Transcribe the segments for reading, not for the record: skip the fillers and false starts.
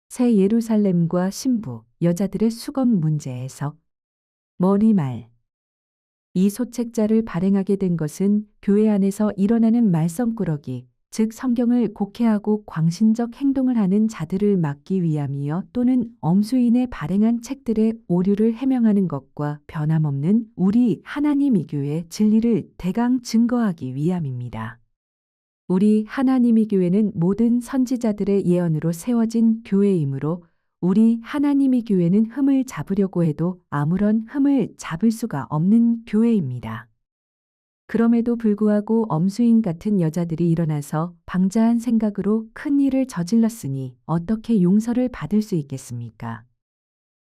새 예루살렘과 신부, 여자들의 수검 문제에서 머리말. 이 소책자를 발행하게 된 것은 교회 안에서 일어나는 말썽꾸러기, 즉 성경을 곡해하고 광신적 행동을 하는 자들을 막기 위함이요 또는 엄수인의 발행한 책들의 오류를 해명하는 것과 변함없는 우리 하나님이 교회의 진리를 대강 증거하기 위함입니다. 우리 하나님이 교회는 모든 선지자들의 예언으로 세워진 교회이므로 우리 하나님이 교회는 흠을 잡으려고 해도 아무런 흠을 잡을 수가 없는 교회입니다. 그럼에도 불구하고 엄수인 같은 여자들이 일어나서 방자한 생각으로 큰 일을 저질렀으니 어떻게 용서를 받을 수 있겠습니까?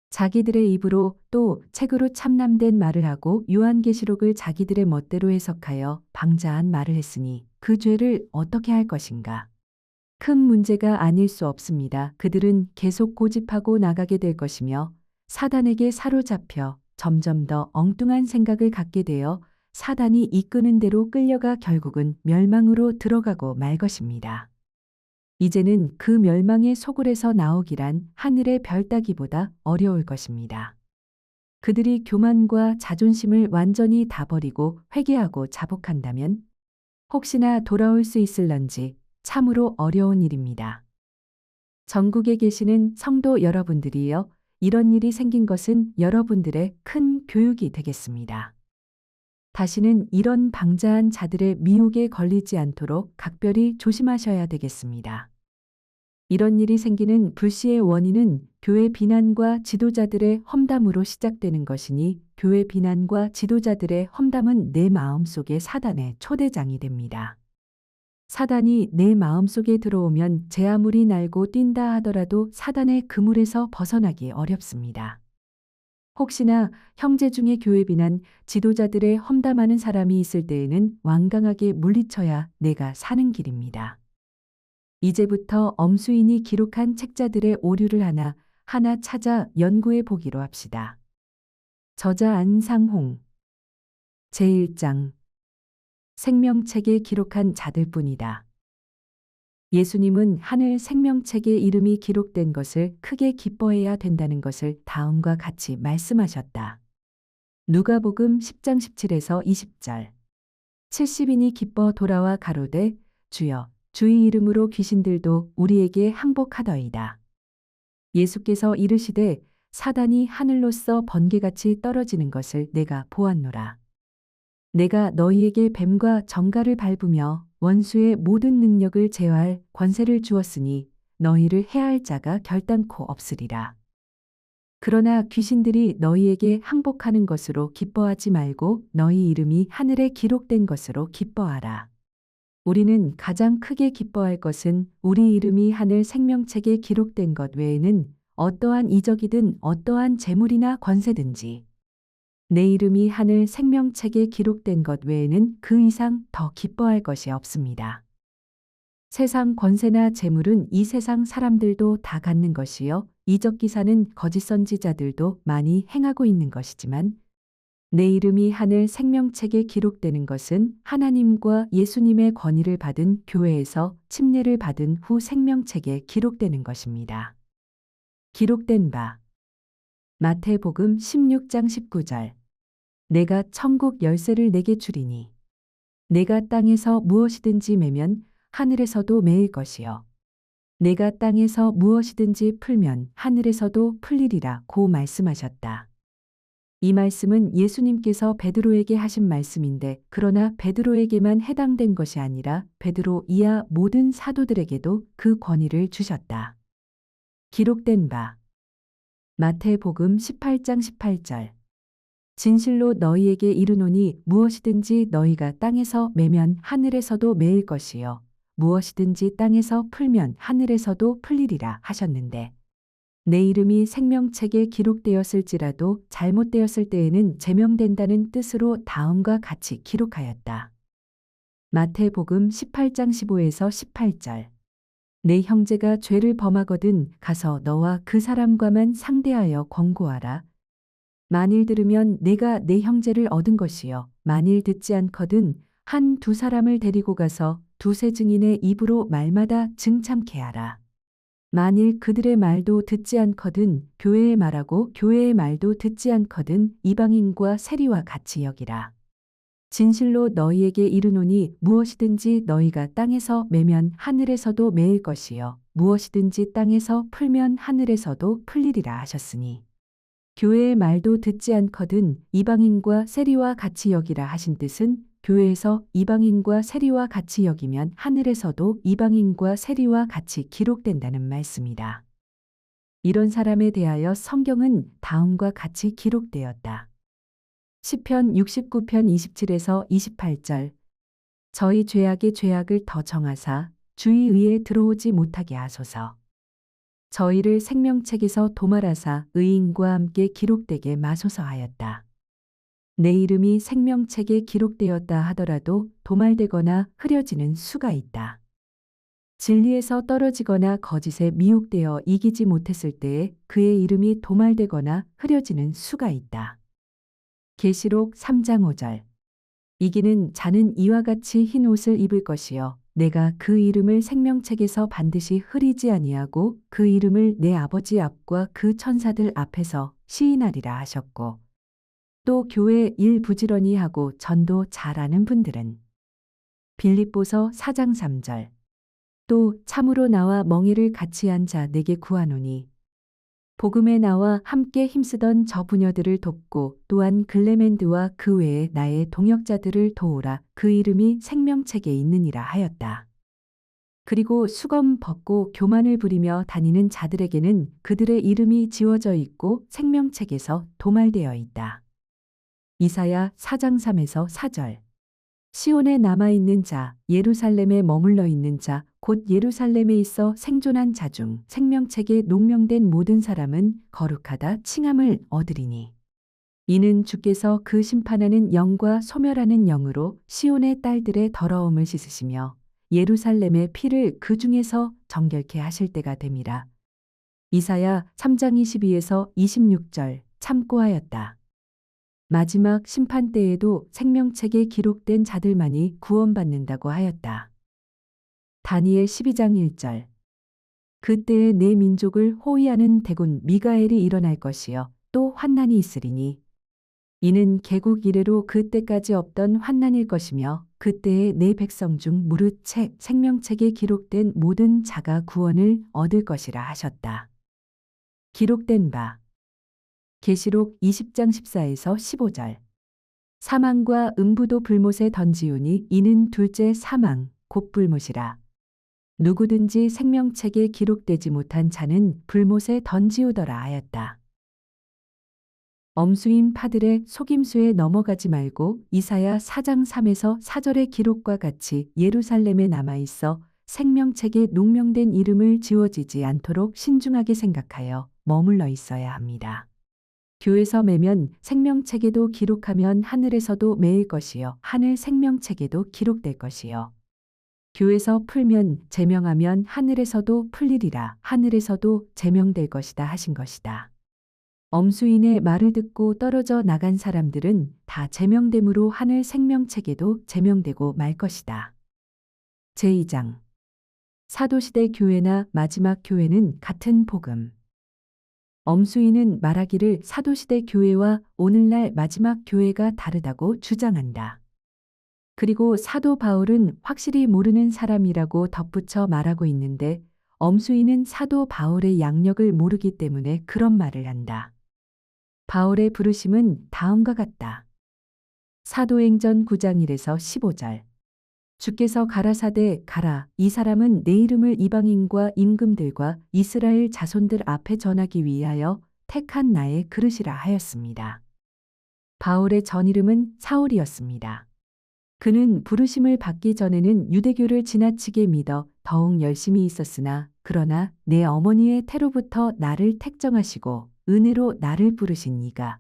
자기들의 입으로 또 책으로 참남된 말을 하고 요한계시록을 자기들의 멋대로 해석하여 방자한 말을 했으니 그 죄를 어떻게 할 것인가? 큰 문제가 아닐 수 없습니다. 그들은 계속 고집하고 나가게 될 것이며 사단에게 사로잡혀 점점 더 엉뚱한 생각을 갖게 되어 사단이 이끄는 대로 끌려가 결국은 멸망으로 들어가고 말 것입니다. 이제는 그 멸망의 소굴에서 나오기란 하늘의 별 따기보다 어려울 것입니다. 그들이 교만과 자존심을 완전히 다 버리고 회개하고 자복한다면 혹시나 돌아올 수 있을런지 참으로 어려운 일입니다. 전국에 계시는 성도 여러분들이여, 이런 일이 생긴 것은 여러분들의 큰 교육이 되겠습니다. 다시는 이런 방자한 자들의 미혹에 걸리지 않도록 각별히 조심하셔야 되겠습니다. 이런 일이 생기는 불씨의 원인은 교회 비난과 지도자들의 험담으로 시작되는 것이니 교회 비난과 지도자들의 험담은 내 마음속에 사단의 초대장이 됩니다. 사단이 내 마음속에 들어오면 제 아무리 날고 뛴다 하더라도 사단의 그물에서 벗어나기 어렵습니다. 혹시나 형제 중에 교회 비난, 지도자들의 험담하는 사람이 있을 때에는 완강하게 물리쳐야 내가 사는 길입니다. 이제부터 엄수인이 기록한 책자들의 오류를 하나 찾아 연구해 보기로 합시다. 저자 안상홍. 제1장. 생명책에 기록한 자들뿐이다. 예수님은 하늘 생명책에 이름이 기록된 것을 크게 기뻐해야 된다는 것을 다음과 같이 말씀하셨다. 누가복음 10장 17에서 20절. 70인이 기뻐 돌아와 가로되 주여 주의 이름으로 귀신들도 우리에게 항복하더이다. 예수께서 이르시되 사단이 하늘로서 번개같이 떨어지는 것을 내가 보았노라. 내가 너희에게 뱀과 정갈을 밟으며 원수의 모든 능력을 제어할 권세를 주었으니 너희를 해할 자가 결단코 없으리라. 그러나 귀신들이 너희에게 항복하는 것으로 기뻐하지 말고 너희 이름이 하늘에 기록된 것으로 기뻐하라. 우리는 가장 크게 기뻐할 것은 우리 이름이 하늘 생명책에 기록된 것 외에는 어떠한 이적이든 어떠한 재물이나 권세든지 내 이름이 하늘 생명책에 기록된 것 외에는 그 이상 더 기뻐할 것이 없습니다. 세상 권세나 재물은 이 세상 사람들도 다 갖는 것이요 이적 기사는 거짓 선지자들도 많이 행하고 있는 것이지만 내 이름이 하늘 생명책에 기록되는 것은 하나님과 예수님의 권위를 받은 교회에서 침례를 받은 후 생명책에 기록되는 것입니다. 기록된 바. 마태복음 16장 19절. 내가 천국 열쇠를 내게 주리니 내가 땅에서 무엇이든지 매면 하늘에서도 매일 것이요 내가 땅에서 무엇이든지 풀면 하늘에서도 풀리리라 고 말씀하셨다. 이 말씀은 예수님께서 베드로에게 하신 말씀인데 그러나 베드로에게만 해당된 것이 아니라 베드로 이하 모든 사도들에게도 그 권위를 주셨다. 기록된 바. 마태복음 18장 18절. 진실로 너희에게 이르노니 무엇이든지 너희가 땅에서 매면 하늘에서도 매일 것이요 무엇이든지 땅에서 풀면 하늘에서도 풀리리라 하셨는데 내 이름이 생명책에 기록되었을지라도 잘못되었을 때에는 제명된다는 뜻으로 다음과 같이 기록하였다. 마태복음 18장 15에서 18절. 내 형제가 죄를 범하거든 가서 너와 그 사람과만 상대하여 권고하라. 만일 들으면 내가 내 형제를 얻은 것이요 만일 듣지 않거든 한 두 사람을 데리고 가서 두세 증인의 입으로 말마다 증참케 하라. 만일 그들의 말도 듣지 않거든 교회의 말하고 교회의 말도 듣지 않거든 이방인과 세리와 같이 여기라. 진실로 너희에게 이르노니 무엇이든지 너희가 땅에서 매면 하늘에서도 매일 것이요 무엇이든지 땅에서 풀면 하늘에서도 풀리리라 하셨으니 교회의 말도 듣지 않거든 이방인과 세리와 같이 여기라 하신 뜻은 교회에서 이방인과 세리와 같이 여기면 하늘에서도 이방인과 세리와 같이 기록된다는 말씀이다. 이런 사람에 대하여 성경은 다음과 같이 기록되었다. 시편 69편 27에서 28절 저희 죄악의 죄악을 더 정하사 주의 의에 들어오지 못하게 하소서. 저희를 생명책에서 도말하사 의인과 함께 기록되게 마소서 하였다. 내 이름이 생명책에 기록되었다 하더라도 도말되거나 흐려지는 수가 있다. 진리에서 떨어지거나 거짓에 미혹되어 이기지 못했을 때에 그의 이름이 도말되거나 흐려지는 수가 있다. 계시록 3장 5절 이기는 자는 이와 같이 흰 옷을 입을 것이요 내가 그 이름을 생명책에서 반드시 흐리지 아니하고 그 이름을 내 아버지 앞과 그 천사들 앞에서 시인하리라 하셨고 또 교회 일 부지런히 하고 전도 잘하는 분들은 빌립보서 4장 3절 또 참으로 나와 멍에를 같이 한 자 내게 구하노니 복음에 나와 함께 힘쓰던 저 부녀들을 돕고 또한 글레멘드와 그 외에 나의 동역자들을 도우라 그 이름이 생명책에 있느니라 하였다. 그리고 수검 벗고 교만을 부리며 다니는 자들에게는 그들의 이름이 지워져 있고 생명책에서 도말되어 있다. 이사야 4장 3에서 4절 시온에 남아있는 자, 예루살렘에 머물러 있는 자, 곧 예루살렘에 있어 생존한 자 중 생명책에 농명된 모든 사람은 거룩하다 칭함을 얻으리니. 이는 주께서 그 심판하는 영과 소멸하는 영으로 시온의 딸들의 더러움을 씻으시며 예루살렘의 피를 그 중에서 정결케 하실 때가 됨이라. 이사야 3장 22에서 26절 참고하였다. 마지막 심판 때에도 생명책에 기록된 자들만이 구원받는다고 하였다. 다니엘 12장 1절 그때에 내 민족을 호위하는 대군 미가엘이 일어날 것이요 또 환난이 있으리니 이는 개국 이래로 그때까지 없던 환난일 것이며 그때에 내 백성 중 무릇 생명책에 기록된 모든 자가 구원을 얻을 것이라 하셨다. 기록된 바 계시록 20장 14에서 15절 사망과 음부도 불못에 던지우니 이는 둘째 사망 곧 불못이라. 누구든지 생명책에 기록되지 못한 자는 불못에 던지우더라 하였다. 엄수인 파들의 속임수에 넘어가지 말고 이사야 4장 3에서 4절의 기록과 같이 예루살렘에 남아있어 생명책에 농명된 이름을 지워지지 않도록 신중하게 생각하여 머물러 있어야 합니다. 교에서 매면 생명책에도 기록하면 하늘에서도 매일 것이요 하늘 생명책에도 기록될 것이요 교에서 풀면 제명하면 하늘에서도 풀리리라 하늘에서도 제명될 것이다 하신 것이다. 엄수인의 말을 듣고 떨어져 나간 사람들은 다 제명됨으로 하늘 생명책에도 제명되고 말 것이다. 제2장 사도시대 교회나 마지막 교회는 같은 복음. 엄수인은 말하기를 사도시대 교회와 오늘날 마지막 교회가 다르다고 주장한다. 그리고 사도 바울은 확실히 모르는 사람이라고 덧붙여 말하고 있는데 엄수인은 사도 바울의 양력을 모르기 때문에 그런 말을 한다. 바울의 부르심은 다음과 같다. 사도행전 9장 1에서 15절 주께서 가라사대 가라 이 사람은 내 이름을 이방인과 임금들과 이스라엘 자손들 앞에 전하기 위하여 택한 나의 그릇이라 하였습니다. 바울의 전 이름은 사울이었습니다. 그는 부르심을 받기 전에는 유대교를 지나치게 믿어 더욱 열심히 있었으나 그러나 내 어머니의 태로부터 나를 택정하시고 은혜로 나를 부르신 이가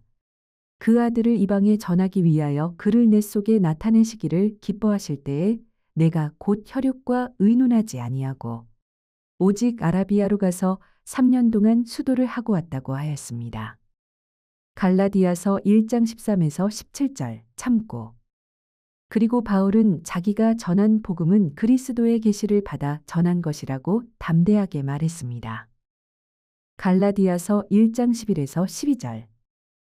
그 아들을 이방에 전하기 위하여 그를 내 속에 나타내시기를 기뻐하실 때에 내가 곧 혈육과 의논하지 아니하고 오직 아라비아로 가서 3년 동안 수도를 하고 왔다고 하였습니다. 갈라디아서 1장 13에서 17절 참고 그리고 바울은 자기가 전한 복음은 그리스도의 계시를 받아 전한 것이라고 담대하게 말했습니다. 갈라디아서 1장 11에서 12절.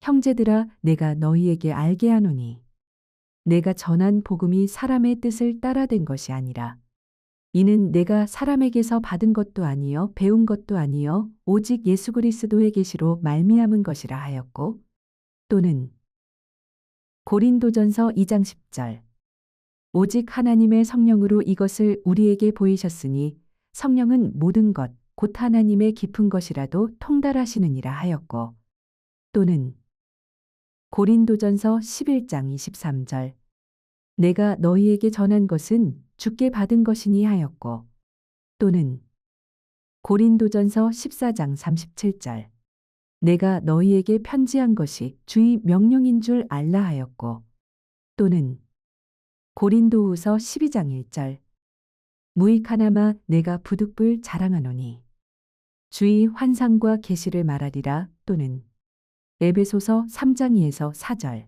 형제들아, 내가 너희에게 알게 하노니 내가 전한 복음이 사람의 뜻을 따라 된 것이 아니라 이는 내가 사람에게서 받은 것도 아니요 배운 것도 아니요 오직 예수 그리스도의 계시로 말미암은 것이라 하였고, 또는 고린도전서 2장 10절. 오직 하나님의 성령으로 이것을 우리에게 보이셨으니 성령은 모든 것 곧 하나님의 깊은 것이라도 통달하시느니라 하였고, 또는 고린도전서 11장 23절. 내가 너희에게 전한 것은 주께 받은 것이니 하였고, 또는 고린도전서 14장 37절. 내가 너희에게 편지한 것이 주의 명령인 줄 알라 하였고, 또는 고린도후서 12장 1절. 무익하나마 내가 부득불 자랑하노니 주의 환상과 계시를 말하리라. 또는 에베소서 3장 2에서 4절.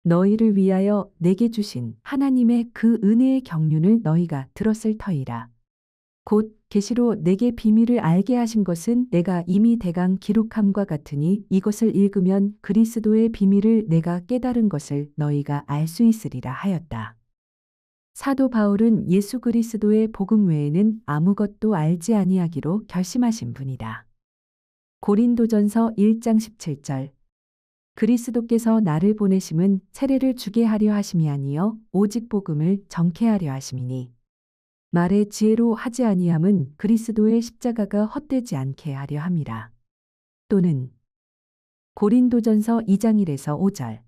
너희를 위하여 내게 주신 하나님의 그 은혜의 경륜을 너희가 들었을 터이라. 곧 계시로 내게 비밀을 알게 하신 것은 내가 이미 대강 기록함과 같으니 이것을 읽으면 그리스도의 비밀을 내가 깨달은 것을 너희가 알 수 있으리라 하였다. 사도 바울은 예수 그리스도의 복음 외에는 아무것도 알지 아니하기로 결심하신 분이다. 고린도전서 1장 17절. 그리스도께서 나를 보내심은 세례를 주게 하려 하심이 아니요 오직 복음을 전케 하려 하심이니 말의 지혜로 하지 아니함은 그리스도의 십자가가 헛되지 않게 하려 함이라. 또는 고린도전서 2장 1에서 5절.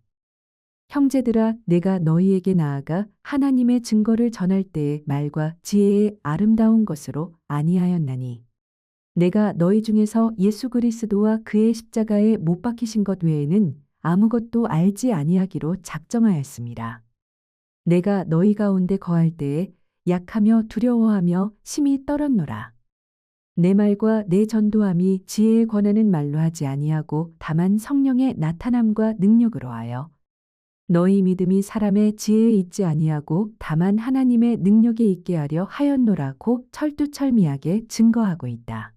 형제들아, 내가 너희에게 나아가 하나님의 증거를 전할 때의 말과 지혜의 아름다운 것으로 아니하였나니 내가 너희 중에서 예수 그리스도와 그의 십자가에 못 박히신 것 외에는 아무것도 알지 아니하기로 작정하였습니다. 내가 너희 가운데 거할 때에 약하며 두려워하며 심히 떨었노라. 내 말과 내 전도함이 지혜에 권하는 말로 하지 아니하고 다만 성령의 나타남과 능력으로 하여 너희 믿음이 사람의 지혜에 있지 아니하고 다만 하나님의 능력에 있게 하려 하였노라고 철두철미하게 증거하고 있다.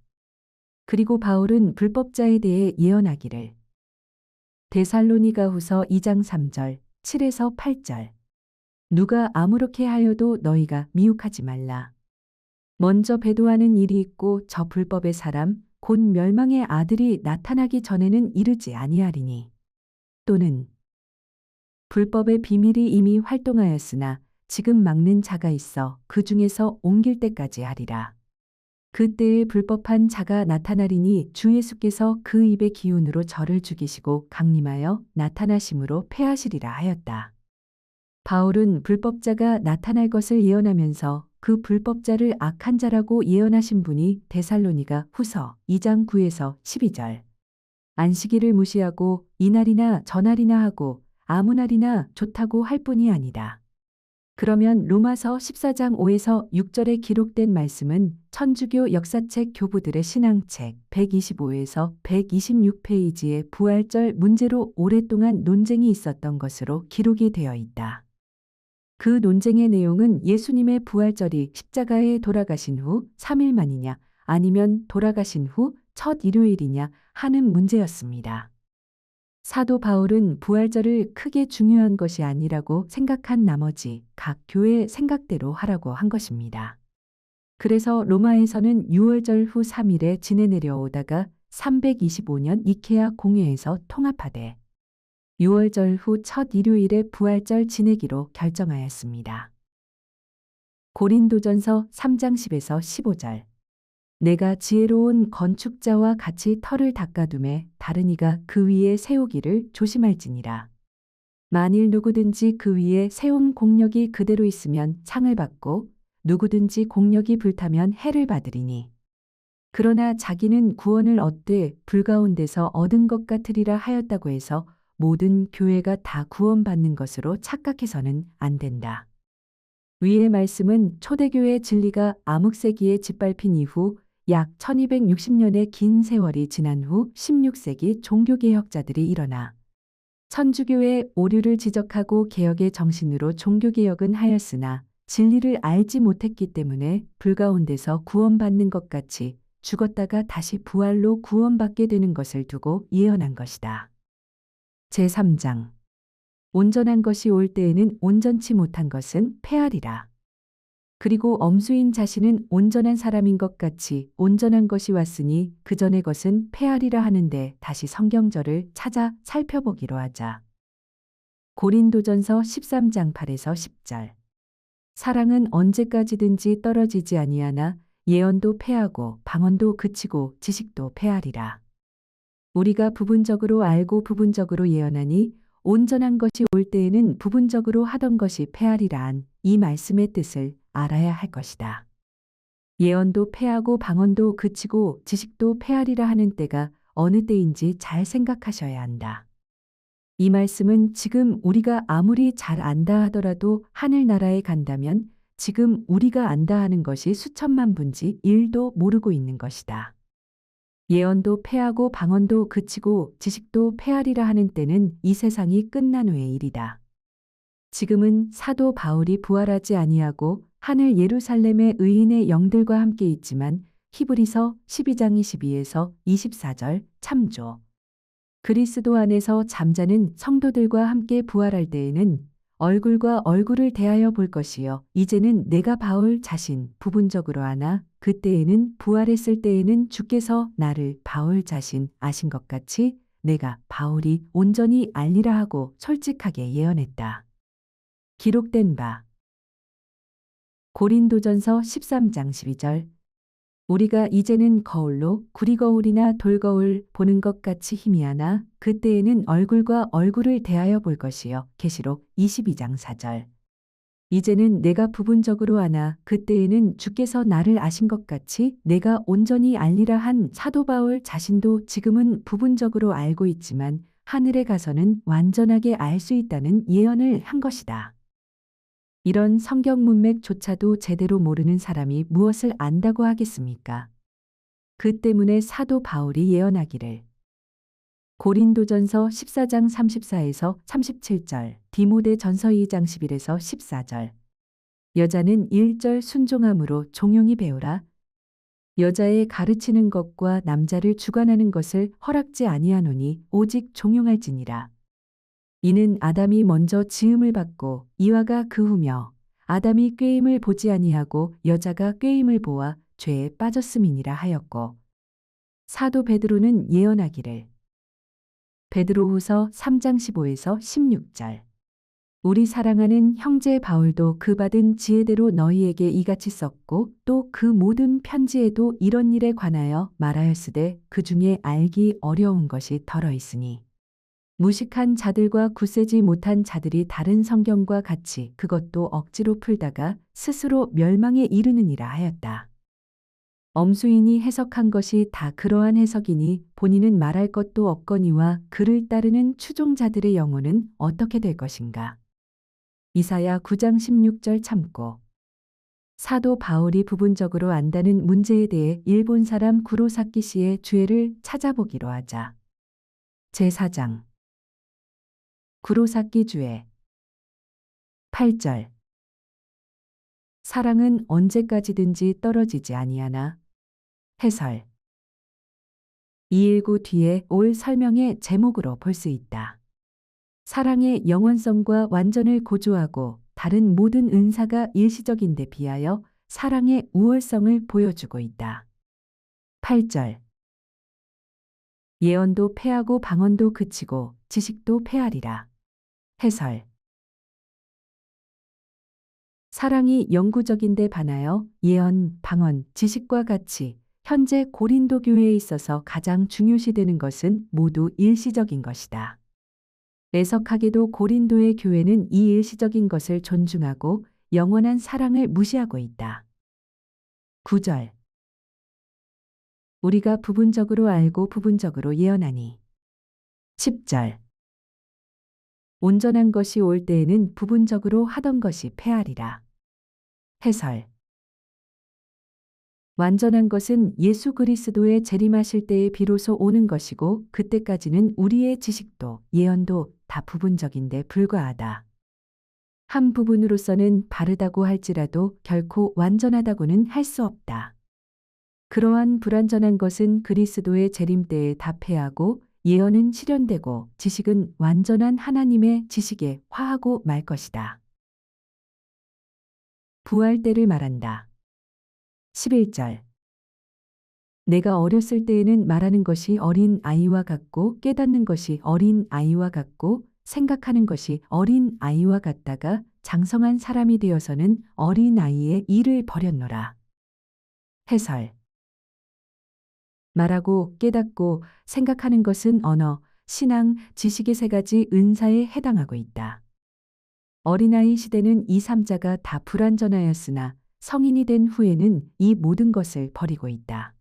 그리고 바울은 불법자에 대해 예언하기를 데살로니가후서 2장 3절 7에서 8절. 누가 아무렇게 하여도 너희가 미혹하지 말라. 먼저 배도하는 일이 있고 저 불법의 사람 곧 멸망의 아들이 나타나기 전에는 이르지 아니하리니. 또는 불법의 비밀이 이미 활동하였으나 지금 막는 자가 있어 그 중에서 옮길 때까지 하리라. 그때에 불법한 자가 나타나리니 주 예수께서 그 입의 기운으로 저를 죽이시고 강림하여 나타나심으로 패하시리라 하였다. 바울은 불법자가 나타날 것을 예언하면서 그 불법자를 악한 자라고 예언하신 분이 데살로니가 후서 2장 9에서 12절. 안식일을 무시하고 이날이나 저날이나 하고 아무 날이나 좋다고 할 뿐이 아니다. 그러면 로마서 14장 5에서 6절에 기록된 말씀은 천주교 역사책 교부들의 신앙책 125에서 126페이지의 부활절 문제로 오랫동안 논쟁이 있었던 것으로 기록이 되어 있다. 그 논쟁의 내용은 예수님의 부활절이 십자가에 돌아가신 후 3일 만이냐 아니면 돌아가신 후 첫 일요일이냐 하는 문제였습니다. 사도 바울은 부활절을 크게 중요한 것이 아니라고 생각한 나머지 각 교회 생각대로 하라고 한 것입니다. 그래서 로마에서는 6월절 후 3일에 지내 내려오다가 325년 니케아 공회에서 통합하되 6월절 후 첫 일요일에 부활절 지내기로 결정하였습니다. 고린도전서 3장 10에서 15절. 내가 지혜로운 건축자와 같이 터를 닦아둠에 다른 이가 그 위에 세우기를 조심할지니라. 만일 누구든지 그 위에 세운 공력이 그대로 있으면 상을 받고 누구든지 공력이 불타면 해를 받으리니. 그러나 자기는 구원을 얻되 불가운데서 얻은 것 같으리라 하였다고 해서 모든 교회가 다 구원받는 것으로 착각해서는 안 된다. 위의 말씀은 초대교회의 진리가 암흑세기에 짓밟힌 이후 약 1260년의 긴 세월이 지난 후 16세기 종교개혁자들이 일어나 천주교의 오류를 지적하고 개혁의 정신으로 종교개혁은 하였으나 진리를 알지 못했기 때문에 불가운데서 구원받는 것 같이 죽었다가 다시 부활로 구원받게 되는 것을 두고 예언한 것이다. 제3장. 온전한 것이 올 때에는 온전치 못한 것은 폐하리라. 그리고 엄수인 자신은 온전한 사람인 것 같이 온전한 것이 왔으니 그 전의 것은 폐하리라 하는데 다시 성경절을 찾아 살펴보기로 하자. 고린도전서 13장 8에서 10절. 사랑은 언제까지든지 떨어지지 아니하나 예언도 패하고 방언도 그치고 지식도 패하리라. 우리가 부분적으로 알고 부분적으로 예언하니 온전한 것이 올 때에는 부분적으로 하던 것이 패하리라 한 이 말씀의 뜻을 알아야 할 것이다. 예언도 패하고 방언도 그치고 지식도 패하리라 하는 때가 어느 때인지 잘 생각하셔야 한다. 이 말씀은 지금 우리가 아무리 잘 안다 하더라도 하늘나라에 간다면 지금 우리가 안다 하는 것이 수천만 분지 1도 모르고 있는 것이다. 예언도 패하고 방언도 그치고 지식도 패하리라 하는 때는 이 세상이 끝난 후의 일이다. 지금은 사도 바울이 부활하지 아니하고 하늘 예루살렘의 의인의 영들과 함께 있지만 히브리서 12장 22에서 24절 참조. 그리스도 안에서 잠자는 성도들과 함께 부활할 때에는 얼굴과 얼굴을 대하여 볼 것이요. 이제는 내가 바울 자신 부분적으로 아나 그때에는 부활했을 때에는 주께서 나를 바울 자신 아신 것 같이 내가 바울이 온전히 알리라 하고 솔직하게 예언했다. 기록된 바 고린도전서 13장 12절. 우리가 이제는 거울로 구리거울이나 돌거울 보는 것 같이 희미하나 그때에는 얼굴과 얼굴을 대하여 볼 것이요. 계시록 22장 4절. 이제는 내가 부분적으로 아나 그때에는 주께서 나를 아신 것 같이 내가 온전히 알리라 한 사도 바울 자신도 지금은 부분적으로 알고 있지만 하늘에 가서는 완전하게 알 수 있다는 예언을 한 것이다. 이런 성경 문맥조차도 제대로 모르는 사람이 무엇을 안다고 하겠습니까? 그 때문에 사도 바울이 예언하기를 고린도전서 14장 34에서 37절, 디모데전서 2장 11에서 14절. 여자는 1절 순종함으로 종용이 배우라. 여자의 가르치는 것과 남자를 주관하는 것을 허락지 아니하노니 오직 종용할지니라. 이는 아담이 먼저 지음을 받고 이와가 그 후며 아담이 꾀임을 보지 아니하고 여자가 꾀임을 보아 죄에 빠졌음이니라 하였고 사도 베드로는 예언하기를 베드로후서 3장 15에서 16절. 우리 사랑하는 형제 바울도 그 받은 지혜대로 너희에게 이같이 썼고 또 그 모든 편지에도 이런 일에 관하여 말하였으되 그 중에 알기 어려운 것이 덜어 있으니 무식한 자들과 굳세지 못한 자들이 다른 성경과 같이 그것도 억지로 풀다가 스스로 멸망에 이르느니라 하였다. 엄수인이 해석한 것이 다 그러한 해석이니 본인은 말할 것도 없거니와 그를 따르는 추종자들의 영혼은 어떻게 될 것인가. 이사야 9장 16절 참고. 사도 바울이 부분적으로 안다는 문제에 대해 일본 사람 구로사키 씨의 주해를 찾아보기로 하자. 제4장. 구로사키 주해 8절. 사랑은 언제까지든지 떨어지지 아니하나. 해설. 219 뒤에 올 설명의 제목으로 볼 수 있다. 사랑의 영원성과 완전을 고조하고 다른 모든 은사가 일시적인데 비하여 사랑의 우월성을 보여주고 있다. 8절. 예언도 패하고 방언도 그치고 지식도 패하리라. 해설. 사랑이 영구적인데 반하여 예언, 방언, 지식과 같이 현재 고린도 교회에 있어서 가장 중요시되는 것은 모두 일시적인 것이다. 애석하게도 고린도의 교회는 이 일시적인 것을 존중하고 영원한 사랑을 무시하고 있다. 9절. 우리가 부분적으로 알고 부분적으로 예언하니. 10절. 온전한 것이 올 때에는 부분적으로 하던 것이 패하리라. 해설. 완전한 것은 예수 그리스도의 재림하실 때에 비로소 오는 것이고 그때까지는 우리의 지식도 예언도 다 부분적인데 불과하다. 한 부분으로서는 바르다고 할지라도 결코 완전하다고는 할 수 없다. 그러한 불완전한 것은 그리스도의 재림 때에 다 패하고 예언은 실현되고 지식은 완전한 하나님의 지식에 화하고 말 것이다. 부활 때를 말한다. 11절. 내가 어렸을 때에는 말하는 것이 어린 아이와 같고 깨닫는 것이 어린 아이와 같고 생각하는 것이 어린 아이와 같다가 장성한 사람이 되어서는 어린 아이의 일을 버렸노라. 해설. 말하고 깨닫고 생각하는 것은 언어, 신앙, 지식의 세 가지 은사에 해당하고 있다. 어린아이 시대는 이 삼자가 다 불완전하였으나 성인이 된 후에는 이 모든 것을 버리고 있다.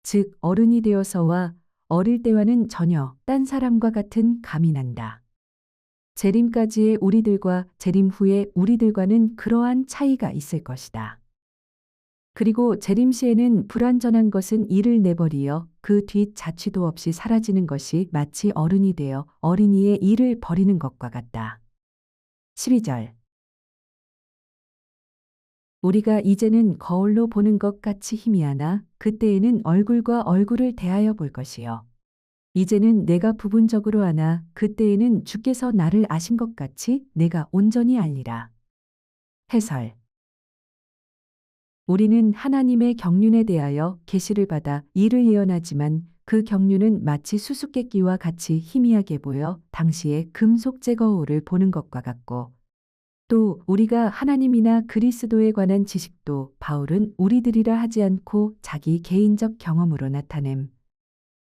즉 어른이 되어서와 어릴 때와는 전혀 딴 사람과 같은 감이 난다. 재림까지의 우리들과 재림 후의 우리들과는 그러한 차이가 있을 것이다. 그리고 재림 시에는 불완전한 것은 이를 내버리어 그 뒷 자취도 없이 사라지는 것이 마치 어른이 되어 어린이의 일을 버리는 것과 같다. 12절. 우리가 이제는 거울로 보는 것 같이 희미하나 그때에는 얼굴과 얼굴을 대하여 볼 것이요. 이제는 내가 부분적으로 아나 그때에는 주께서 나를 아신 것 같이 내가 온전히 알리라. 해설. 우리는 하나님의 경륜에 대하여 계시를 받아 이를 예언하지만 그 경륜은 마치 수수께끼와 같이 희미하게 보여 당시의 금속 제거호를 보는 것과 같고 또 우리가 하나님이나 그리스도에 관한 지식도 바울은 우리들이라 하지 않고 자기 개인적 경험으로 나타냄.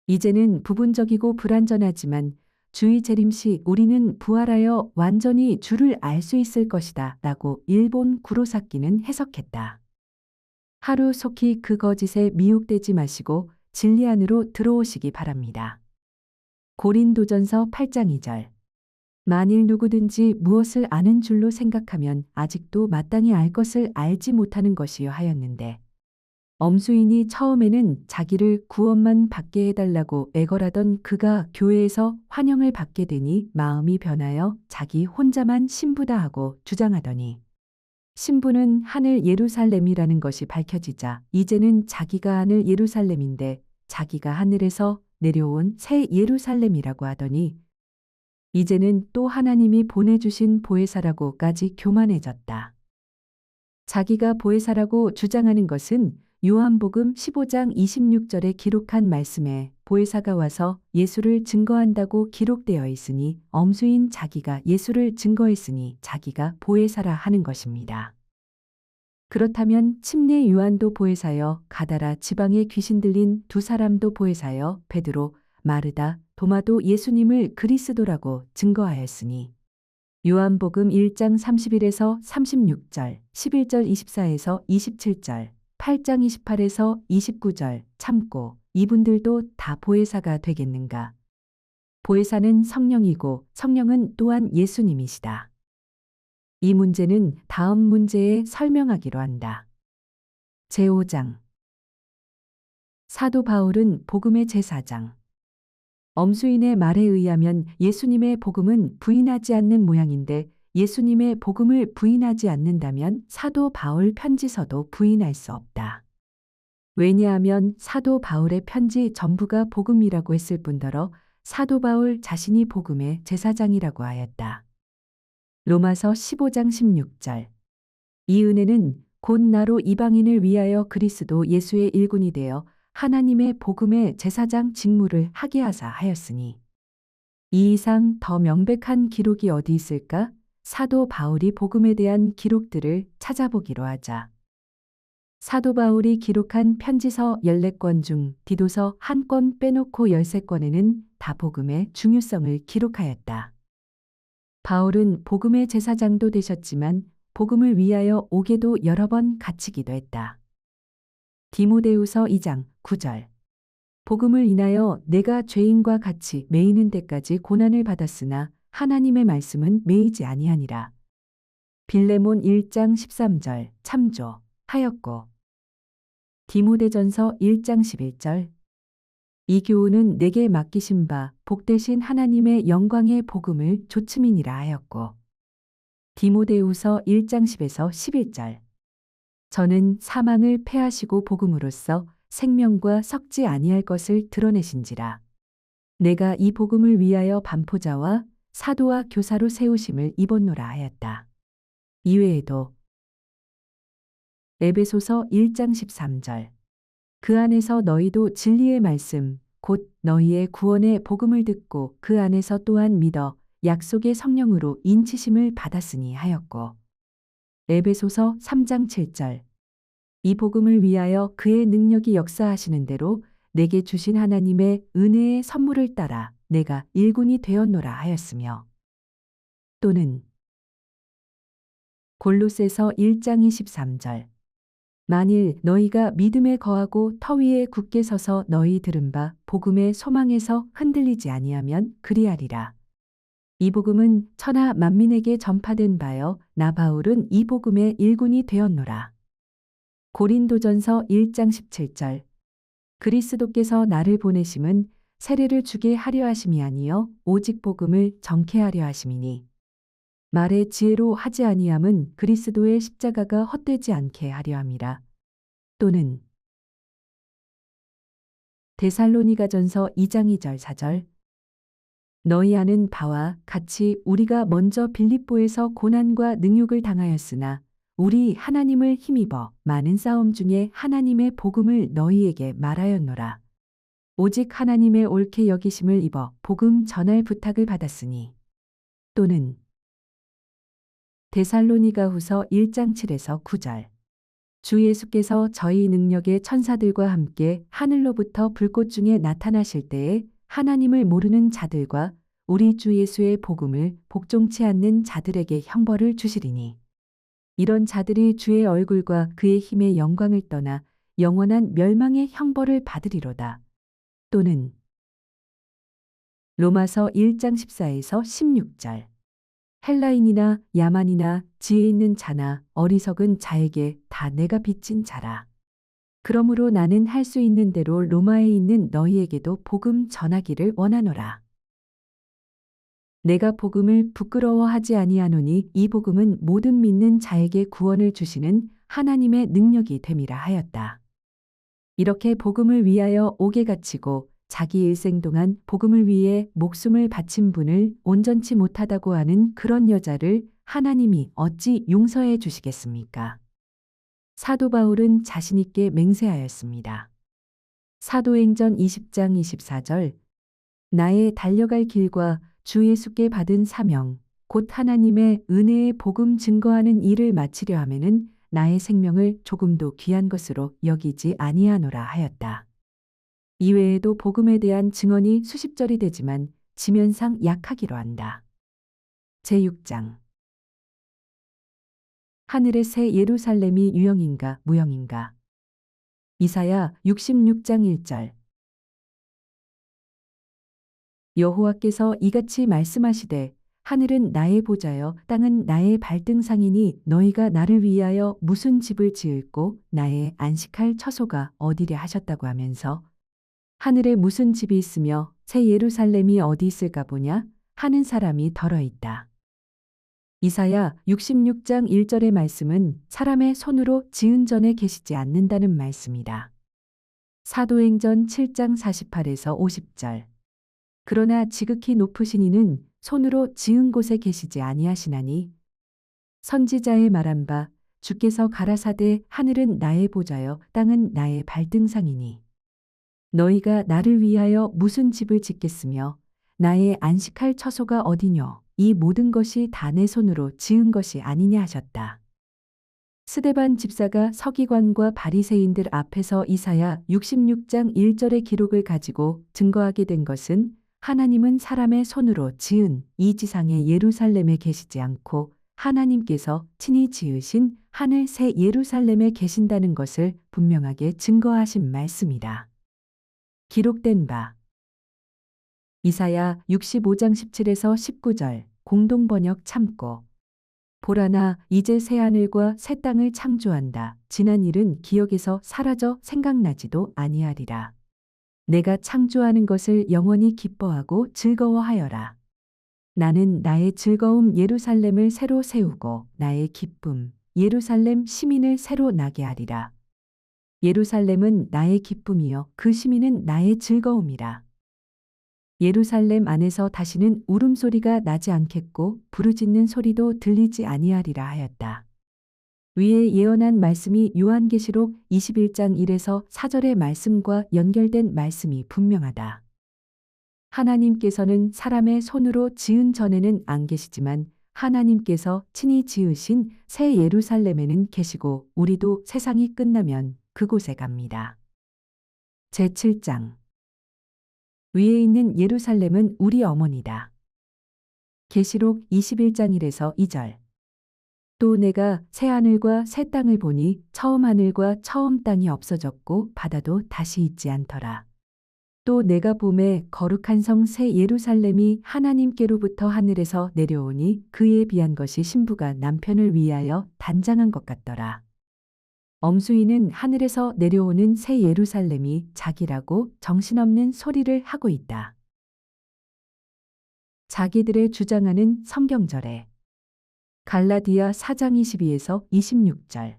이제는 부분적이고 불완전하지만 주의 재림 시 우리는 부활하여 완전히 주를 알 수 있을 것이다 라고 일본 구로사키는 해석했다. 하루 속히 그 거짓에 미혹되지 마시고 진리 안으로 들어오시기 바랍니다. 고린도전서 8장 2절. 만일 누구든지 무엇을 아는 줄로 생각하면 아직도 마땅히 알 것을 알지 못하는 것이요 하였는데 엄수인이 처음에는 자기를 구원만 받게 해달라고 애걸하던 그가 교회에서 환영을 받게 되니 마음이 변하여 자기 혼자만 신부다 하고 주장하더니 신부는 하늘 예루살렘이라는 것이 밝혀지자 이제는 자기가 하늘 예루살렘인데 자기가 하늘에서 내려온 새 예루살렘이라고 하더니 이제는 또 하나님이 보내주신 보혜사라고까지 교만해졌다. 자기가 보혜사라고 주장하는 것은 요한복음 15장 26절에 기록한 말씀에 보혜사가 와서 예수를 증거한다고 기록되어 있으니 엄수인 자기가 예수를 증거했으니 자기가 보혜사라 하는 것입니다. 그렇다면 침례 요한도 보혜사여 가다라 지방에 귀신 들린 두 사람도 보혜사여 베드로, 마르다, 도마도 예수님을 그리스도라고 증거하였으니 요한복음 1장 31에서 36절, 11절 24에서 27절, 8장 28에서 29절 참고 이분들도 다 보혜사가 되겠는가? 보혜사는 성령이고 성령은 또한 예수님이시다. 이 문제는 다음 문제에 설명하기로 한다. 제5장. 사도 바울은 복음의 제사장. 엄수인의 말에 의하면 예수님의 복음은 부인하지 않는 모양인데 예수님의 복음을 부인하지 않는다면 사도 바울 편지서도 부인할 수 없다. 왜냐하면 사도 바울의 편지 전부가 복음이라고 했을 뿐더러 사도 바울 자신이 복음의 제사장이라고 하였다. 로마서 15장 16절. 이 은혜는 곧 나로 이방인을 위하여 그리스도 예수의 일꾼이 되어 하나님의 복음의 제사장 직무를 하게 하사 하였으니 이 이상 더 명백한 기록이 어디 있을까? 사도 바울이 복음에 대한 기록들을 찾아보기로 하자. 사도 바울이 기록한 편지서 14권 중 디도서 1권 빼놓고 13권에는 다 복음의 중요성을 기록하였다. 바울은 복음의 제사장도 되셨지만 복음을 위하여 옥에도 여러 번 갇히기도 했다. 디모데후서 2장 9절. 복음을 인하여 내가 죄인과 같이 매이는 데까지 고난을 받았으나 하나님의 말씀은 매이지 아니하니라. 빌레몬 1장 13절 참조 하였고 디모데전서 1장 11절 이 교훈은 내게 맡기신 바 복되신 하나님의 영광의 복음을 조침이니라 하였고. 디모데후서 1장 10에서 11절. 저는 사망을 패하시고 복음으로써 생명과 섞지 아니할 것을 드러내신지라. 내가 이 복음을 위하여 반포자와 사도와 교사로 세우심을 입었노라 하였다. 이외에도 에베소서 1장 13절. 그 안에서 너희도 진리의 말씀 곧 너희의 구원의 복음을 듣고 그 안에서 또한 믿어 약속의 성령으로 인치심을 받았으니 하였고. 에베소서 3장 7절. 이 복음을 위하여 그의 능력이 역사하시는 대로 내게 주신 하나님의 은혜의 선물을 따라 내가 일꾼이 되었노라 하였으며. 또는 골로새서 1장 23절. 만일 너희가 믿음에 거하고 터 위에 굳게 서서 너희 들은 바 복음의 소망에서 흔들리지 아니하면 그리하리라. 이 복음은 천하 만민에게 전파된 바여 나 바울은 이 복음의 일꾼이 되었노라. 고린도전서 1장 17절. 그리스도께서 나를 보내심은 세례를 주게 하려 하심이 아니요 오직 복음을 전케 하려 하심이니 말의 지혜로 하지 아니함은 그리스도의 십자가가 헛되지 않게 하려 함이라. 또는 데살로니가전서 2장 2절 4절. 너희 아는 바와 같이 우리가 먼저 빌립보에서 고난과 능욕을 당하였으나 우리 하나님을 힘입어 많은 싸움 중에 하나님의 복음을 너희에게 말하였노라. 오직 하나님의 옳게 여기심을 입어 복음 전할 부탁을 받았으니. 또는 데살로니가후서 1장 7에서 9절. 주 예수께서 저희 능력의 천사들과 함께 하늘로부터 불꽃 중에 나타나실 때에 하나님을 모르는 자들과 우리 주 예수의 복음을 복종치 않는 자들에게 형벌을 주시리니 이런 자들이 주의 얼굴과 그의 힘의 영광을 떠나 영원한 멸망의 형벌을 받으리로다. 또는 로마서 1장 14에서 16절. 헬라인이나 야만이나 지혜 있는 자나 어리석은 자에게 다 내가 빚진 자라. 그러므로 나는 할 수 있는 대로 로마에 있는 너희에게도 복음 전하기를 원하노라. 내가 복음을 부끄러워하지 아니하노니 이 복음은 모든 믿는 자에게 구원을 주시는 하나님의 능력이 됨이라 하였다. 이렇게 복음을 위하여 옥에 갇히고 자기 일생 동안 복음을 위해 목숨을 바친 분을 온전치 못하다고 하는 그런 여자를 하나님이 어찌 용서해 주시겠습니까? 사도 바울은 자신 있게 맹세하였습니다. 사도행전 20장 24절. 나의 달려갈 길과 주 예수께 받은 사명 곧 하나님의 은혜의 복음 증거하는 일을 마치려 하면은 나의 생명을 조금도 귀한 것으로 여기지 아니하노라 하였다. 이외에도 복음에 대한 증언이 수십 절이 되지만 지면상 약하기로 한다. 제6장. 하늘의 새 예루살렘이 유형인가 무형인가. 이사야 66장 1절. 여호와께서 이같이 말씀하시되 하늘은 나의 보좌여 땅은 나의 발등상이니 너희가 나를 위하여 무슨 집을 지을고 나의 안식할 처소가 어디랴 하셨다고 하면서 하늘에 무슨 집이 있으며 새 예루살렘이 어디 있을까 보냐 하는 사람이 덜어 있다. 이사야 66장 1절의 말씀은 사람의 손으로 지은 전에 계시지 않는다는 말씀이다. 사도행전 7장 48에서 50절. 그러나 지극히 높으신 이는 손으로 지은 곳에 계시지 아니하시나니 선지자의 말한 바 주께서 가라사대 하늘은 나의 보좌여 땅은 나의 발등상이니 너희가 나를 위하여 무슨 집을 짓겠으며 나의 안식할 처소가 어디뇨 이 모든 것이 다 내 손으로 지은 것이 아니냐 하셨다. 스데반 집사가 서기관과 바리새인들 앞에서 이사야 66장 1절의 기록을 가지고 증거하게 된 것은 하나님은 사람의 손으로 지은 이 지상의 예루살렘에 계시지 않고 하나님께서 친히 지으신 하늘 새 예루살렘에 계신다는 것을 분명하게 증거하신 말씀이다. 기록된 바 이사야 65장 17에서 19절 공동번역 참고. 보라나 이제 새 하늘과 새 땅을 창조한다. 지난 일은 기억에서 사라져 생각나지도 아니하리라. 내가 창조하는 것을 영원히 기뻐하고 즐거워하여라. 나는 나의 즐거움 예루살렘을 새로 세우고 나의 기쁨 예루살렘 시민을 새로 나게 하리라. 예루살렘은 나의 기쁨이요 그 시민은 나의 즐거움이라. 예루살렘 안에서 다시는 울음소리가 나지 않겠고 부르짖는 소리도 들리지 아니하리라 하였다. 위에 예언한 말씀이 요한계시록 21장 1에서 4절의 말씀과 연결된 말씀이 분명하다. 하나님께서는 사람의 손으로 지은 전에는 안 계시지만 하나님께서 친히 지으신 새 예루살렘에는 계시고 우리도 세상이 끝나면 그곳에 갑니다. 제7장 위에 있는 예루살렘은 우리 어머니다. 계시록 21장 1에서 2절 또 내가 새 하늘과 새 땅을 보니 처음 하늘과 처음 땅이 없어졌고 바다도 다시 있지 않더라. 또 내가 보매 거룩한 성 새 예루살렘이 하나님께로부터 하늘에서 내려오니 그에 비한 것이 신부가 남편을 위하여 단장한 것 같더라. 엄수이는 하늘에서 내려오는 새 예루살렘이 자기라고 정신없는 소리를 하고 있다. 자기들의 주장하는 성경절에 갈라디아 4장 22에서 26절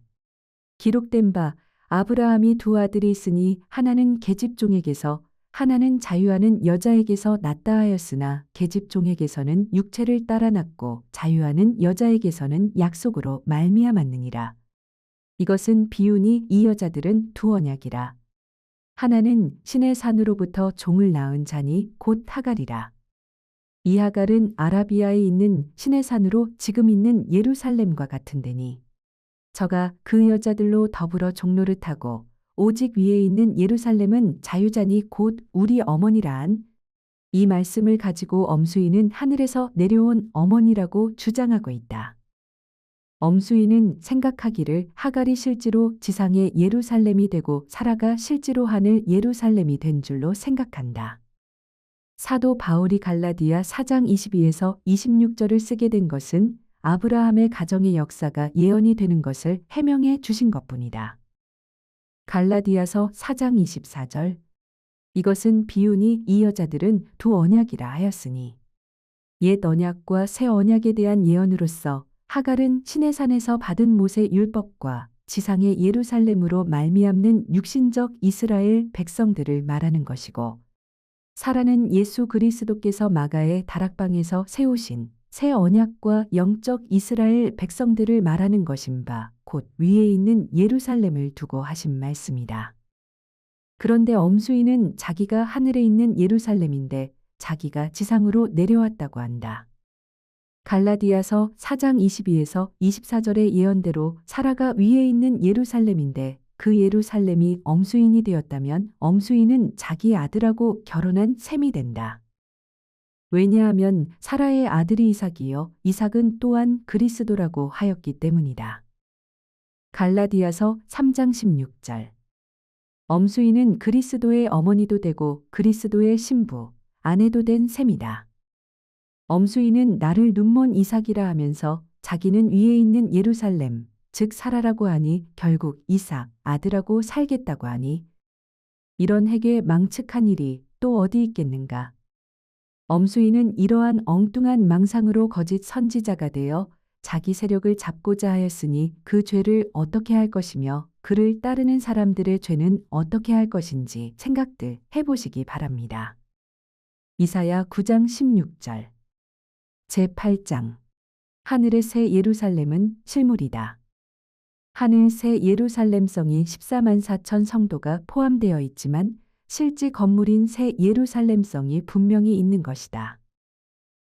기록된 바 아브라함이 두 아들이 있으니 하나는 계집종에게서 하나는 자유하는 여자에게서 낳다 하였으나 계집종에게서는 육체를 따라 낳고 자유하는 여자에게서는 약속으로 말미암았느니라. 이것은 비유니 이 여자들은 두 언약이라. 하나는 신의 산으로부터 종을 낳은 자니 곧 하갈이라. 이 하갈은 아라비아에 있는 신의 산으로 지금 있는 예루살렘과 같은 데니 저가 그 여자들로 더불어 종노릇하고 오직 위에 있는 예루살렘은 자유자니 곧 우리 어머니라한 이 말씀을 가지고 엄수이는 하늘에서 내려온 어머니라고 주장하고 있다. 엄수이는 생각하기를 하갈이 실제로 지상의 예루살렘이 되고 사라가 실제로 하늘 예루살렘이 된 줄로 생각한다. 사도 바울이 갈라디아 4장 22에서 26절을 쓰게 된 것은 아브라함의 가정의 역사가 예언이 되는 것을 해명해 주신 것뿐이다. 갈라디아서 4장 24절 이것은 비유니 이 여자들은 두 언약이라 하였으니 옛 언약과 새 언약에 대한 예언으로서 하갈은 시내산에서 받은 모세 율법과 지상의 예루살렘으로 말미암는 육신적 이스라엘 백성들을 말하는 것이고 사라는 예수 그리스도께서 마가의 다락방에서 세우신 새 언약과 영적 이스라엘 백성들을 말하는 것인 바 곧 위에 있는 예루살렘을 두고 하신 말씀이다. 그런데 엄수이는 자기가 하늘에 있는 예루살렘인데 자기가 지상으로 내려왔다고 한다. 갈라디아서 4장 22에서 24절의 예언대로 사라가 위에 있는 예루살렘인데 그 예루살렘이 엄수인이 되었다면 엄수인은 자기 아들하고 결혼한 셈이 된다. 왜냐하면 사라의 아들이 이삭이요 이삭은 또한 그리스도라고 하였기 때문이다. 갈라디아서 3장 16절 엄수인은 그리스도의 어머니도 되고 그리스도의 신부, 아내도 된 셈이다. 엄수인은 나를 눈먼 이삭이라 하면서 자기는 위에 있는 예루살렘, 즉 사라라고 하니 결국 이삭, 아들하고 살겠다고 하니 이런 해괴 망측한 일이 또 어디 있겠는가. 엄수인은 이러한 엉뚱한 망상으로 거짓 선지자가 되어 자기 세력을 잡고자 하였으니 그 죄를 어떻게 할 것이며 그를 따르는 사람들의 죄는 어떻게 할 것인지 생각들 해보시기 바랍니다. 이사야 9장 16절 제8장 하늘의 새 예루살렘은 실물이다. 하늘 새 예루살렘성이 14만 4천 성도가 포함되어 있지만 실제 건물인 새 예루살렘성이 분명히 있는 것이다.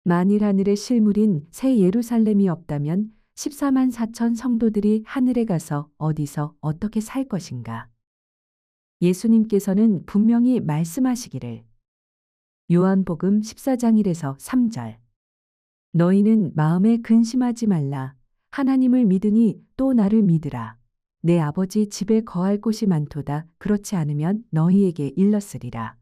만일 하늘의 실물인 새 예루살렘이 없다면 14만 4천 성도들이 하늘에 가서 어디서 어떻게 살 것인가? 예수님께서는 분명히 말씀하시기를 요한복음 14장 1에서 3절 너희는 마음에 근심하지 말라. 하나님을 믿으니 또 나를 믿으라. 내 아버지 집에 거할 곳이 많도다. 그렇지 않으면 너희에게 일렀으리라.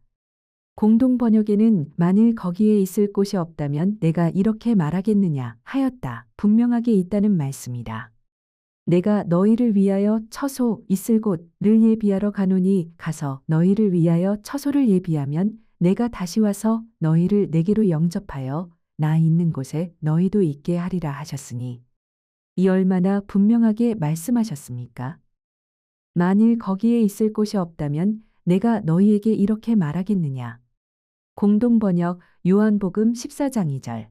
공동 번역에는 만일 거기에 있을 곳이 없다면 내가 이렇게 말하겠느냐 하였다. 분명하게 있다는 말씀이다. 내가 너희를 위하여 처소 있을 곳을 예비하러 가노니 가서 너희를 위하여 처소를 예비하면 내가 다시 와서 너희를 내게로 영접하여 나 있는 곳에 너희도 있게 하리라 하셨으니 이 얼마나 분명하게 말씀하셨습니까? 만일 거기에 있을 곳이 없다면 내가 너희에게 이렇게 말하겠느냐? 공동번역 요한복음 14장 2절.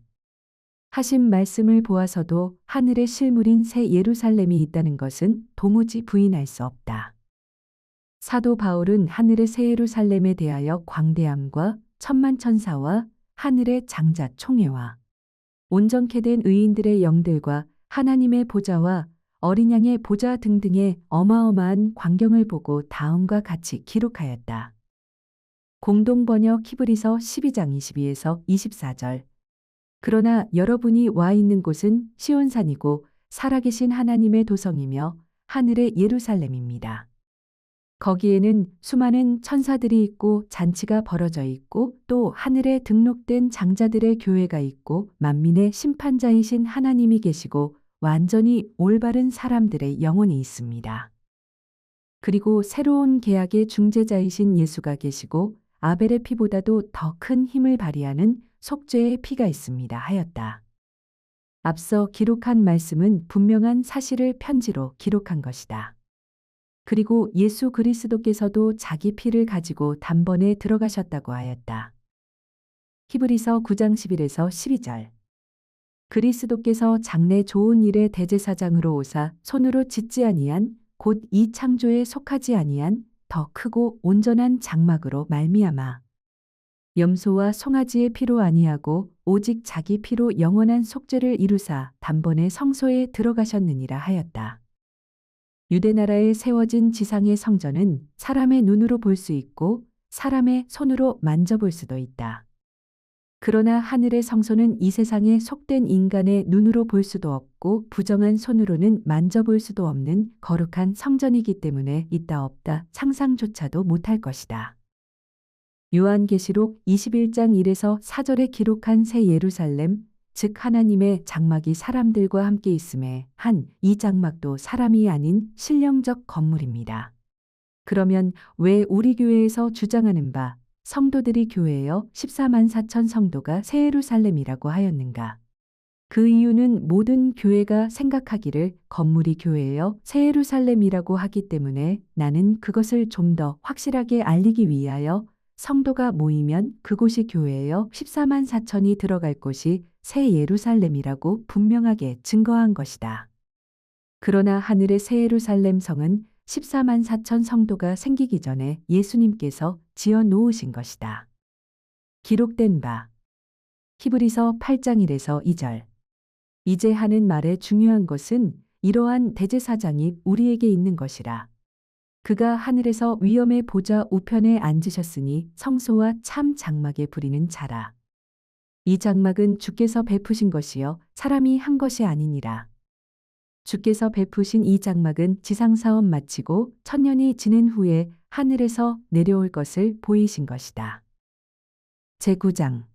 하신 말씀을 보아서도 하늘의 실물인 새 예루살렘이 있다는 것은 도무지 부인할 수 없다. 사도 바울은 하늘의 새 예루살렘에 대하여 광대함과 천만 천사와 하늘의 장자 총회와 온전케 된 의인들의 영들과 하나님의 보좌와 어린 양의 보좌 등등의 어마어마한 광경을 보고 다음과 같이 기록하였다. 공동번역 히브리서 12장 22에서 24절. 그러나 여러분이 와 있는 곳은 시온산이고 살아계신 하나님의 도성이며 하늘의 예루살렘입니다. 거기에는 수많은 천사들이 있고 잔치가 벌어져 있고 또 하늘에 등록된 장자들의 교회가 있고 만민의 심판자이신 하나님이 계시고 완전히 올바른 사람들의 영혼이 있습니다. 그리고 새로운 계약의 중재자이신 예수가 계시고 아벨의 피보다도 더 큰 힘을 발휘하는 속죄의 피가 있습니다 하였다. 앞서 기록한 말씀은 분명한 사실을 편지로 기록한 것이다. 그리고 예수 그리스도께서도 자기 피를 가지고 단번에 들어가셨다고 하였다. 히브리서 9장 11에서 12절. 그리스도께서 장래 좋은 일의 대제사장으로 오사 손으로 짓지 아니한 곧 이 창조에 속하지 아니한 더 크고 온전한 장막으로 말미암아 염소와 송아지의 피로 아니하고 오직 자기 피로 영원한 속죄를 이루사 단번에 성소에 들어가셨느니라 하였다. 유대 나라에 세워진 지상의 성전은 사람의 눈으로 볼 수 있고 사람의 손으로 만져볼 수도 있다. 그러나 하늘의 성소는 이 세상에 속된 인간의 눈으로 볼 수도 없고 부정한 손으로는 만져볼 수도 없는 거룩한 성전이기 때문에 있다 없다 상상조차도 못할 것이다. 요한계시록 21장 1에서 4절에 기록한 새 예루살렘, 즉 하나님의 장막이 사람들과 함께 있음에 이 장막도 사람이 아닌 신령적 건물입니다. 그러면 왜 우리 교회에서 주장하는 바 성도들이 교회여 14만 4천 성도가 새 예루살렘이라고 하였는가? 그 이유는 모든 교회가 생각하기를 건물이 교회여 새 예루살렘이라고 하기 때문에 나는 그것을 좀 더 확실하게 알리기 위하여 성도가 모이면 그곳이 교회여 14만 4천이 들어갈 곳이 새 예루살렘이라고 분명하게 증거한 것이다. 그러나 하늘의 새 예루살렘 성은 14만 4천 성도가 생기기 전에 예수님께서 지어 놓으신 것이다. 기록된 바 히브리서 8장 1에서 2절. 이제 하는 말의 중요한 것은 이러한 대제사장이 우리에게 있는 것이라. 그가 하늘에서 위엄의 보좌 우편에 앉으셨으니 성소와 참 장막에 부리는 자라. 이 장막은 주께서 베푸신 것이요 사람이 한 것이 아니니라. 주께서 베푸신 이 장막은 지상사업 마치고 천년이 지낸 후에 하늘에서 내려올 것을 보이신 것이다. 제9장.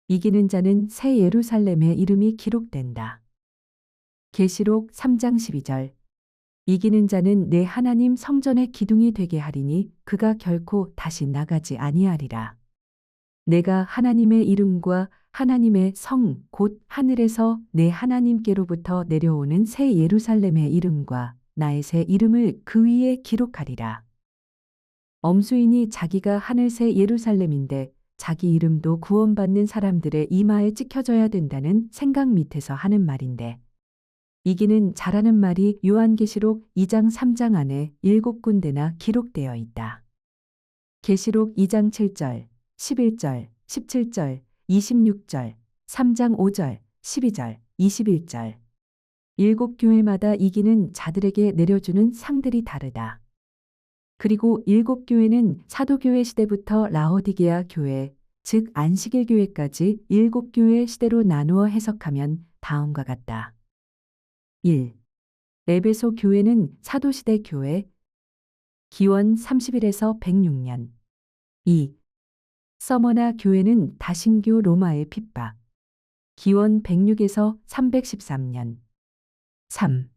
이기는 자는 새 예루살렘의 이름이 기록된다. 계시록 3장 12절. 이기는 자는 내 하나님 성전의 기둥이 되게 하리니 그가 결코 다시 나가지 아니하리라. 내가 하나님의 이름과 하나님의 성 곧 하늘에서 내 하나님께로부터 내려오는 새 예루살렘의 이름과 나의 새 이름을 그 위에 기록하리라. 엄수인이 자기가 하늘 새 예루살렘인데 자기 이름도 구원받는 사람들의 이마에 찍혀져야 된다는 생각 밑에서 하는 말인데 이기는 자라는 말이 요한계시록 2장 3장 안에 7군데나 기록되어 있다. 계시록 2장 7절, 11절, 17절, 26절, 3장 5절, 12절, 21절. 7교회마다 이기는 자들에게 내려주는 상들이 다르다. 그리고 7교회는 사도교회 시대부터 라오디게아 교회, 즉 안식일 교회까지 7교회 시대로 나누어 해석하면 다음과 같다. 1. 에베소 교회는 사도시대 교회, 기원 30일에서 106년. 2. 서머나 교회는 다신교 로마의 핍박, 기원 106에서 313년. 3.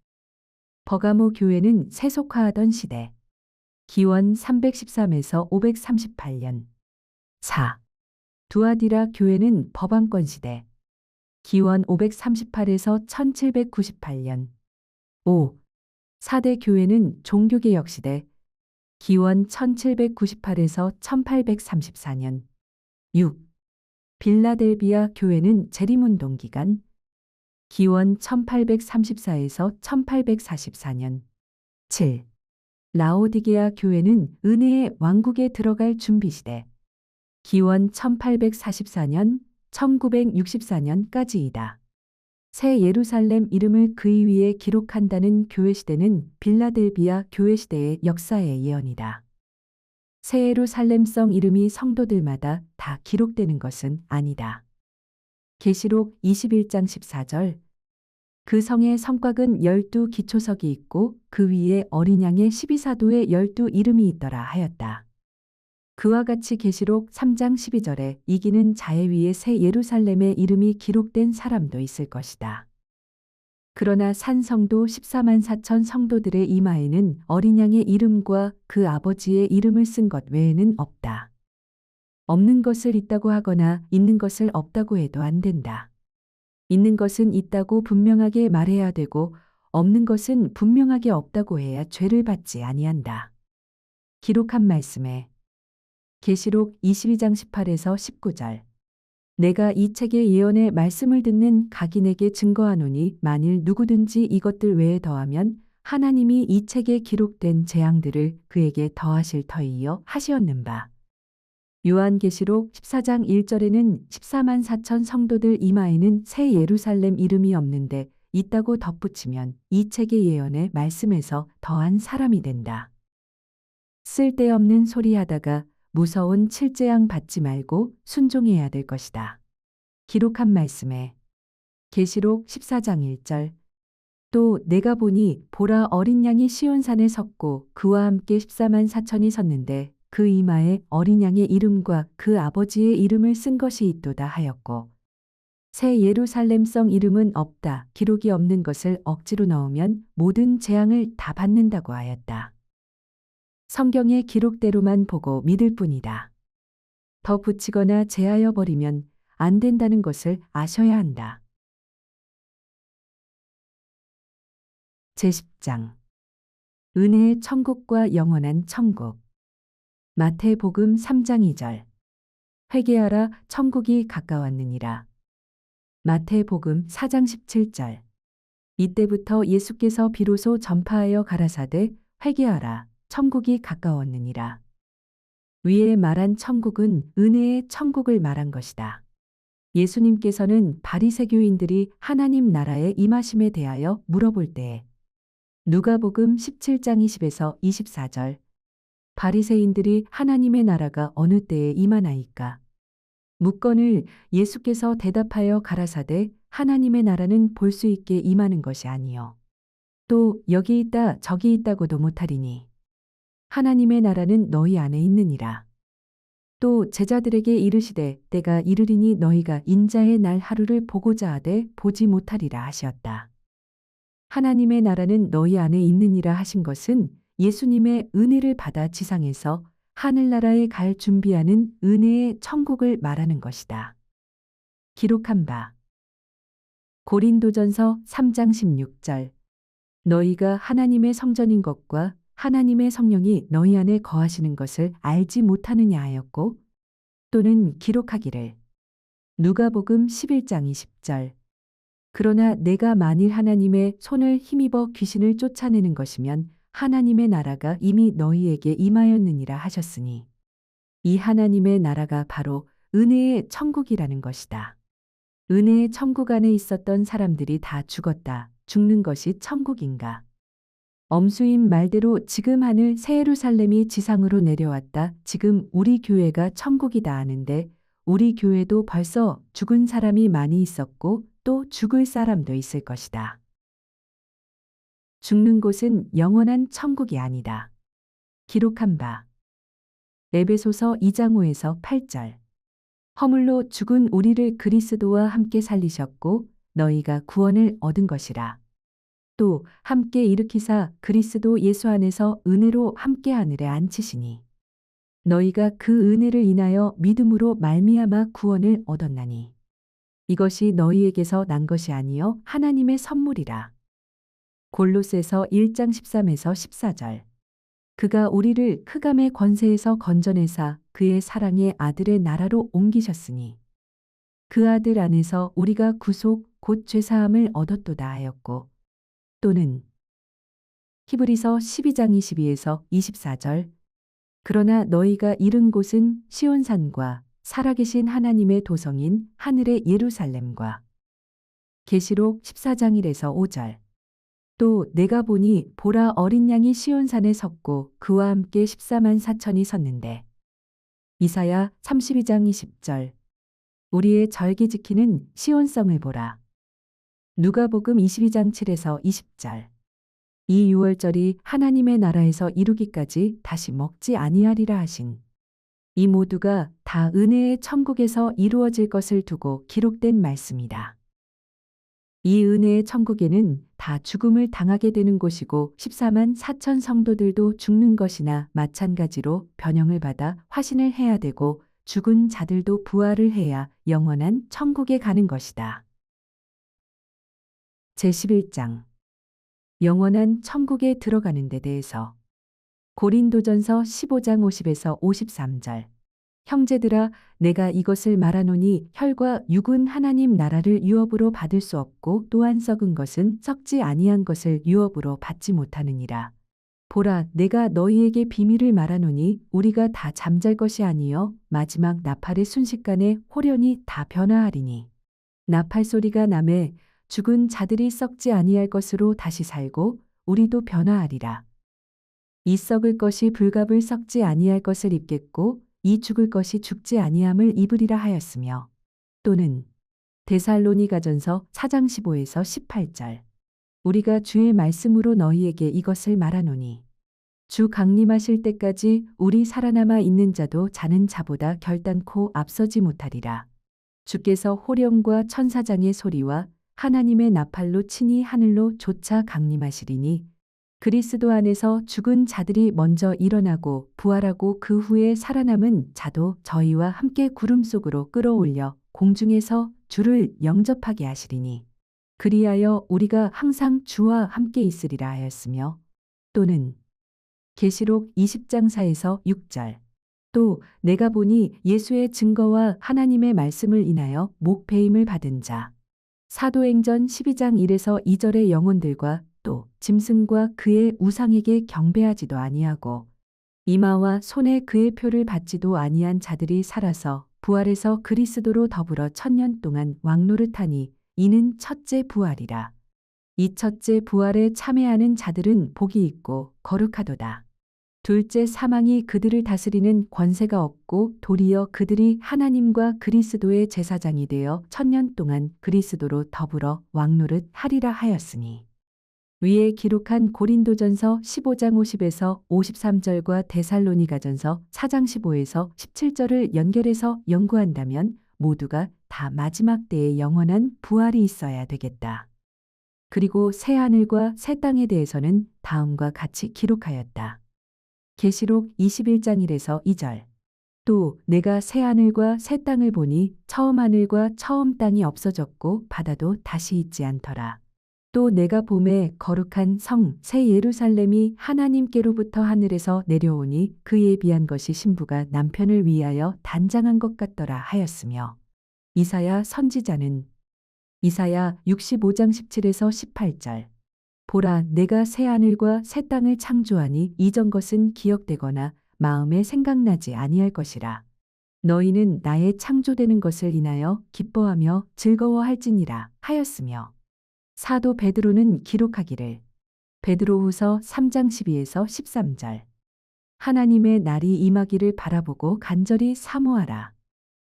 버가모 교회는 세속화하던 시대. 기원 313에서 538년. 4. 두아디라 교회는 법왕권 시대. 기원 538에서 1798년. 5. 사대 교회는 종교개혁 시대. 기원 1798에서 1834년. 6. 빌라델비아 교회는 재림운동 기간. 기원 1834에서 1844년. 7. 라오디게아 교회는 은혜의 왕국에 들어갈 준비시대. 기원 1844년, 1964년까지이다. 새 예루살렘 이름을 그의 위에 기록한다는 교회 시대는 빌라델비아 교회 시대의 역사의 예언이다. 새 예루살렘성 이름이 성도들마다 다 기록되는 것은 아니다. 계시록 21장 14절. 그 성의 성곽은 12 기초석이 있고 그 위에 어린 양의 12사도의 12 이름이 있더라 하였다. 그와 같이 계시록 3장 12절에 이기는 자의 위에 새 예루살렘의 이름이 기록된 사람도 있을 것이다. 그러나 산성도 14만 4천 성도들의 이마에는 어린 양의 이름과 그 아버지의 이름을 쓴 것 외에는 없다. 없는 것을 있다고 하거나 있는 것을 없다고 해도 안 된다. 있는 것은 있다고 분명하게 말해야 되고 없는 것은 분명하게 없다고 해야 죄를 받지 아니한다. 기록한 말씀에 계시록 22장 18에서 19절. 내가 이 책의 예언의 말씀을 듣는 각인에게 증거하노니 만일 누구든지 이것들 외에 더하면 하나님이 이 책에 기록된 재앙들을 그에게 더하실 터이요 하시었는바. 요한계시록 14장 1절에는 14만 4천 성도들 이마에는 새 예루살렘 이름이 없는데 있다고 덧붙이면 이 책의 예언의 말씀에서 더한 사람이 된다. 쓸데없는 소리 하다가 무서운 칠재앙 받지 말고 순종해야 될 것이다. 기록한 말씀에 계시록 14장 1절. 또 내가 보니 보라 어린 양이 시온산에 섰고 그와 함께 14만 4천이 섰는데 그 이마에 어린 양의 이름과 그 아버지의 이름을 쓴 것이 있도다 하였고 새 예루살렘성 이름은 없다. 기록이 없는 것을 억지로 넣으면 모든 재앙을 다 받는다고 하였다. 성경의 기록대로만 보고 믿을 뿐이다. 더 붙이거나 제하여 버리면 안 된다는 것을 아셔야 한다. 제10장. 은혜의 천국과 영원한 천국. 마태복음 3장 2절. 회개하라 천국이 가까웠느니라. 마태복음 4장 17절. 이때부터 예수께서 비로소 전파하여 가라사대 회개하라 천국이 가까웠느니라. 위에 말한 천국은 은혜의 천국을 말한 것이다. 예수님께서는 바리새교인들이 하나님 나라의 임하심에 대하여 물어볼 때에 누가복음 17장 20에서 24절. 바리새인들이 하나님의 나라가 어느 때에 임하나이까? 묻건을 예수께서 대답하여 가라사대 하나님의 나라는 볼 수 있게 임하는 것이 아니요 또 여기 있다 저기 있다고도 못하리니 하나님의 나라는 너희 안에 있느니라. 또 제자들에게 이르시되 때가 이르리니 너희가 인자의 날 하루를 보고자 하되 보지 못하리라 하시었다. 하나님의 나라는 너희 안에 있느니라 하신 것은 예수님의 은혜를 받아 지상에서 하늘나라에 갈 준비하는 은혜의 천국을 말하는 것이다. 기록한 바 고린도전서 3장 16절. 너희가 하나님의 성전인 것과 하나님의 성령이 너희 안에 거하시는 것을 알지 못하느냐 하였고 또는 기록하기를 누가복음 11장 20절. 그러나 내가 만일 하나님의 손을 힘입어 귀신을 쫓아내는 것이면 하나님의 나라가 이미 너희에게 임하였느니라 하셨으니 이 하나님의 나라가 바로 은혜의 천국이라는 것이다. 은혜의 천국 안에 있었던 사람들이 다 죽었다. 죽는 것이 천국인가? 엄수인 말대로 지금 하늘 새 예루살렘이 지상으로 내려왔다. 지금 우리 교회가 천국이다 하는데 우리 교회도 벌써 죽은 사람이 많이 있었고 또 죽을 사람도 있을 것이다. 죽는 곳은 영원한 천국이 아니다. 기록한 바 에베소서 2장 5에서 8절. 허물로 죽은 우리를 그리스도와 함께 살리셨고 너희가 구원을 얻은 것이라. 또 함께 일으키사 그리스도 예수 안에서 은혜로 함께 하늘에 앉히시니 너희가 그 은혜를 인하여 믿음으로 말미암아 구원을 얻었나니 이것이 너희에게서 난 것이 아니요 하나님의 선물이라. 골로새서 1장 13에서 14절. 그가 우리를 흑암의 권세에서 건져내사 그의 사랑의 아들의 나라로 옮기셨으니 그 아들 안에서 우리가 구속 곧 죄사함을 얻었도다 하였고 또는 히브리서 12장 22에서 24절. 그러나 너희가 이른 곳은 시온산과 살아계신 하나님의 도성인 하늘의 예루살렘과 계시록 14장 1에서 5절. 또 내가 보니 보라 어린 양이 시온산에 섰고 그와 함께 14만 4천이 섰는데 이사야 32장 20절. 우리의 절기 지키는 시온성을 보라. 누가복음 22장 7에서 20절. 이 유월절이 하나님의 나라에서 이루기까지 다시 먹지 아니하리라 하신 이 모두가 다 은혜의 천국에서 이루어질 것을 두고 기록된 말씀이다. 이 은혜의 천국에는 다 죽음을 당하게 되는 곳이고 14만 4천 성도들도 죽는 것이나 마찬가지로 변형을 받아 화신을 해야 되고 죽은 자들도 부활을 해야 영원한 천국에 가는 것이다. 제11장 영원한 천국에 들어가는 데 대해서 고린도전서 15장 50에서 53절. 형제들아 내가 이것을 말하노니 혈과 육은 하나님 나라를 유업으로 받을 수 없고 또한 썩은 것은 썩지 아니한 것을 유업으로 받지 못하느니라. 보라 내가 너희에게 비밀을 말하노니 우리가 다 잠잘 것이 아니요 마지막 나팔의 순식간에 홀연히 다 변화하리니 나팔 소리가 나매 죽은 자들이 썩지 아니할 것으로 다시 살고 우리도 변화하리라. 이 썩을 것이 불갑을 썩지 아니할 것을 입겠고 이 죽을 것이 죽지 아니함을 입으리라 하였으며 또는 데살로니가전서 4장 15에서 18절. 우리가 주의 말씀으로 너희에게 이것을 말하노니 주 강림하실 때까지 우리 살아남아 있는 자도 자는 자보다 결단코 앞서지 못하리라. 주께서 호령과 천사장의 소리와 하나님의 나팔로 친히 하늘로 조차 강림하시리니 그리스도 안에서 죽은 자들이 먼저 일어나고 부활하고 그 후에 살아남은 자도 저희와 함께 구름 속으로 끌어올려 공중에서 주를 영접하게 하시리니 그리하여 우리가 항상 주와 함께 있으리라 하였으며 또는 계시록 20장 4에서 6절. 또 내가 보니 예수의 증거와 하나님의 말씀을 인하여 목배임을 받은 자 사도행전 12장 1에서 2절의 영혼들과 또 짐승과 그의 우상에게 경배하지도 아니하고 이마와 손에 그의 표를 받지도 아니한 자들이 살아서 부활해서 그리스도로 더불어 1000년 동안 왕노릇하니 이는 첫째 부활이라. 이 첫째 부활에 참여하는 자들은 복이 있고 거룩하도다. 둘째 사망이 그들을 다스리는 권세가 없고 도리어 그들이 하나님과 그리스도의 제사장이 되어 1000년 동안 그리스도로 더불어 왕노릇 하리라 하였으니 위에 기록한 고린도전서 15장 50에서 53절과 데살로니가전서 4장 15에서 17절을 연결해서 연구한다면 모두가 다 마지막 때에 영원한 부활이 있어야 되겠다. 그리고 새 하늘과 새 땅에 대해서는 다음과 같이 기록하였다. 계시록 21장 1에서 2절. 또 내가 새 하늘과 새 땅을 보니 처음 하늘과 처음 땅이 없어졌고 바다도 다시 있지 않더라. 또 내가 봄에 거룩한 성 새 예루살렘이 하나님께로부터 하늘에서 내려오니 그에 비한 것이 신부가 남편을 위하여 단장한 것 같더라 하였으며 이사야 선지자는 이사야 65장 17에서 18절. 보라 내가 새 하늘과 새 땅을 창조하니 이전 것은 기억되거나 마음에 생각나지 아니할 것이라. 너희는 나의 창조되는 것을 인하여 기뻐하며 즐거워할지니라 하였으며 사도 베드로는 기록하기를 베드로후서 3장 12에서 13절. 하나님의 날이 임하기를 바라보고 간절히 사모하라.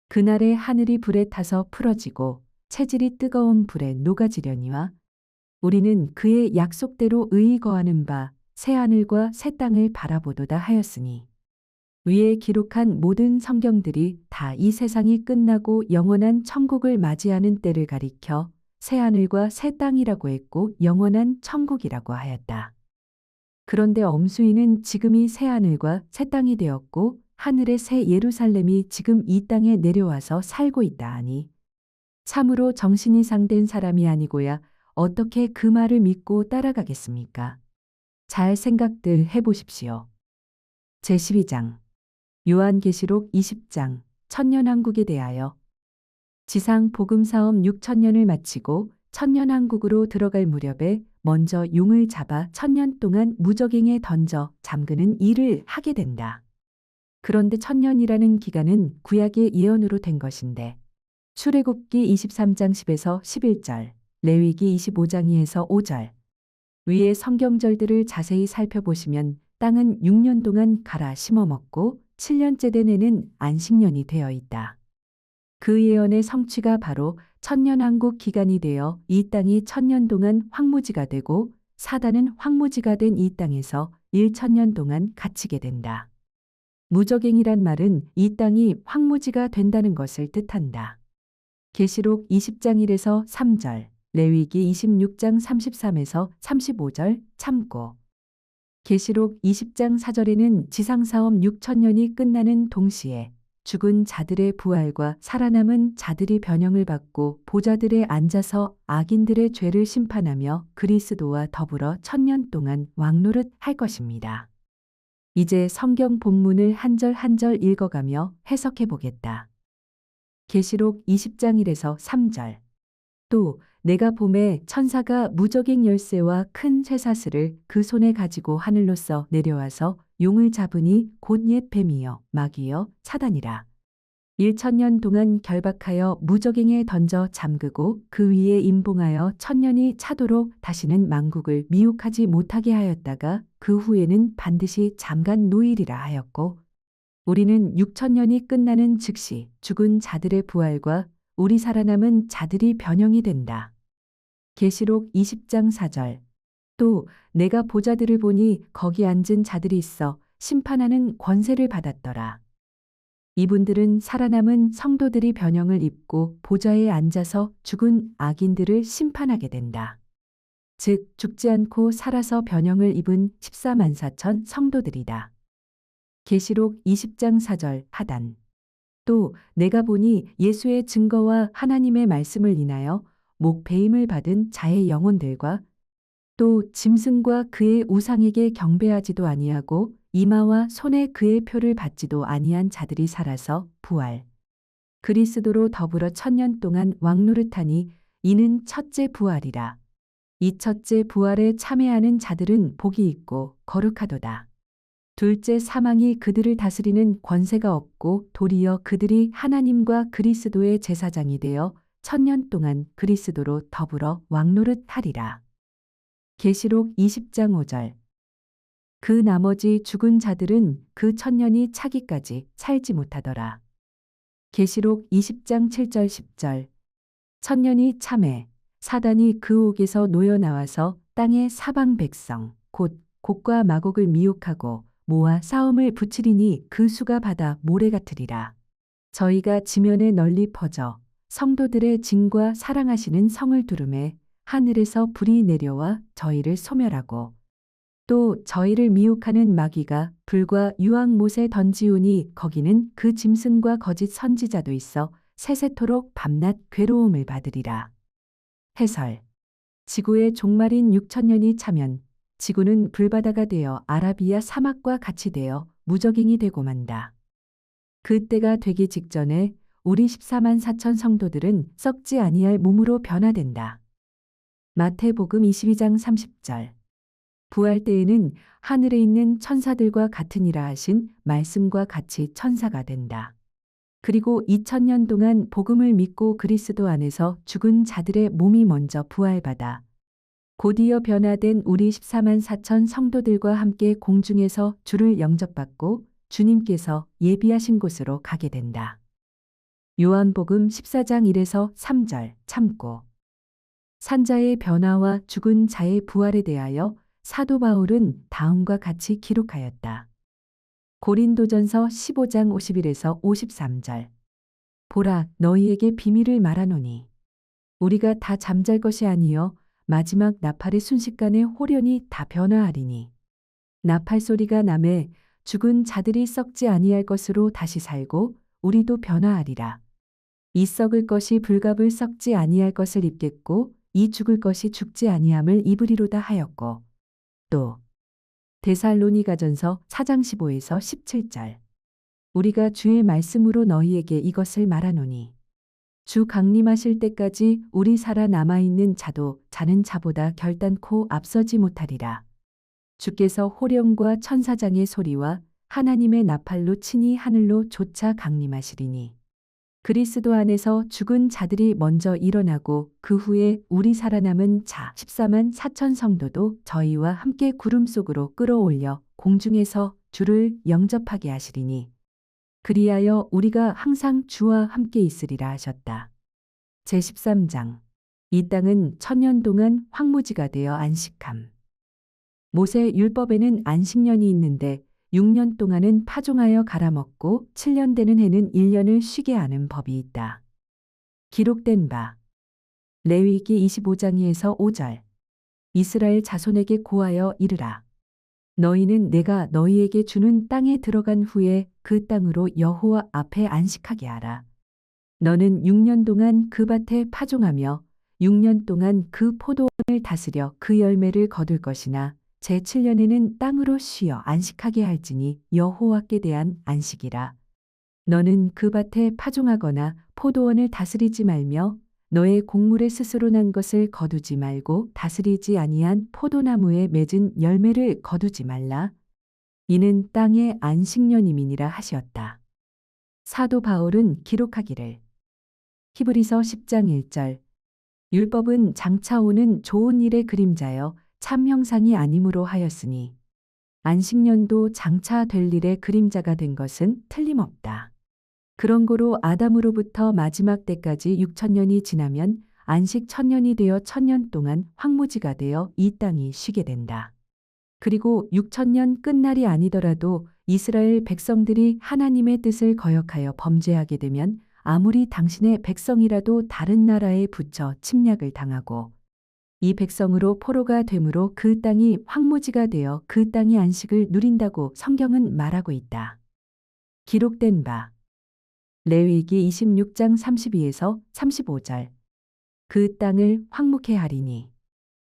그날에 하늘이 불에 타서 풀어지고 체질이 뜨거운 불에 녹아지려니와 우리는 그의 약속대로 의히 거하는 바 새 하늘과 새 땅을 바라보도다 하였으니 위에 기록한 모든 성경들이 다 이 세상이 끝나고 영원한 천국을 맞이하는 때를 가리켜 새 하늘과 새 땅이라고 했고 영원한 천국이라고 하였다. 그런데 엄수희는 지금이 새 하늘과 새 땅이 되었고 하늘의 새 예루살렘이 지금 이 땅에 내려와서 살고 있다 하니 참으로 정신이 상된 사람이 아니고야 어떻게 그 말을 믿고 따라가겠습니까? 잘 생각들 해보십시오. 제12장 요한계시록 20장 천년왕국에 대하여 지상 복음사업 6천년을 마치고 천년왕국으로 들어갈 무렵에 먼저 용을 잡아 천년 동안 무적행에 던져 잠그는 일을 하게 된다. 그런데 천년이라는 기간은 구약의 예언으로 된 것인데 출애굽기 23장 10에서 11절, 레위기 25장 2에서 5절 위의 성경절들을 자세히 살펴보시면 땅은 6년 동안 갈아 심어 먹고 7년째 된 해는 안식년이 되어 있다. 그 예언의 성취가 바로 천년왕국 기간이 되어 이 땅이 천년 동안 황무지가 되고 사단은 황무지가 된 이 땅에서 1천년 동안 갇히게 된다. 무적행이란 말은 이 땅이 황무지가 된다는 것을 뜻한다. 계시록 20장 1에서 3절, 레위기 26장 33에서 35절 참고. 계시록 20장 4절에는 지상사업 6천년이 끝나는 동시에 죽은 자들의 부활과 살아남은 자들이 변형을 받고 보좌들에 앉아서 악인들의 죄를 심판하며 그리스도와 더불어 천년 동안 왕노릇 할 것입니다. 이제 성경 본문을 한 절 한 절 읽어가며 해석해 보겠다. 계시록 20장 1에서 3절. 또 내가 보매 천사가 무적행 열쇠와 큰 쇠사슬을 그 손에 가지고 하늘로서 내려와서 용을 잡으니 곧 옛 뱀이여 마귀여 사단이라. 1천년 동안 결박하여 무적행에 던져 잠그고 그 위에 임봉하여 천년이 차도록 다시는 만국을 미혹하지 못하게 하였다가 그 후에는 반드시 잠간 노일이라 하였고 우리는 6천년이 끝나는 즉시 죽은 자들의 부활과 우리 살아남은 자들이 변형이 된다. 계시록 20장 4절. 또 내가 보좌들을 보니 거기 앉은 자들이 있어 심판하는 권세를 받았더라. 이분들은 살아남은 성도들이 변형을 입고 보좌에 앉아서 죽은 악인들을 심판하게 된다. 즉 죽지 않고 살아서 변형을 입은 14만 4천 성도들이다. 계시록 20장 4절 하단. 또 내가 보니 예수의 증거와 하나님의 말씀을 인하여 목배임을 받은 자의 영혼들과 또 짐승과 그의 우상에게 경배하지도 아니하고 이마와 손에 그의 표를 받지도 아니한 자들이 살아서 부활. 그리스도로 더불어 천년 동안 왕노릇하니 이는 첫째 부활이라. 이 첫째 부활에 참여하는 자들은 복이 있고 거룩하도다. 둘째 사망이 그들을 다스리는 권세가 없고 도리어 그들이 하나님과 그리스도의 제사장이 되어 천년 동안 그리스도로 더불어 왕노릇 하리라. 계시록 20장 5절. 그 나머지 죽은 자들은 그 천년이 차기까지 살지 못하더라. 계시록 20장 7절 10절. 천년이 참해 사단이 그 옥에서 놓여 나와서 땅의 사방 백성 곧 곡과 마곡을 미혹하고 모아 싸움을 붙이리니 그 수가 바다 모래 같으리라. 저희가 지면에 널리 퍼져 성도들의 진과 사랑하시는 성을 두르매 하늘에서 불이 내려와 저희를 소멸하고 또 저희를 미혹하는 마귀가 불과 유황못에 던지우니 거기는 그 짐승과 거짓 선지자도 있어 세세토록 밤낮 괴로움을 받으리라. 해설. 지구의 종말인 6천년이 차면 지구는 불바다가 되어 아라비아 사막과 같이 되어 무적행이 되고 만다. 그때가 되기 직전에 우리 14만 4천 성도들은 썩지 아니할 몸으로 변화된다. 마태복음 22장 30절. 부활 때에는 하늘에 있는 천사들과 같으니라 하신 말씀과 같이 천사가 된다. 그리고 2000년 동안 복음을 믿고 그리스도 안에서 죽은 자들의 몸이 먼저 부활받아 곧이어 변화된 우리 14만 4천 성도들과 함께 공중에서 주를 영접받고 주님께서 예비하신 곳으로 가게 된다. 요한복음 14장 1에서 3절 참고. 산자의 변화와 죽은 자의 부활에 대하여 사도 바울은 다음과 같이 기록하였다. 고린도전서 15장 51에서 53절. 보라, 너희에게 비밀을 말하노니 우리가 다 잠잘 것이 아니요 마지막 나팔의 순식간에 호련히 다 변화하리니 나팔 소리가 나매 죽은 자들이 썩지 아니할 것으로 다시 살고 우리도 변화하리라. 이 썩을 것이 불갑을 썩지 아니할 것을 입겠고 이 죽을 것이 죽지 아니함을 입으리로다 하였고 또 데살로니가전서 4장 15에서 17절 우리가 주의 말씀으로 너희에게 이것을 말하노니 주 강림하실 때까지 우리 살아남아 있는 자도 자는 자보다 결단코 앞서지 못하리라. 주께서 호령과 천사장의 소리와 하나님의 나팔로 친히 하늘로 쫓아 강림하시리니 그리스도 안에서 죽은 자들이 먼저 일어나고 그 후에 우리 살아남은 자 14만 4천 성도도 저희와 함께 구름 속으로 끌어올려 공중에서 주를 영접하게 하시리니 그리하여 우리가 항상 주와 함께 있으리라 하셨다. 제13장 이 땅은 천년 동안 황무지가 되어 안식함. 모세 율법에는 안식년이 있는데 6년 동안은 파종하여 갈아먹고 7년 되는 해는 1년을 쉬게 하는 법이 있다. 기록된 바 레위기 25장 2에서 5절 이스라엘 자손에게 고하여 이르라. 너희는 내가 너희에게 주는 땅에 들어간 후에 그 땅으로 여호와 앞에 안식하게 하라. 너는 6년 동안 그 밭에 파종하며 6년 동안 그 포도원을 다스려 그 열매를 거둘 것이나 제7년에는 땅으로 쉬어 안식하게 할지니 여호와께 대한 안식이라. 너는 그 밭에 파종하거나 포도원을 다스리지 말며 너의 곡물에 스스로 난 것을 거두지 말고 다스리지 아니한 포도나무에 맺은 열매를 거두지 말라. 이는 땅의 안식년임이니라 하시었다. 사도 바울은 기록하기를 히브리서 10장 1절 율법은 장차 오는 좋은 일의 그림자여 참 형상이 아님으로 하였으니 안식년도 장차 될 일의 그림자가 된 것은 틀림없다. 그런 고로 아담으로부터 마지막 때까지 6천년이 지나면 안식 1000년이 되어 1000년 동안 황무지가 되어 이 땅이 쉬게 된다. 그리고 6천년 끝날이 아니더라도 이스라엘 백성들이 하나님의 뜻을 거역하여 범죄하게 되면 아무리 당신의 백성이라도 다른 나라에 붙여 침략을 당하고 이 백성으로 포로가 되므로 그 땅이 황무지가 되어 그 땅이 안식을 누린다고 성경은 말하고 있다. 기록된 바 레위기 26장 32에서 35절 그 땅을 황무케 하리니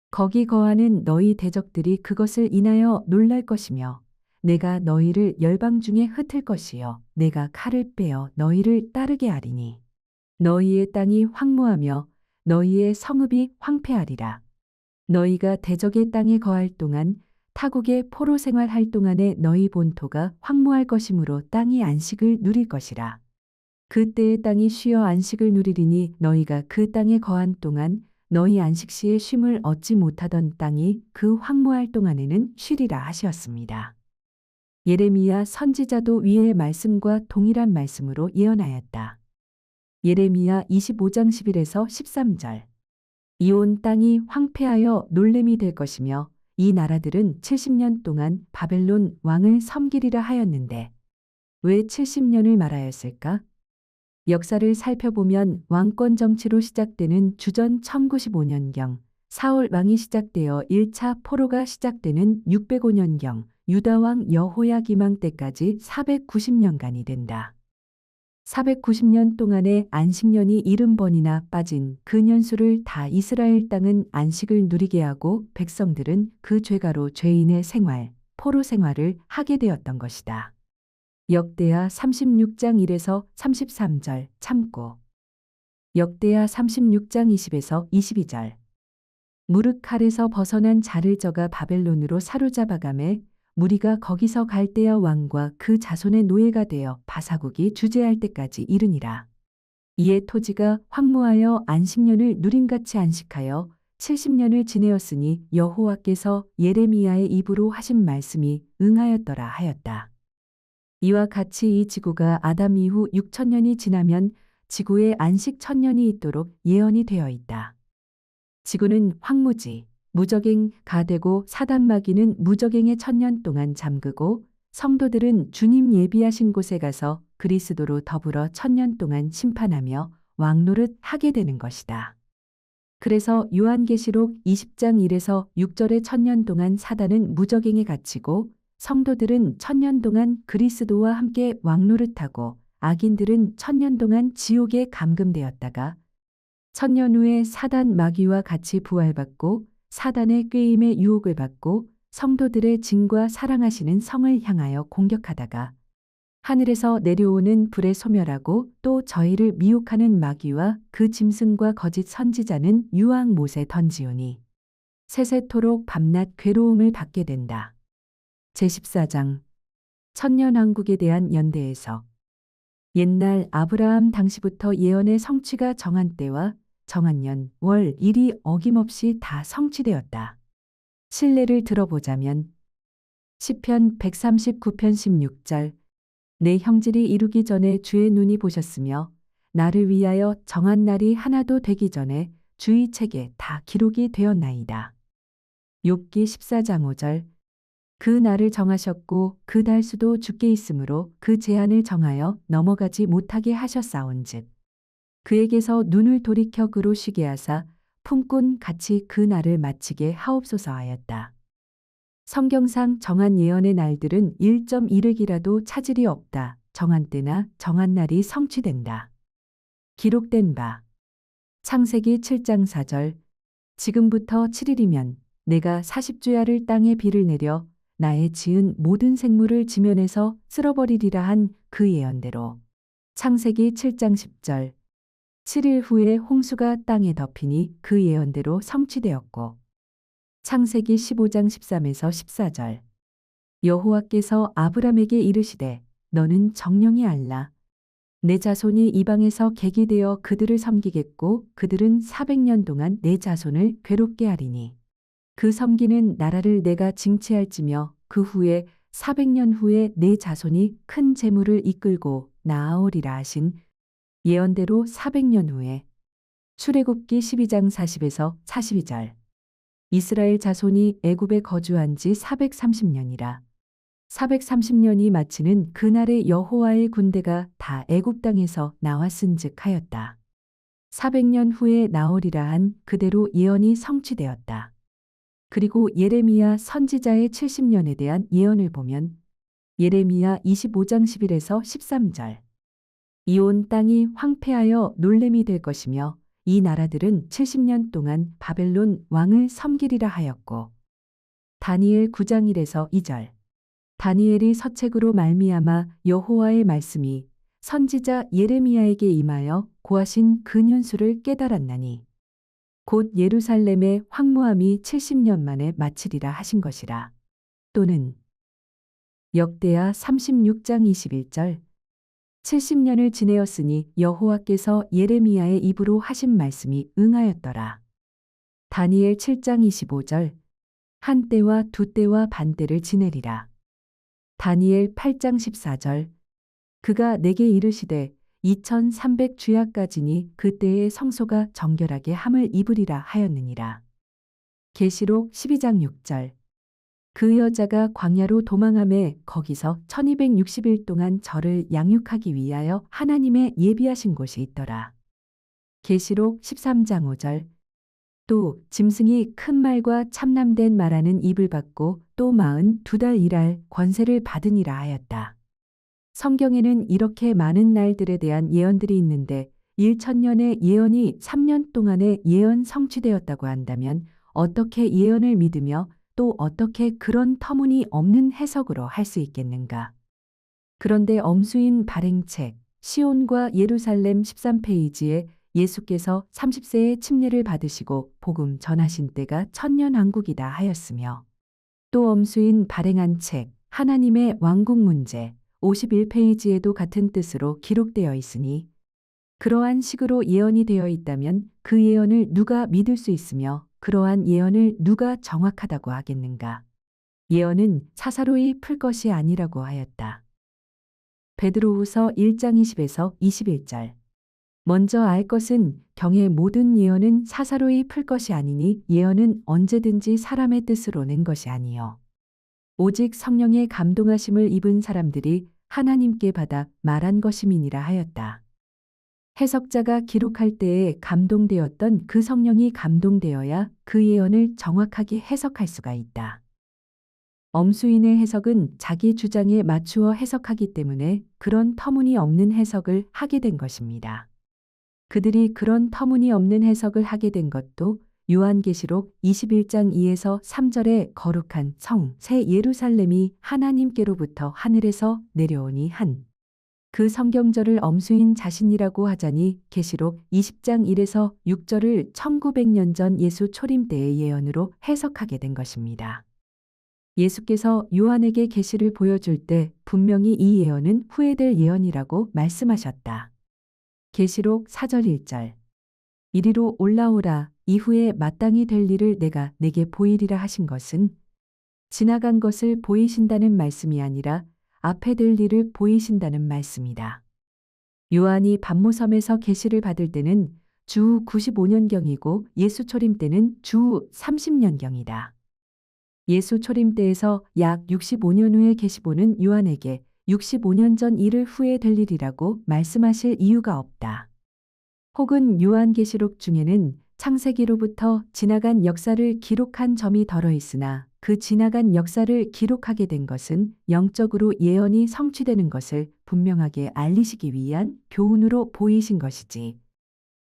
거기 거하는 너희 대적들이 그것을 인하여 놀랄 것이며 내가 너희를 열방 중에 흩을 것이요 내가 칼을 빼어 너희를 따르게 하리니 너희의 땅이 황무하며 너희의 성읍이 황폐하리라. 너희가 대적의 땅에 거할 동안 타국의 포로 생활할 동안에 너희 본토가 황무할 것이므로 땅이 안식을 누릴 것이라. 그때의 땅이 쉬어 안식을 누리리니 너희가 그 땅에 거한 동안 너희 안식 시에 쉼을 얻지 못하던 땅이 그 황무할 동안에는 쉬리라 하시었습니다. 예레미야 선지자도 위의 말씀과 동일한 말씀으로 예언하였다. 예레미야 25장 11에서 13절 이 온 땅이 황폐하여 놀램이 될 것이며 이 나라들은 70년 동안 바벨론 왕을 섬기리라 하였는데 왜 70년을 말하였을까? 역사를 살펴보면 왕권 정치로 시작되는 주전 1095년경 사울 왕이 시작되어 1차 포로가 시작되는 605년경 유다왕 여호야김왕 때까지 490년간이 된다. 490년 동안의 안식년이 70번이나 빠진 그 년수를 다 이스라엘 땅은 안식을 누리게 하고 백성들은 그 죄가로 죄인의 생활, 포로 생활을 하게 되었던 것이다. 역대하 36장 1에서 33절 참고 역대하 36장 20에서 22절 무릇 칼에서 벗어난 자를 저가 바벨론으로 사로잡아가매 무리가 거기서 갈대아 왕과 그 자손의 노예가 되어 바사국이 주재할 때까지 이르니라. 이에 토지가 황무하여 안식년을 누림같이 안식하여 70년을 지내었으니 여호와께서 예레미야의 입으로 하신 말씀이 응하였더라 하였다. 이와 같이 이 지구가 아담 이후 6천년이 지나면 지구에 안식 1000년이 있도록 예언이 되어 있다. 지구는 황무지, 무적행가 되고 사단마귀는 무적행의 1000년 동안 잠그고 성도들은 주님 예비하신 곳에 가서 그리스도로 더불어 1000년 동안 심판하며 왕노릇 하게 되는 것이다. 그래서 요한계시록 20장 1에서 6절에 1000년 동안 사단은 무적행에 갇히고 성도들은 1000년 동안 그리스도와 함께 왕노릇하고 악인들은 1000년 동안 지옥에 감금되었다가 1000년 후에 사단 마귀와 같이 부활받고 사단의 꾀임의 유혹을 받고 성도들의 진과 사랑하시는 성을 향하여 공격하다가 하늘에서 내려오는 불에 소멸하고 또 저희를 미혹하는 마귀와 그 짐승과 거짓 선지자는 유황 못에 던지오니 세세토록 밤낮 괴로움을 받게 된다. 제14장 천년왕국에 대한 연대에서 옛날 아브라함 당시부터 예언의 성취가 정한 때와 정한 년, 월, 일이 어김없이 다 성취되었다. 신뢰를 들어보자면 시편 139편 16절 내 형질이 이루기 전에 주의 눈이 보셨으며 나를 위하여 정한 날이 하나도 되기 전에 주의 책에 다 기록이 되었나이다. 욥기 14장 5절 그 날을 정하셨고 그 달수도 주께 있으므로 그 제한을 정하여 넘어가지 못하게 하셨사온즉 그에게서 눈을 돌이켜 그로 쉬게 하사 품꾼 같이 그 날을 마치게 하옵소서 하였다. 성경상 정한 예언의 날들은 1.1획이라도 차질이 없다. 정한 때나 정한 날이 성취된다. 기록된 바 창세기 7장 4절 지금부터 7일이면 내가 40주야를 땅에 비를 내려 나의 지은 모든 생물을 지면에서 쓸어버리리라 한 그 예언대로 창세기 7장 10절 7일 후에 홍수가 땅에 덮이니 그 예언대로 성취되었고 창세기 15장 13에서 14절 여호와께서 아브람에게 이르시되 너는 정령이 알라 내 자손이 이방에서 객이 되어 그들을 섬기겠고 그들은 400년 동안 내 자손을 괴롭게 하리니 그 섬기는 나라를 내가 징치할지며 그 후에 400년 후에 내 자손이 큰 재물을 이끌고 나아오리라 하신 예언대로 400년 후에 출애굽기 12장 40에서 42절 이스라엘 자손이 애굽에 거주한 지 430년이라 430년이 마치는 그날에 여호와의 군대가 다 애굽 땅에서 나왔은즉 하였다. 400년 후에 나오리라 한 그대로 예언이 성취되었다. 그리고 예레미야 선지자의 70년에 대한 예언을 보면 예레미야 25장 11에서 13절 이 온 땅이 황폐하여 놀램이 될 것이며 이 나라들은 70년 동안 바벨론 왕을 섬기리라 하였고 다니엘 9장 1에서 2절 다니엘이 서책으로 말미암아 여호와의 말씀이 선지자 예레미야에게 임하여 고하신 그 년수를 깨달았나니 곧 예루살렘의 황무함이 70년 만에 마치리라 하신 것이라. 또는 역대하 36장 21절 70년을 지내었으니 여호와께서 예레미야의 입으로 하신 말씀이 응하였더라. 다니엘 7장 25절 한 때와 두 때와 반 때를 지내리라. 다니엘 8장 14절 그가 내게 이르시되 2300주야까지니 그때의 성소가 정결하게 함을 입으리라 하였느니라. 계시록 12장 6절 그 여자가 광야로 도망하매 거기서 1260일 동안 저를 양육하기 위하여 하나님의 예비하신 곳이 있더라. 계시록 13장 5절 또 짐승이 큰 말과 참남된 말하는 입을 받고 또 42달 일할 권세를 받으니라 하였다. 성경에는 이렇게 많은 날들에 대한 예언들이 있는데 1000년의 예언이 3년 동안에 예언 성취되었다고 한다면 어떻게 예언을 믿으며 또 어떻게 그런 터무니없는 해석으로 할 수 있겠는가. 그런데 엄수인 발행책 시온과 예루살렘 13페이지에 예수께서 30세에 침례를 받으시고 복음 전하신 때가 천년왕국이다 하였으며 또 엄수인 발행한 책 하나님의 왕국 문제 51페이지에도 같은 뜻으로 기록되어 있으니 그러한 식으로 예언이 되어 있다면 그 예언을 누가 믿을 수 있으며 그러한 예언을 누가 정확하다고 하겠는가. 예언은 사사로이 풀 것이 아니라고 하였다. 베드로후서 1장 20에서 21절 먼저 알 것은 경의 모든 예언은 사사로이 풀 것이 아니니 예언은 언제든지 사람의 뜻으로 낸 것이 아니요 오직 성령의 감동하심을 입은 사람들이 하나님께 받아 말한 것임이니라 하였다. 해석자가 기록할 때에 감동되었던 그 성령이 감동되어야 그 예언을 정확하게 해석할 수가 있다. 엄수인의 해석은 자기 주장에 맞추어 해석하기 때문에 그런 터무니없는 해석을 하게 된 것입니다. 그들이 그런 터무니없는 해석을 하게 된 것도 요한계시록 21장 2에서 3절에 거룩한 성, 새 예루살렘이 하나님께로부터 하늘에서 내려오니 한 그 성경절을 엄수인 자신이라고 하자니 계시록 20장 1에서 6절을 1900년 전 예수 초림 때의 예언으로 해석하게 된 것입니다. 예수께서 요한에게 계시를 보여줄 때 분명히 이 예언은 후회될 예언이라고 말씀하셨다. 계시록 4절 1절 이리로 올라오라 이후에 마땅히 될 일을 내가 내게 보이리라 하신 것은 지나간 것을 보이신다는 말씀이 아니라 앞에 될 일을 보이신다는 말씀이다. 요한이 반모섬에서 계시를 받을 때는 주후 95년경이고 예수 초림 때는 주후 30년경이다. 예수 초림 때에서 약 65년 후에 계시 보는 요한에게 65년 전 일을 후에 될 일이라고 말씀하실 이유가 없다. 혹은 요한계시록 중에는 창세기로부터 지나간 역사를 기록한 점이 덜어 있으나 그 지나간 역사를 기록하게 된 것은 영적으로 예언이 성취되는 것을 분명하게 알리시기 위한 교훈으로 보이신 것이지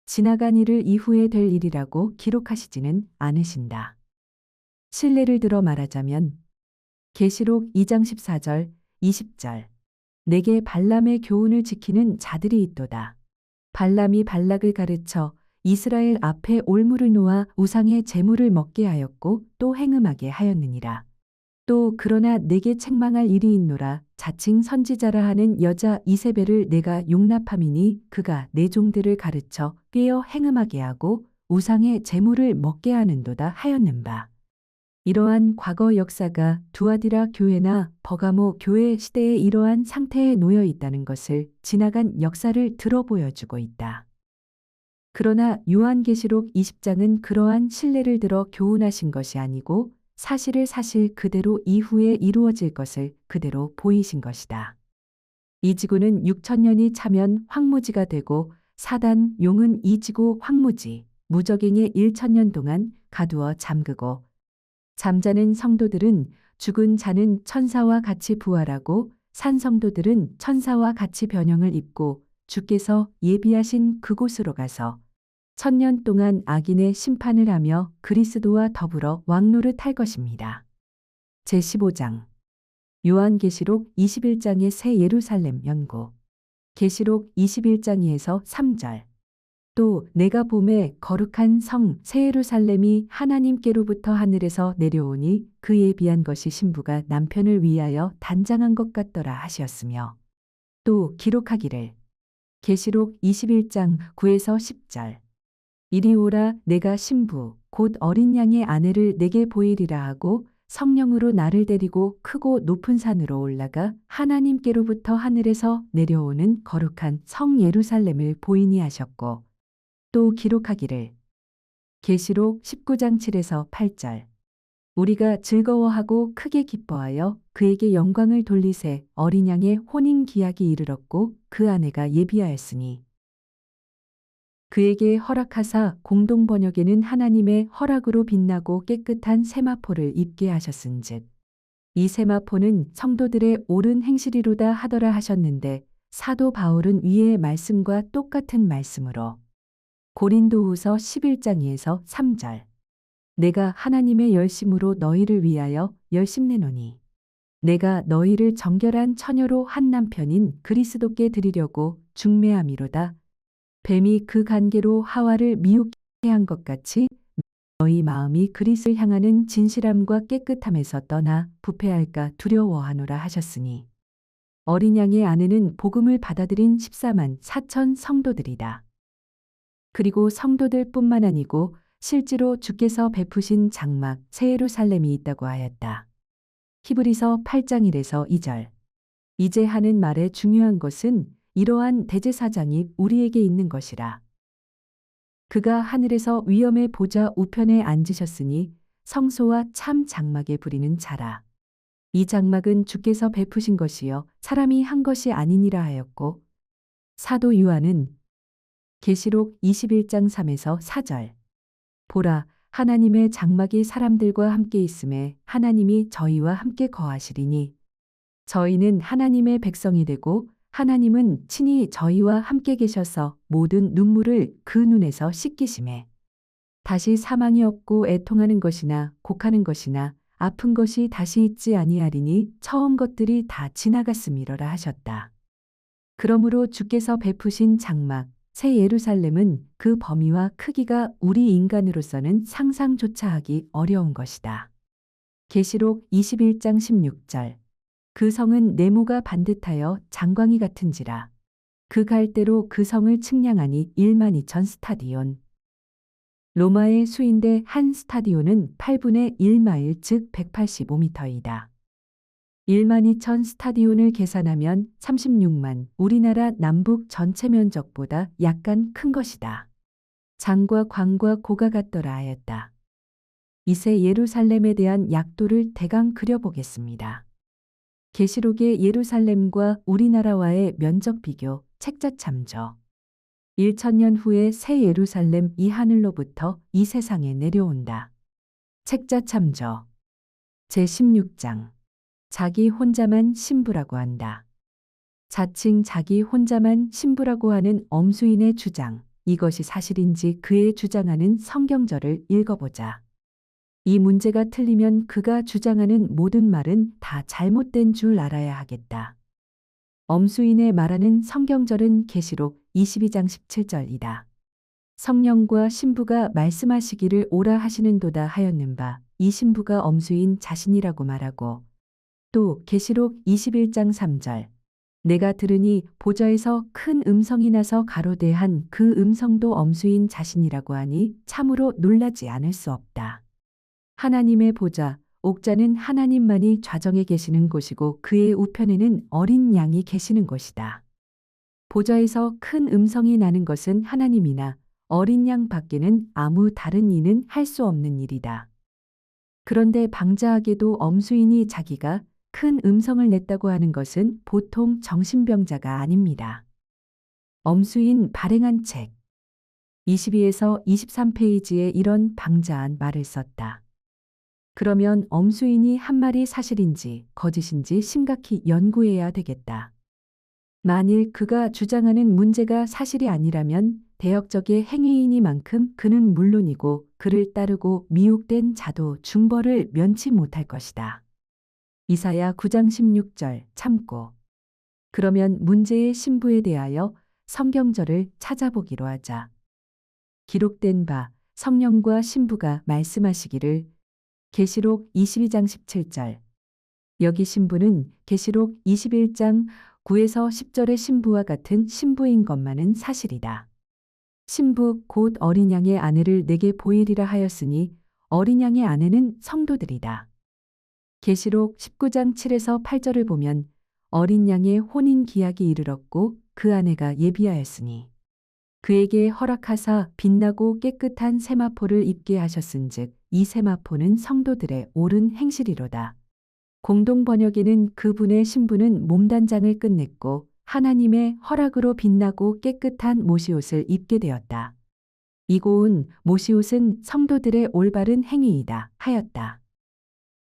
지나간 일을 이후에 될 일이라고 기록하시지는 않으신다. 신뢰를 들어 말하자면 계시록 2장 14절, 20절 내게 발람의 교훈을 지키는 자들이 있도다. 발람이 발락을 가르쳐 이스라엘 앞에 올무를 놓아 우상의 제물을 먹게 하였고 또 행음하게 하였느니라. 또 그러나 내게 책망할 일이 있노라. 자칭 선지자라 하는 여자 이세벨을 내가 용납함이니 그가 내 종들을 가르쳐 꾀어 행음하게 하고 우상의 제물을 먹게 하는도다 하였는바. 이러한 과거 역사가 두아디라 교회나 버가모 교회 시대에 이러한 상태에 놓여 있다는 것을 지나간 역사를 들어 보여주고 있다. 그러나 요한계시록 20장은 그러한 신뢰를 들어 교훈하신 것이 아니고 사실을 사실 그대로 이후에 이루어질 것을 그대로 보이신 것이다. 이 지구는 6천년이 차면 황무지가 되고 사단, 용은 이 지구 황무지, 무적행의 1천년 동안 가두어 잠그고 잠자는 성도들은 죽은 자는 천사와 같이 부활하고 산 성도들은 천사와 같이 변형을 입고 주께서 예비하신 그곳으로 가서 1000년 동안 악인의 심판을 하며 그리스도와 더불어 왕노릇 할 것입니다. 제15장 요한계시록 21장의 새 예루살렘 연고 계시록 21장 2에서 3절 또 내가 봄에 거룩한 성 새 예루살렘이 하나님께로부터 하늘에서 내려오니 그에 비한 것이 신부가 남편을 위하여 단장한 것 같더라 하시었으며 또 기록하기를 계시록 21장 9에서 10절 이리 오라 내가 신부 곧 어린 양의 아내를 내게 보이리라 하고 성령으로 나를 데리고 크고 높은 산으로 올라가 하나님께로부터 하늘에서 내려오는 거룩한 성 예루살렘을 보이니 하셨고 또 기록하기를 계시록 19장 7에서 8절 우리가 즐거워하고 크게 기뻐하여 그에게 영광을 돌리세 어린 양의 혼인 기약이 이르렀고 그 아내가 예비하였으니 그에게 허락하사 공동 번역에는 하나님의 허락으로 빛나고 깨끗한 세마포를 입게 하셨은즉 이 세마포는 성도들의 옳은 행실이로다 하더라 하셨는데 사도 바울은 위의 말씀과 똑같은 말씀으로 고린도후서 11장 2에서 3절 내가 하나님의 열심으로 너희를 위하여 열심내노니 내가 너희를 정결한 처녀로 한 남편인 그리스도께 드리려고 중매함이로다. 뱀이 그 관계로 하와를 미혹해 한 것 같이 너희 마음이 그리스도를 향하는 진실함과 깨끗함에서 떠나 부패할까 두려워하노라 하셨으니 어린 양의 아내는 복음을 받아들인 14만 4천 성도들이다. 그리고 성도들뿐만 아니고 실제로 주께서 베푸신 장막 새 예루살렘이 있다고 하였다. 히브리서 8장 1에서 2절 이제 하는 말의 중요한 것은 이러한 대제사장이 우리에게 있는 것이라. 그가 하늘에서 위엄의 보좌 우편에 앉으셨으니 성소와 참 장막에 부리는 자라. 이 장막은 주께서 베푸신 것이요 사람이 한 것이 아니니라 하였고 사도 요한은 계시록 21장 3에서 4절. 보라, 하나님의 장막이 사람들과 함께 있음에 하나님이 저희와 함께 거하시리니 저희는 하나님의 백성이 되고 하나님은 친히 저희와 함께 계셔서 모든 눈물을 그 눈에서 씻기심에 다시 사망이 없고 애통하는 것이나 곡하는 것이나 아픈 것이 다시 있지 아니하리니 처음 것들이 다 지나갔음이러라 하셨다. 그러므로 주께서 베푸신 장막 새 예루살렘은 그 범위와 크기가 우리 인간으로서는 상상조차 하기 어려운 것이다. 계시록 21장 16절. 그 성은 네모가 반듯하여 장광이 같은지라. 그 갈대로 그 성을 측량하니 1만 2천 스타디온. 로마의 수인데 한 스타디온은 8분의 1마일 즉 185m이다. 1만 2천 스타디온을 계산하면 36만 우리나라 남북 전체 면적보다 약간 큰 것이다. 장과 광과 고가 같더라 하였다. 이새 예루살렘에 대한 약도를 대강 그려보겠습니다. 계시록의 예루살렘과 우리나라와의 면적 비교 책자 참조. 1000년 후에 새 예루살렘 이 하늘로부터 이 세상에 내려온다. 책자 참조. 제16장. 자기 혼자만 신부라고 한다. 자칭 자기 혼자만 신부라고 하는 엄수인의 주장. 이것이 사실인지 그의 주장하는 성경절을 읽어보자. 이 문제가 틀리면 그가 주장하는 모든 말은 다 잘못된 줄 알아야 하겠다. 엄수인의 말하는 성경절은 계시록 22장 17절이다. 성령과 신부가 말씀하시기를 오라 하시는도다 하였는바 이 신부가 엄수인 자신이라고 말하고 또 계시록 21장 3절. 내가 들으니 보좌에서 큰 음성이 나서 가로대한 그 음성도 엄수인 자신이라고 하니 참으로 놀라지 않을 수 없다. 하나님의 보좌, 옥좌는 하나님만이 좌정에 계시는 곳이고 그의 우편에는 어린 양이 계시는 곳이다. 보좌에서 큰 음성이 나는 것은 하나님이나 어린 양 밖에는 아무 다른 이는 할 수 없는 일이다. 그런데 방자하게도 엄수인이 자기가 큰 음성을 냈다고 하는 것은 보통 정신병자가 아닙니다. 엄수인 발행한 책 22에서 23페이지에 이런 방자한 말을 썼다. 그러면 엄수인이 한 말이 사실인지 거짓인지 심각히 연구해야 되겠다. 만일 그가 주장하는 문제가 사실이 아니라면 대역적의 행위이니만큼 그는 물론이고 그를 따르고 미혹된 자도 중벌을 면치 못할 것이다. 이사야 9장 16절 참고. 그러면 문제의 신부에 대하여 성경절을 찾아보기로 하자. 기록된 바 성령과 신부가 말씀하시기를 계시록 22장 17절. 여기 신부는 계시록 21장 9에서 10절의 신부와 같은 신부인 것만은 사실이다. 신부 곧 어린 양의 아내를 내게 보이리라 하였으니 어린 양의 아내는 성도들이다. 계시록 19장 7에서 8절을 보면 어린 양의 혼인 기약이 이르렀고 그 아내가 예비하였으니 그에게 허락하사 빛나고 깨끗한 세마포를 입게 하셨은즉 이 세마포는 성도들의 옳은 행실이로다. 공동 번역에는 그분의 신부는 몸단장을 끝냈고 하나님의 허락으로 빛나고 깨끗한 모시옷을 입게 되었다. 이 고운 모시옷은 성도들의 올바른 행위이다 하였다.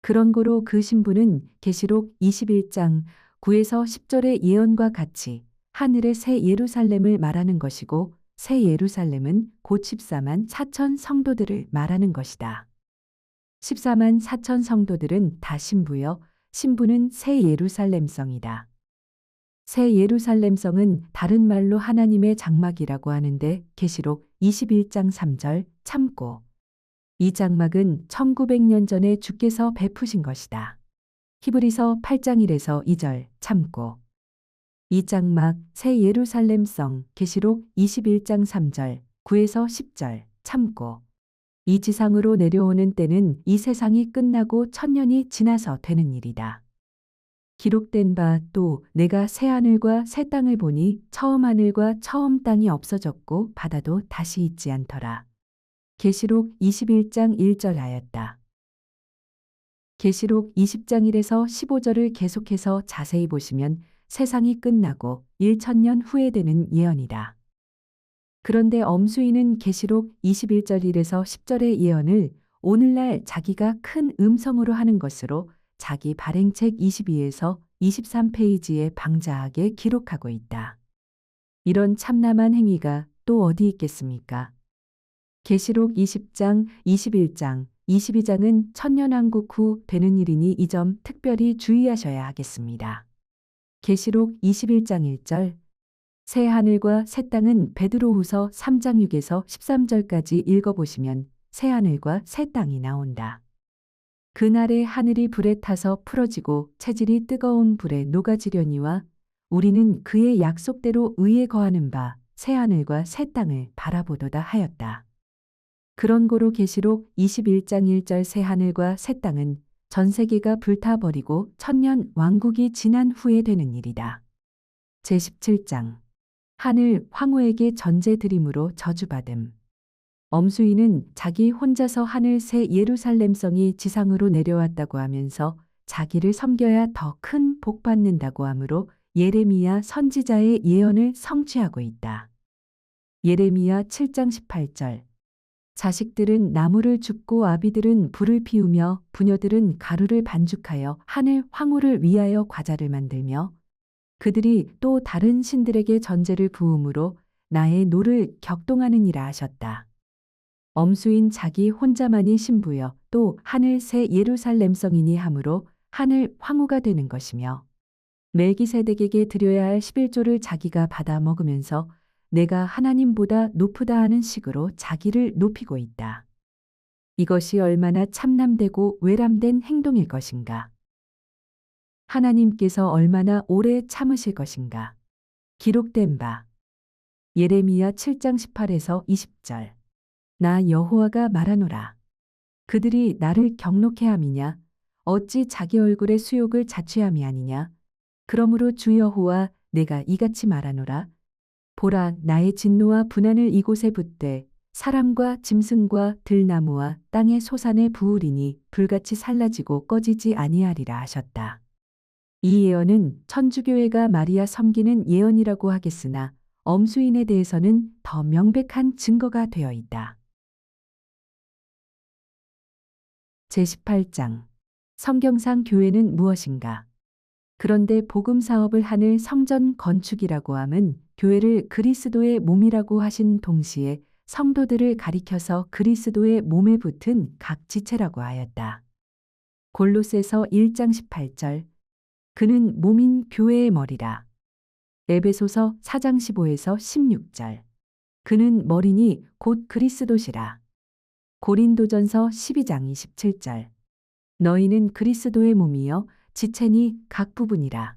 그런 고로 그 신부는 계시록 21장 9에서 10절의 예언과 같이 하늘의 새 예루살렘을 말하는 것이고 새 예루살렘은 곧 14만 4천 성도들을 말하는 것이다. 14만 4천 성도들은 다 신부여 신부는 새 예루살렘성이다. 새 예루살렘성은 다른 말로 하나님의 장막이라고 하는데 계시록 21장 3절 참고. 이 장막은 1900년 전에 주께서 베푸신 것이다. 히브리서 8장 1에서 2절 참고. 이 장막 새 예루살렘성 계시록 21장 3절 9에서 10절 참고. 이 지상으로 내려오는 때는 이 세상이 끝나고 1000년이 지나서 되는 일이다. 기록된 바 또 내가 새 하늘과 새 땅을 보니 처음 하늘과 처음 땅이 없어졌고 바다도 다시 있지 않더라. 계시록 21장 1절 하였다. 계시록 20장 1에서 15절을 계속해서 자세히 보시면 세상이 끝나고 1000년 후에 되는 예언이다. 그런데 엄수이는 계시록 21절 1에서 10절의 예언을 오늘날 자기가 큰 음성으로 하는 것으로 자기 발행책 22에서 23페이지에 방자하게 기록하고 있다. 이런 참남한 행위가 또 어디 있겠습니까? 계시록 20장, 21장, 22장은 천년왕국 후 되는 일이니 이 점 특별히 주의하셔야 하겠습니다. 계시록 21장 1절 새 하늘과 새 땅은 베드로후서 3장 6에서 13절까지 읽어보시면 새 하늘과 새 땅이 나온다. 그날에 하늘이 불에 타서 풀어지고 체질이 뜨거운 불에 녹아지려니와 우리는 그의 약속대로 의에 거하는 바 새 하늘과 새 땅을 바라보도다 하였다. 그런 고로 계시록 21장 1절 새 하늘과 새 땅은 전 세계가 불타버리고 천년 왕국이 지난 후에 되는 일이다. 제17장 하늘 황후에게 전제 드림으로 저주받음. 엄수이는 자기 혼자서 하늘 새 예루살렘성이 지상으로 내려왔다고 하면서 자기를 섬겨야 더 큰 복 받는다고 하므로 예레미야 선지자의 예언을 성취하고 있다. 예레미야 7장 18절 자식들은 나무를 줍고 아비들은 불을 피우며 부녀들은 가루를 반죽하여 하늘 황후를 위하여 과자를 만들며 그들이 또 다른 신들에게 전제를 부음으로 나의 노를 격동하느니라 하셨다. 엄수인 자기 혼자만이 신부여 또 하늘 새 예루살렘성이니 하므로 하늘 황후가 되는 것이며 멜기세덱에게 드려야 할 11조를 자기가 받아 먹으면서 내가 하나님보다 높으다 하는 식으로 자기를 높이고 있다. 이것이 얼마나 참남되고 외람된 행동일 것인가. 하나님께서 얼마나 오래 참으실 것인가. 기록된 바 예레미야 7장 18에서 20절 나 여호와가 말하노라. 그들이 나를 경록해 함이냐 어찌 자기 얼굴의 수욕을 자취함이 아니냐. 그러므로 주 여호와 내가 이같이 말하노라. 보라 나의 진노와 분한을 이곳에 붓되 사람과 짐승과 들나무와 땅의 소산에 부으리니 불같이 살라지고 꺼지지 아니하리라 하셨다. 이 예언은 천주교회가 마리아 섬기는 예언이라고 하겠으나 엄수인에 대해서는 더 명백한 증거가 되어 있다. 제18장 성경상 교회는 무엇인가? 그런데 복음 사업을 하는 성전 건축이라고 함은 교회를 그리스도의 몸이라고 하신 동시에 성도들을 가리켜서 그리스도의 몸에 붙은 각 지체라고 하였다. 골로새서 1장 18절 그는 몸인 교회의 머리라. 에베소서 4장 15에서 16절 그는 머리니 곧 그리스도시라. 고린도전서 12장 27절 너희는 그리스도의 몸이여 지체니 각 부분이라.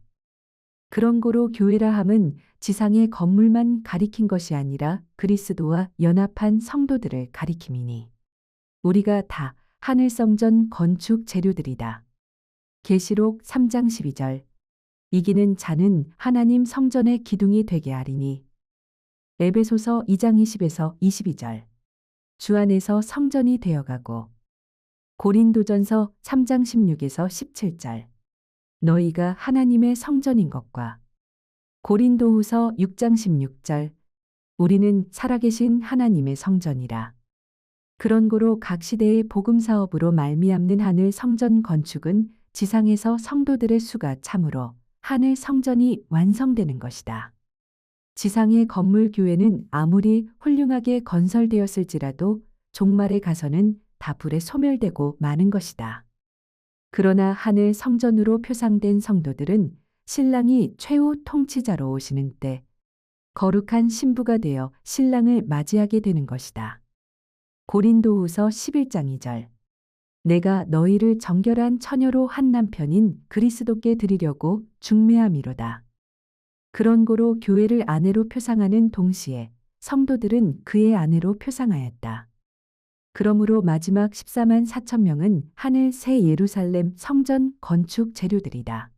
그런 고로 교회라 함은 지상의 건물만 가리킨 것이 아니라 그리스도와 연합한 성도들을 가리킴이니 우리가 다 하늘 성전 건축 재료들이다. 계시록 3장 12절 이기는 자는 하나님 성전의 기둥이 되게 하리니 에베소서 2장 20에서 22절 주 안에서 성전이 되어가고 고린도전서 3장 16에서 17절 너희가 하나님의 성전인 것과 고린도후서 6장 16절 우리는 살아계신 하나님의 성전이라. 그런 고로 각 시대의 복음 사업으로 말미암는 하늘 성전 건축은 지상에서 성도들의 수가 참으로 하늘 성전이 완성되는 것이다. 지상의 건물 교회는 아무리 훌륭하게 건설되었을지라도 종말에 가서는 다 불에 소멸되고 마는 것이다. 그러나 하늘 성전으로 표상된 성도들은 신랑이 최후 통치자로 오시는 때 거룩한 신부가 되어 신랑을 맞이하게 되는 것이다. 고린도후서 11장 2절 내가 너희를 정결한 처녀로 한 남편인 그리스도께 드리려고 중매함이로다. 그런 고로 교회를 아내로 표상하는 동시에 성도들은 그의 아내로 표상하였다. 그러므로 마지막 14만 4천 명은 하늘 새 예루살렘 성전 건축 재료들이다.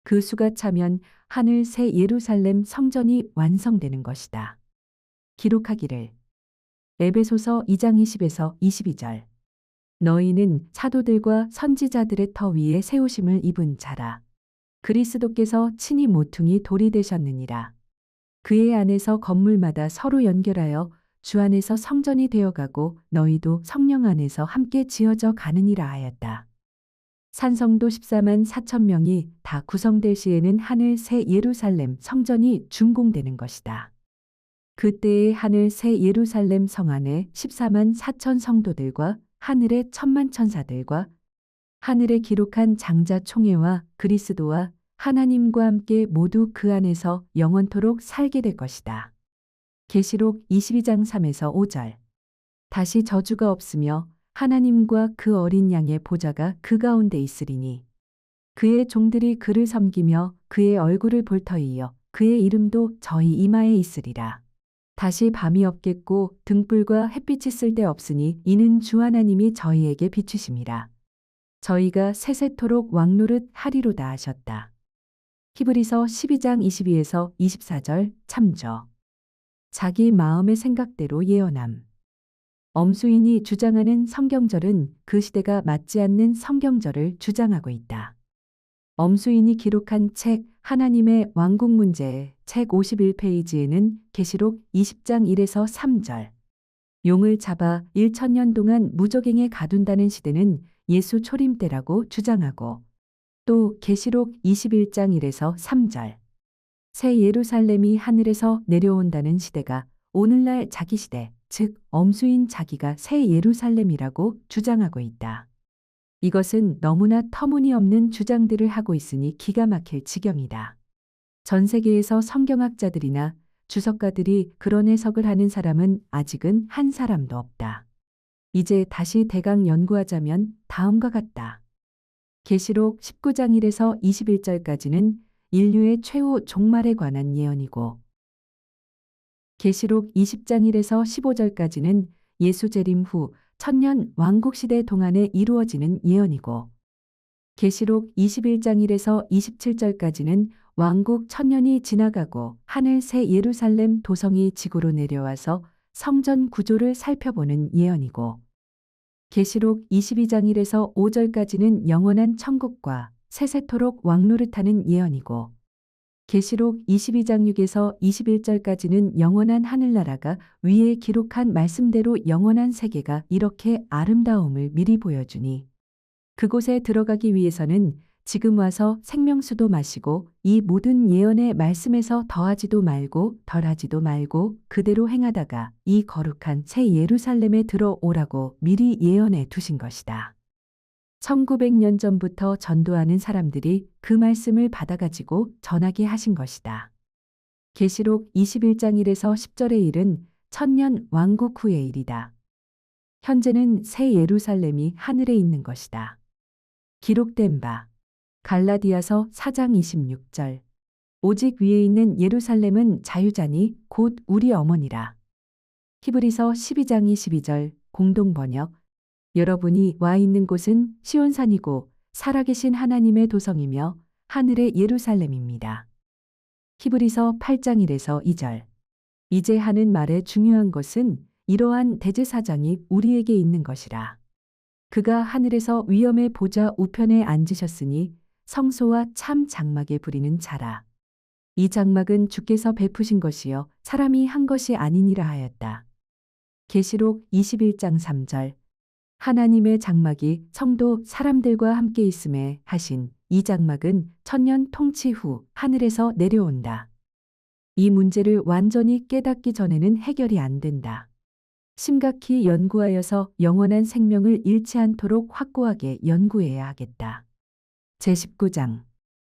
그 수가 차면 하늘 새 예루살렘 성전이 완성되는 것이다. 기록하기를 에베소서 2장 20에서 22절 너희는 사도들과 선지자들의 터 위에 세우심을 입은 자라. 그리스도께서 친히 모퉁이 돌이 되셨느니라. 그의 안에서 건물마다 서로 연결하여 주 안에서 성전이 되어가고 너희도 성령 안에서 함께 지어져 가느니라 하였다. 산성도 14만 4천 명이 다 구성될 시에는 하늘 새 예루살렘 성전이 준공되는 것이다. 그때의 하늘 새 예루살렘 성 안에 14만 4천 성도들과 하늘의 천만 천사들과 하늘에 기록한 장자 총회와 그리스도와 하나님과 함께 모두 그 안에서 영원토록 살게 될 것이다. 계시록 22장 3에서 5절. 다시 저주가 없으며 하나님과 그 어린 양의 보좌가 그 가운데 있으리니 그의 종들이 그를 섬기며 그의 얼굴을 볼 터이요 그의 이름도 저희 이마에 있으리라. 다시 밤이 없겠고 등불과 햇빛이 쓸데없으니 이는 주 하나님이 저희에게 비추심이라. 저희가 세세토록 왕노릇 하리로다 하셨다. 히브리서 12장 22에서 24절 참조. 자기 마음의 생각대로 예언함. 엄수인이 주장하는 성경절은 그 시대가 맞지 않는 성경절을 주장하고 있다. 엄수인이 기록한 책 하나님의 왕국 문제 책 51페이지에는 계시록 20장 1에서 3절. 용을 잡아 1000년 동안 무적행에 가둔다는 시대는 예수 초림 때라고 주장하고 또 계시록 21장 1에서 3절. 새 예루살렘이 하늘에서 내려온다는 시대가 오늘날 자기 시대, 즉 엄수인 자기가 새 예루살렘이라고 주장하고 있다. 이것은 너무나 터무니없는 주장들을 하고 있으니 기가 막힐 지경이다. 전 세계에서 성경학자들이나 주석가들이 그런 해석을 하는 사람은 아직은 한 사람도 없다. 이제 다시 대강 연구하자면 다음과 같다. 계시록 19장 1에서 21절까지는 인류의 최후 종말에 관한 예언이고 계시록 20장 1에서 15절까지는 예수 재림 후 천년 왕국시대 동안에 이루어지는 예언이고 계시록 21장 1에서 27절까지는 왕국 천년이 지나가고 하늘 새 예루살렘 도성이 지구로 내려와서 성전 구조를 살펴보는 예언이고 계시록 22장 1에서 5절까지는 영원한 천국과 세세토록 왕노릇하는 예언이고 계시록 22장 6에서 21절까지는 영원한 하늘나라가 위에 기록한 말씀대로 영원한 세계가 이렇게 아름다움을 미리 보여주니 그곳에 들어가기 위해서는 지금 와서 생명수도 마시고 이 모든 예언의 말씀에서 더하지도 말고 덜하지도 말고 그대로 행하다가 이 거룩한 새 예루살렘에 들어오라고 미리 예언해 두신 것이다. 1900년 전부터 전도하는 사람들이 그 말씀을 받아가지고 전하게 하신 것이다. 계시록 21장 1에서 10절의 일은 천년 왕국 후의 일이다. 현재는 새 예루살렘이 하늘에 있는 것이다. 기록된 바 갈라디아서 4장 26절. 오직 위에 있는 예루살렘은 자유자니 곧 우리 어머니라. 히브리서 12장 22절 공동번역. 여러분이 와 있는 곳은 시온산이고 살아계신 하나님의 도성이며 하늘의 예루살렘입니다. 히브리서 8장 1에서 2절. 이제 하는 말의 중요한 것은 이러한 대제사장이 우리에게 있는 것이라. 그가 하늘에서 위엄의 보좌 우편에 앉으셨으니 성소와 참 장막에 부리는 자라. 이 장막은 주께서 베푸신 것이요 사람이 한 것이 아니니라 하였다. 계시록 21장 3절. 하나님의 장막이 성도 사람들과 함께 있음에 하신 이 장막은 천년 통치 후 하늘에서 내려온다. 이 문제를 완전히 깨닫기 전에는 해결이 안 된다. 심각히 연구하여서 영원한 생명을 잃지 않도록 확고하게 연구해야 하겠다. 제19장.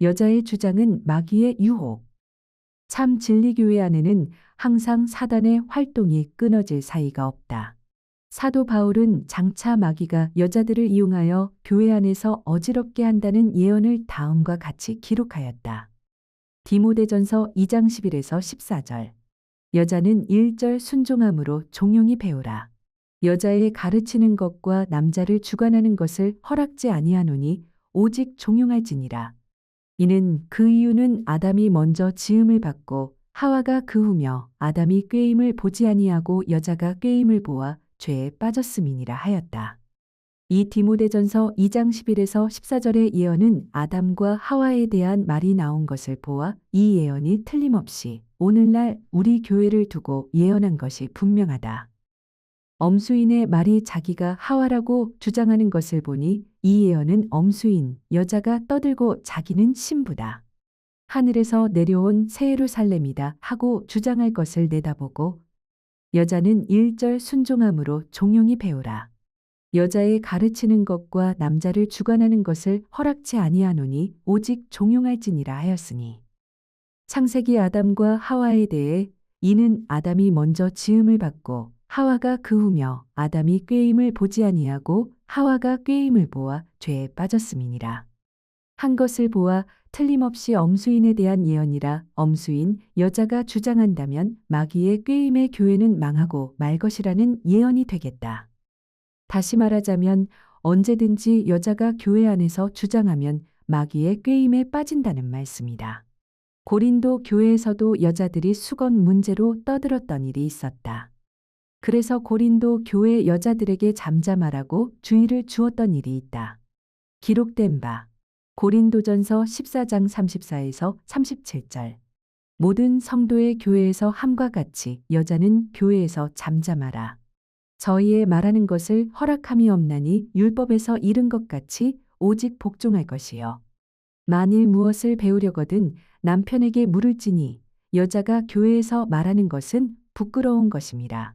여자의 주장은 마귀의 유혹. 참 진리교회 안에는 항상 사단의 활동이 끊어질 사이가 없다. 사도 바울은 장차 마귀가 여자들을 이용하여 교회 안에서 어지럽게 한다는 예언을 다음과 같이 기록하였다. 디모데전서 2장 11에서 14절. 여자는 1절 순종함으로 종용이 배우라. 여자의 가르치는 것과 남자를 주관하는 것을 허락지 아니하노니 오직 종용할지니라. 이는 그 이유는 아담이 먼저 지음을 받고 하와가 그 후며 아담이 꾀임을 보지 아니하고 여자가 꾀임을 보아 죄에 빠졌음이니라 하였다. 이 디모데전서 2장 11에서 14절의 예언은 아담과 하와에 대한 말이 나온 것을 보아 이 예언이 틀림없이 오늘날 우리 교회를 두고 예언한 것이 분명하다. 엄수인의 말이 자기가 하와라고 주장하는 것을 보니 이 예언은 엄수인 여자가 떠들고 자기는 신부다. 하늘에서 내려온 새 예루살렘이다 하고 주장할 것을 내다보고 여자는 1절 순종함으로 종용이 배우라. 여자의 가르치는 것과 남자를 주관하는 것을 허락치 아니하노니 오직 종용할지니라 하였으니. 창세기 아담과 하와에 대해 이는 아담이 먼저 지음을 받고 하와가 그 후며 아담이 꾀임을 보지 아니하고 하와가 꾀임을 보아 죄에 빠졌음이니라. 한 것을 보아 틀림없이 엄수인에 대한 예언이라. 엄수인 여자가 주장한다면 마귀의 꾀임의 교회는 망하고 말 것이라는 예언이 되겠다. 다시 말하자면 언제든지 여자가 교회 안에서 주장하면 마귀의 꾀임에 빠진다는 말씀이다. 고린도 교회에서도 여자들이 수건 문제로 떠들었던 일이 있었다. 그래서 고린도 교회 여자들에게 잠잠하라고 주의를 주었던 일이 있다. 기록된 바 고린도전서 14장 34에서 37절. 모든 성도의 교회에서 함과 같이 여자는 교회에서 잠잠하라. 저희의 말하는 것을 허락함이 없나니 율법에서 이른 것 같이 오직 복종할 것이요. 만일 무엇을 배우려거든 남편에게 물을지니 여자가 교회에서 말하는 것은 부끄러운 것임이라.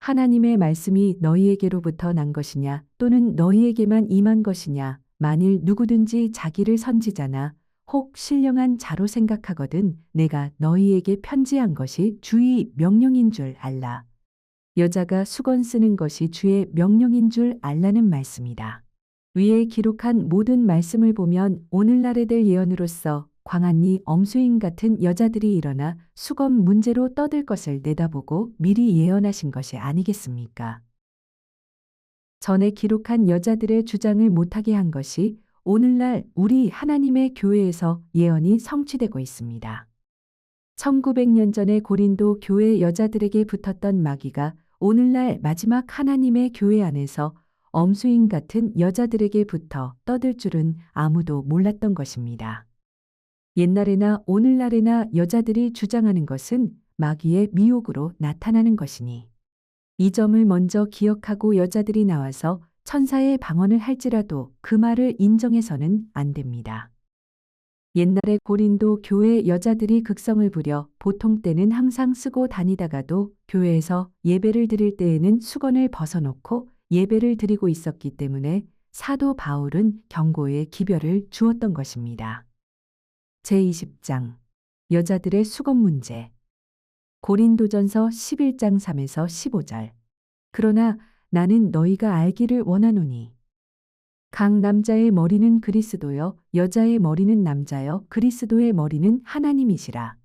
하나님의 말씀이 너희에게로부터 난 것이냐 또는 너희에게만 임한 것이냐. 만일 누구든지 자기를 선지자나 혹 신령한 자로 생각하거든 내가 너희에게 편지한 것이 주의 명령인 줄 알라. 여자가 수건 쓰는 것이 주의 명령인 줄 알라는 말씀이다. 위에 기록한 모든 말씀을 보면 오늘날에 될 예언으로서 광안리 엄수인 같은 여자들이 일어나 수건 문제로 떠들 것을 내다보고 미리 예언하신 것이 아니겠습니까? 전에 기록한 여자들의 주장을 못하게 한 것이 오늘날 우리 하나님의 교회에서 예언이 성취되고 있습니다. 1900년 전에 고린도 교회 여자들에게 붙었던 마귀가 오늘날 마지막 하나님의 교회 안에서 엄수인 같은 여자들에게 붙어 떠들 줄은 아무도 몰랐던 것입니다. 옛날에나 오늘날에나 여자들이 주장하는 것은 마귀의 미혹으로 나타나는 것이니 이 점을 먼저 기억하고 여자들이 나와서 천사의 방언을 할지라도 그 말을 인정해서는 안 됩니다. 옛날에 고린도 교회 여자들이 극성을 부려 보통 때는 항상 쓰고 다니다가도 교회에서 예배를 드릴 때에는 수건을 벗어놓고 예배를 드리고 있었기 때문에 사도 바울은 경고의 기별을 주었던 것입니다. 제20장 여자들의 수건 문제. 고린도전서 11장 3에서 15절. 그러나 나는 너희가 알기를 원하노니 각 남자의 머리는 그리스도여 여자의 머리는 남자여 그리스도의 머리는 하나님이시라.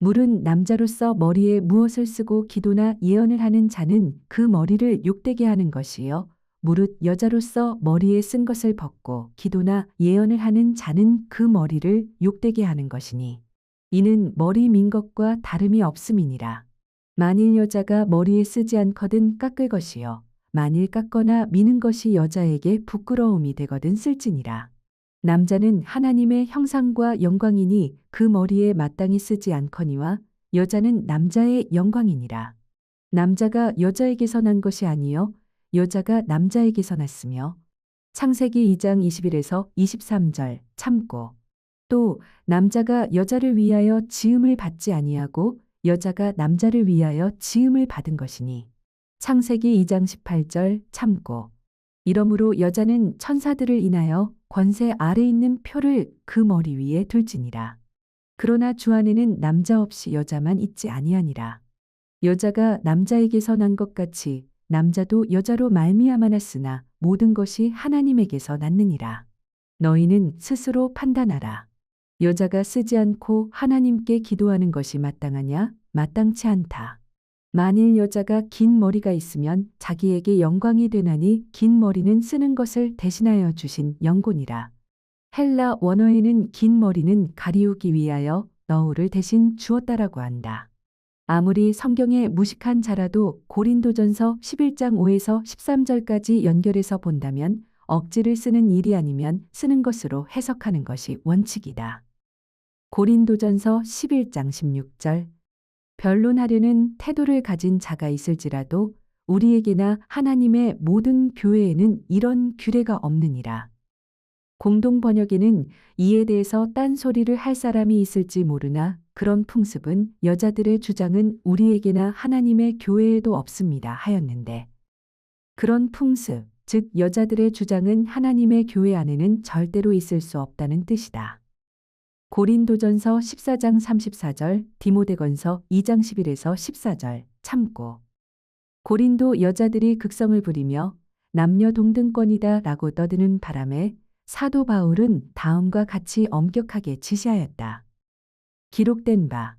물은 남자로서 머리에 무엇을 쓰고 기도나 예언을 하는 자는 그 머리를 욕되게 하는 것이요 무릇 여자로서 머리에 쓴 것을 벗고 기도나 예언을 하는 자는 그 머리를 욕되게 하는 것이니 이는 머리 민 것과 다름이 없음이니라. 만일 여자가 머리에 쓰지 않거든 깎을 것이요 만일 깎거나 미는 것이 여자에게 부끄러움이 되거든 쓸지니라. 남자는 하나님의 형상과 영광이니 그 머리에 마땅히 쓰지 않거니와 여자는 남자의 영광이니라. 남자가 여자에게서 난 것이 아니요 여자가 남자에게서 났으며 창세기 2장 21에서 23절 참고 또 남자가 여자를 위하여 지음을 받지 아니하고 여자가 남자를 위하여 지음을 받은 것이니 창세기 2장 18절 참고 이러므로 여자는 천사들을 인하여 권세 아래 있는 표를 그 머리 위에 둘지니라. 그러나 주 안에는 남자 없이 여자만 있지 아니하니라. 여자가 남자에게서 난 것 같이 남자도 여자로 말미암아 났으나 모든 것이 하나님에게서 났느니라. 너희는 스스로 판단하라. 여자가 쓰지 않고 하나님께 기도하는 것이 마땅하냐? 마땅치 않다. 만일 여자가 긴 머리가 있으면 자기에게 영광이 되나니 긴 머리는 쓰는 것을 대신하여 주신 영곤이라. 헬라 원어에는 긴 머리는 가리우기 위하여 너울을 대신 주었다라고 한다. 아무리 성경에 무식한 자라도 고린도전서 11장 5에서 13절까지 연결해서 본다면 억지를 쓰는 일이 아니면 쓰는 것으로 해석하는 것이 원칙이다. 고린도전서 11장 16절 변론하려는 태도를 가진 자가 있을지라도 우리에게나 하나님의 모든 교회에는 이런 규례가 없느니라. 공동 번역에는 이에 대해서 딴소리를 할 사람이 있을지 모르나 그런 풍습은 여자들의 주장은 우리에게나 하나님의 교회에도 없습니다 하였는데, 그런 풍습, 즉 여자들의 주장은 하나님의 교회 안에는 절대로 있을 수 없다는 뜻이다. 고린도전서 14장 34절, 디모데전서 2장 11에서 14절 참고. 고린도 여자들이 극성을 부리며 남녀 동등권이다 라고 떠드는 바람에 사도 바울은 다음과 같이 엄격하게 지시하였다. 기록된 바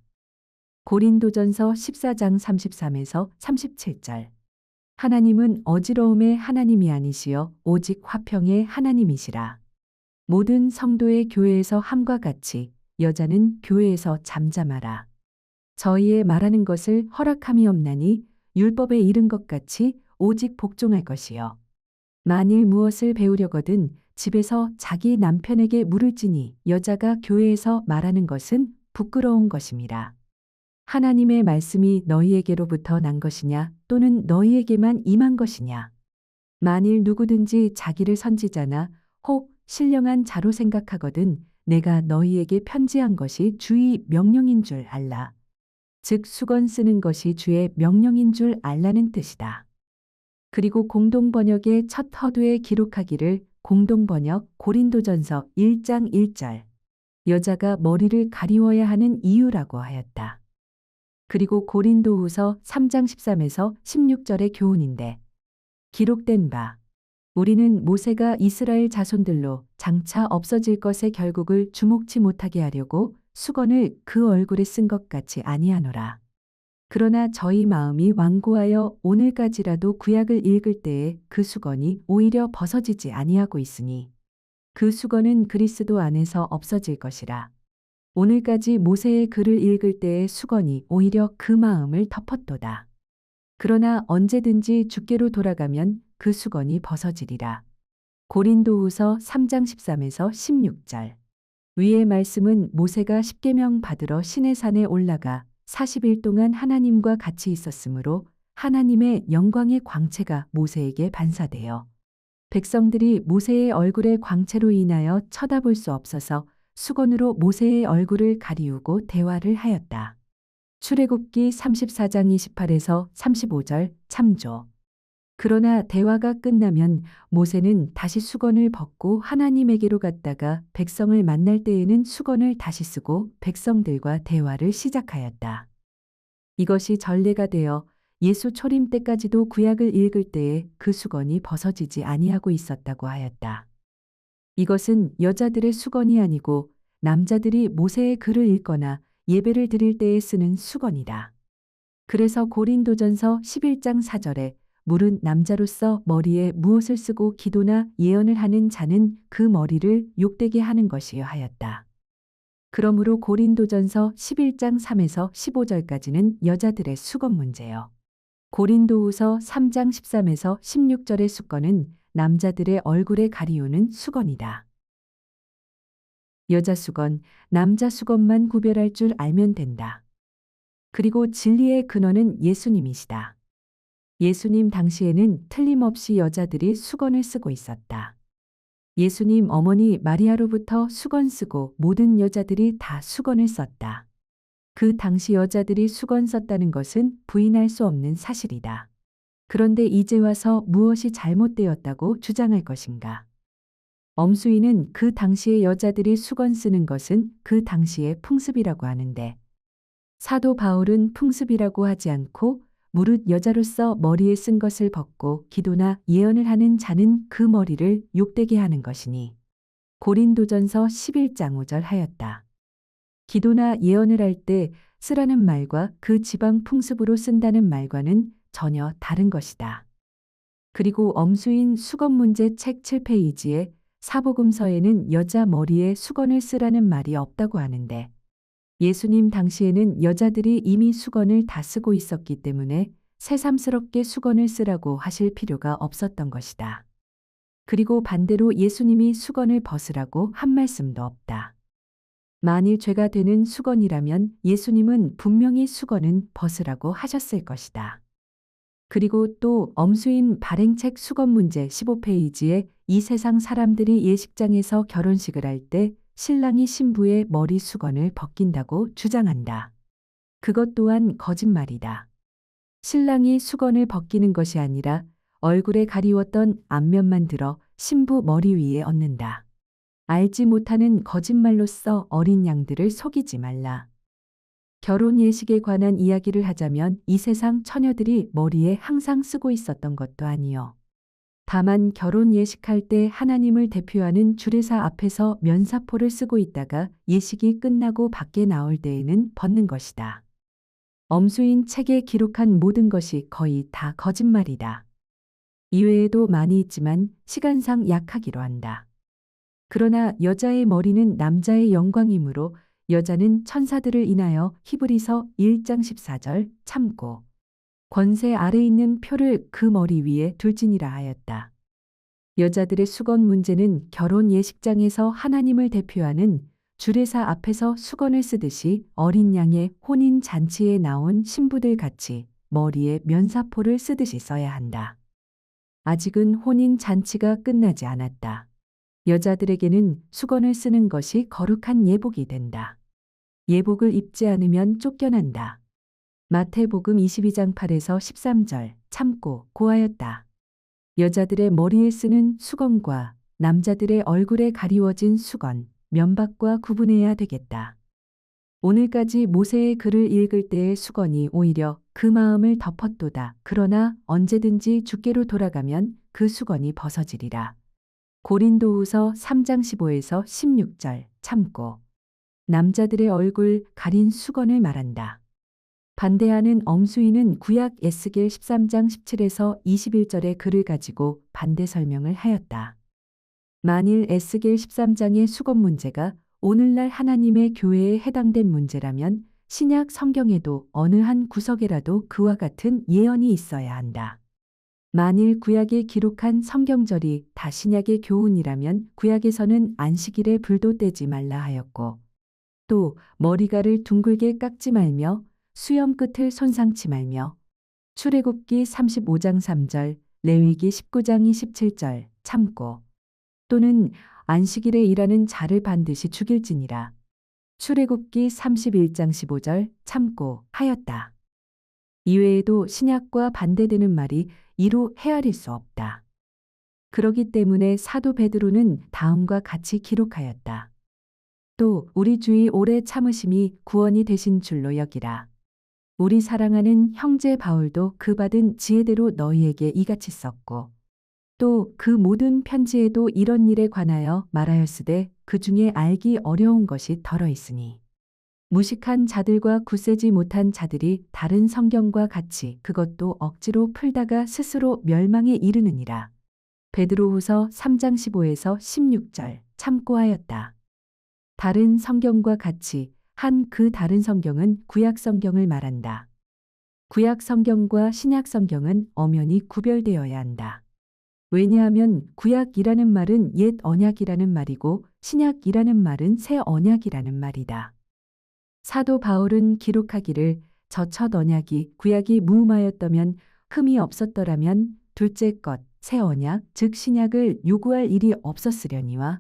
고린도전서 14장 33에서 37절 하나님은 어지러움의 하나님이 아니시여 오직 화평의 하나님이시라. 모든 성도의 교회에서 함과 같이 여자는 교회에서 잠잠하라. 저희의 말하는 것을 허락함이 없나니 율법에 이른 것 같이 오직 복종할 것이요. 만일 무엇을 배우려거든 집에서 자기 남편에게 물을지니 여자가 교회에서 말하는 것은 부끄러운 것임이라. 하나님의 말씀이 너희에게로부터 난 것이냐 또는 너희에게만 임한 것이냐. 만일 누구든지 자기를 선지자나 혹 신령한 자로 생각하거든 내가 너희에게 편지한 것이 주의 명령인 줄 알라. 즉 수건 쓰는 것이 주의 명령인 줄 알라는 뜻이다. 그리고 공동번역의 첫 허두에 기록하기를 공동번역 고린도전서 1장 1절 여자가 머리를 가리워야 하는 이유라고 하였다. 그리고 고린도후서 3장 13에서 16절의 교훈인데, 기록된 바 우리는 모세가 이스라엘 자손들로 장차 없어질 것의 결국을 주목치 못하게 하려고 수건을 그 얼굴에 쓴 것 같이 아니하노라. 그러나 저희 마음이 완고하여 오늘까지라도 구약을 읽을 때에 그 수건이 오히려 벗어지지 아니하고 있으니 그 수건은 그리스도 안에서 없어질 것이라. 오늘까지 모세의 글을 읽을 때의 수건이 오히려 그 마음을 덮었도다. 그러나 언제든지 주께로 돌아가면 그 수건이 벗어지리라. 고린도후서 3장 13에서 16절 위의 말씀은 모세가 십계명 받으러 시내산에 올라가 40일 동안 하나님과 같이 있었으므로 하나님의 영광의 광채가 모세에게 반사되어 백성들이 모세의 얼굴의 광채로 인하여 쳐다볼 수 없어서 수건으로 모세의 얼굴을 가리우고 대화를 하였다. 출애굽기 34장 28에서 35절 참조. 그러나 대화가 끝나면 모세는 다시 수건을 벗고 하나님에게로 갔다가 백성을 만날 때에는 수건을 다시 쓰고 백성들과 대화를 시작하였다. 이것이 전례가 되어 예수 초림 때까지도 구약을 읽을 때에 그 수건이 벗어지지 아니하고 있었다고 하였다. 이것은 여자들의 수건이 아니고 남자들이 모세의 글을 읽거나 예배를 드릴 때에 쓰는 수건이다. 그래서 고린도전서 11장 4절에 물은 남자로서 머리에 무엇을 쓰고 기도나 예언을 하는 자는 그 머리를 욕되게 하는 것이여 하였다. 그러므로 고린도전서 11장 3에서 15절까지는 여자들의 수건 문제요. 고린도후서 3장 13에서 16절의 수건은 남자들의 얼굴에 가리우는 수건이다. 여자 수건, 남자 수건만 구별할 줄 알면 된다. 그리고 진리의 근원은 예수님이시다. 예수님 당시에는 틀림없이 여자들이 수건을 쓰고 있었다. 예수님 어머니 마리아로부터 수건 쓰고 모든 여자들이 다 수건을 썼다. 그 당시 여자들이 수건 썼다는 것은 부인할 수 없는 사실이다. 그런데 이제 와서 무엇이 잘못되었다고 주장할 것인가? 엄수희는 그 당시의 여자들이 수건 쓰는 것은 그 당시의 풍습이라고 하는데, 사도 바울은 풍습이라고 하지 않고 무릇 여자로서 머리에 쓴 것을 벗고 기도나 예언을 하는 자는 그 머리를 욕되게 하는 것이니 고린도전서 11장 5절 하였다. 기도나 예언을 할 때 쓰라는 말과 그 지방 풍습으로 쓴다는 말과는 전혀 다른 것이다. 그리고 엄수인 수건 문제 책 7페이지에 사복음서에는 여자 머리에 수건을 쓰라는 말이 없다고 하는데, 예수님 당시에는 여자들이 이미 수건을 다 쓰고 있었기 때문에 새삼스럽게 수건을 쓰라고 하실 필요가 없었던 것이다. 그리고 반대로 예수님이 수건을 벗으라고 한 말씀도 없다. 만일 죄가 되는 수건이라면 예수님은 분명히 수건은 벗으라고 하셨을 것이다. 그리고 또 엄수인 발행책 수건 문제 15페이지에 이 세상 사람들이 예식장에서 결혼식을 할 때 신랑이 신부의 머리 수건을 벗긴다고 주장한다. 그것 또한 거짓말이다. 신랑이 수건을 벗기는 것이 아니라 얼굴에 가리웠던 앞면만 들어 신부 머리 위에 얹는다. 알지 못하는 거짓말로써 어린 양들을 속이지 말라. 결혼 예식에 관한 이야기를 하자면 이 세상 처녀들이 머리에 항상 쓰고 있었던 것도 아니요. 다만 결혼 예식할 때 하나님을 대표하는 주례사 앞에서 면사포를 쓰고 있다가 예식이 끝나고 밖에 나올 때에는 벗는 것이다. 엄수인 책에 기록한 모든 것이 거의 다 거짓말이다. 이외에도 많이 있지만 시간상 약하기로 한다. 그러나 여자의 머리는 남자의 영광이므로 여자는 천사들을 인하여 히브리서 1장 14절 참고 권세 아래 있는 표를 그 머리 위에 둘지니라 하였다. 여자들의 수건 문제는 결혼 예식장에서 하나님을 대표하는 주례사 앞에서 수건을 쓰듯이 어린 양의 혼인 잔치에 나온 신부들 같이 머리에 면사포를 쓰듯이 써야 한다. 아직은 혼인 잔치가 끝나지 않았다. 여자들에게는 수건을 쓰는 것이 거룩한 예복이 된다. 예복을 입지 않으면 쫓겨난다. 마태복음 22장 8에서 13절 참고 고하였다. 여자들의 머리에 쓰는 수건과 남자들의 얼굴에 가리워진 수건, 면박과 구분해야 되겠다. 오늘까지 모세의 글을 읽을 때의 수건이 오히려 그 마음을 덮었도다. 그러나 언제든지 주께로 돌아가면 그 수건이 벗어지리라. 고린도후서 3장 15에서 16절 참고 남자들의 얼굴 가린 수건을 말한다. 반대하는 엄수인은 구약 에스겔 13장 17에서 21절의 글을 가지고 반대 설명을 하였다. 만일 에스겔 13장의 수건 문제가 오늘날 하나님의 교회에 해당된 문제라면 신약 성경에도 어느 한 구석에라도 그와 같은 예언이 있어야 한다. 만일 구약에 기록한 성경절이 다 신약의 교훈이라면 구약에서는 안식일에 불도 떼지 말라 하였고 또 머리가를 둥글게 깎지 말며 수염 끝을 손상치 말며 출애굽기 35장 3절, 레위기 19장 27절 참고 또는 안식일에 일하는 자를 반드시 죽일지니라. 출애굽기 31장 15절 참고 하였다. 이외에도 신약과 반대되는 말이 이루 헤아릴 수 없다. 그러기 때문에 사도 베드로는 다음과 같이 기록하였다. 또 우리 주의 오래 참으심이 구원이 되신 줄로 여기라. 우리 사랑하는 형제 바울도 그 받은 지혜대로 너희에게 이같이 썼고 또 그 모든 편지에도 이런 일에 관하여 말하였으되 그 중에 알기 어려운 것이 덜어 있으니 무식한 자들과 굳세지 못한 자들이 다른 성경과 같이 그것도 억지로 풀다가 스스로 멸망에 이르느니라. 베드로후서 3장 15에서 16절 참고하였다. 다른 성경과 같이 한 그 다른 성경은 구약 성경을 말한다. 구약 성경과 신약 성경은 엄연히 구별되어야 한다. 왜냐하면 구약이라는 말은 옛 언약이라는 말이고 신약이라는 말은 새 언약이라는 말이다. 사도 바울은 기록하기를 저 첫 언약이 구약이 무음하였다면 흠이 없었더라면 둘째 것 새 언약 즉 신약을 요구할 일이 없었으려니와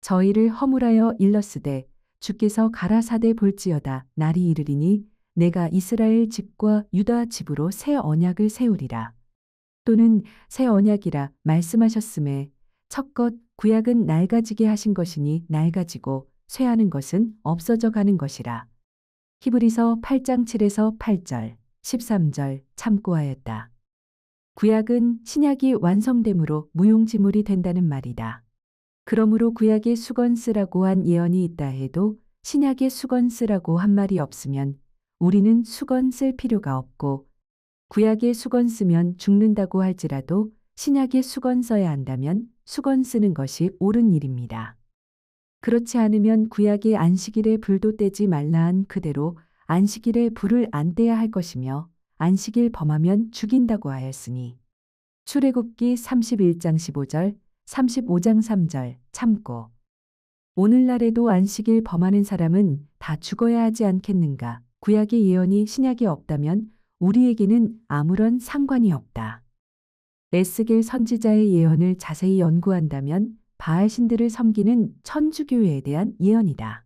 저희를 허물하여 일렀으되 주께서 가라사대 볼지어다 날이 이르리니 내가 이스라엘 집과 유다 집으로 새 언약을 세우리라. 또는 새 언약이라 말씀하셨음에 첫것 구약은 낡아지게 하신 것이니 낡아지고 쇠하는 것은 없어져 가는 것이라. 히브리서 8장 7에서 8절 13절 참고하였다. 구약은 신약이 완성됨으로 무용지물이 된다는 말이다. 그러므로 구약의 수건 쓰라고 한 예언이 있다 해도 신약의 수건 쓰라고 한 말이 없으면 우리는 수건 쓸 필요가 없고 구약의 수건 쓰면 죽는다고 할지라도 신약의 수건 써야 한다면 수건 쓰는 것이 옳은 일입니다. 그렇지 않으면 구약의 안식일에 불도 떼지 말라 한 그대로 안식일에 불을 안 떼야 할 것이며 안식일 범하면 죽인다고 하였으니. 출애굽기 31장 15절, 35장 3절 참고. 오늘날에도 안식일 범하는 사람은 다 죽어야 하지 않겠는가? 구약의 예언이 신약에 없다면 우리에게는 아무런 상관이 없다. 에스겔 선지자의 예언을 자세히 연구한다면 바알 신들을 섬기는 천주교회에 대한 예언이다.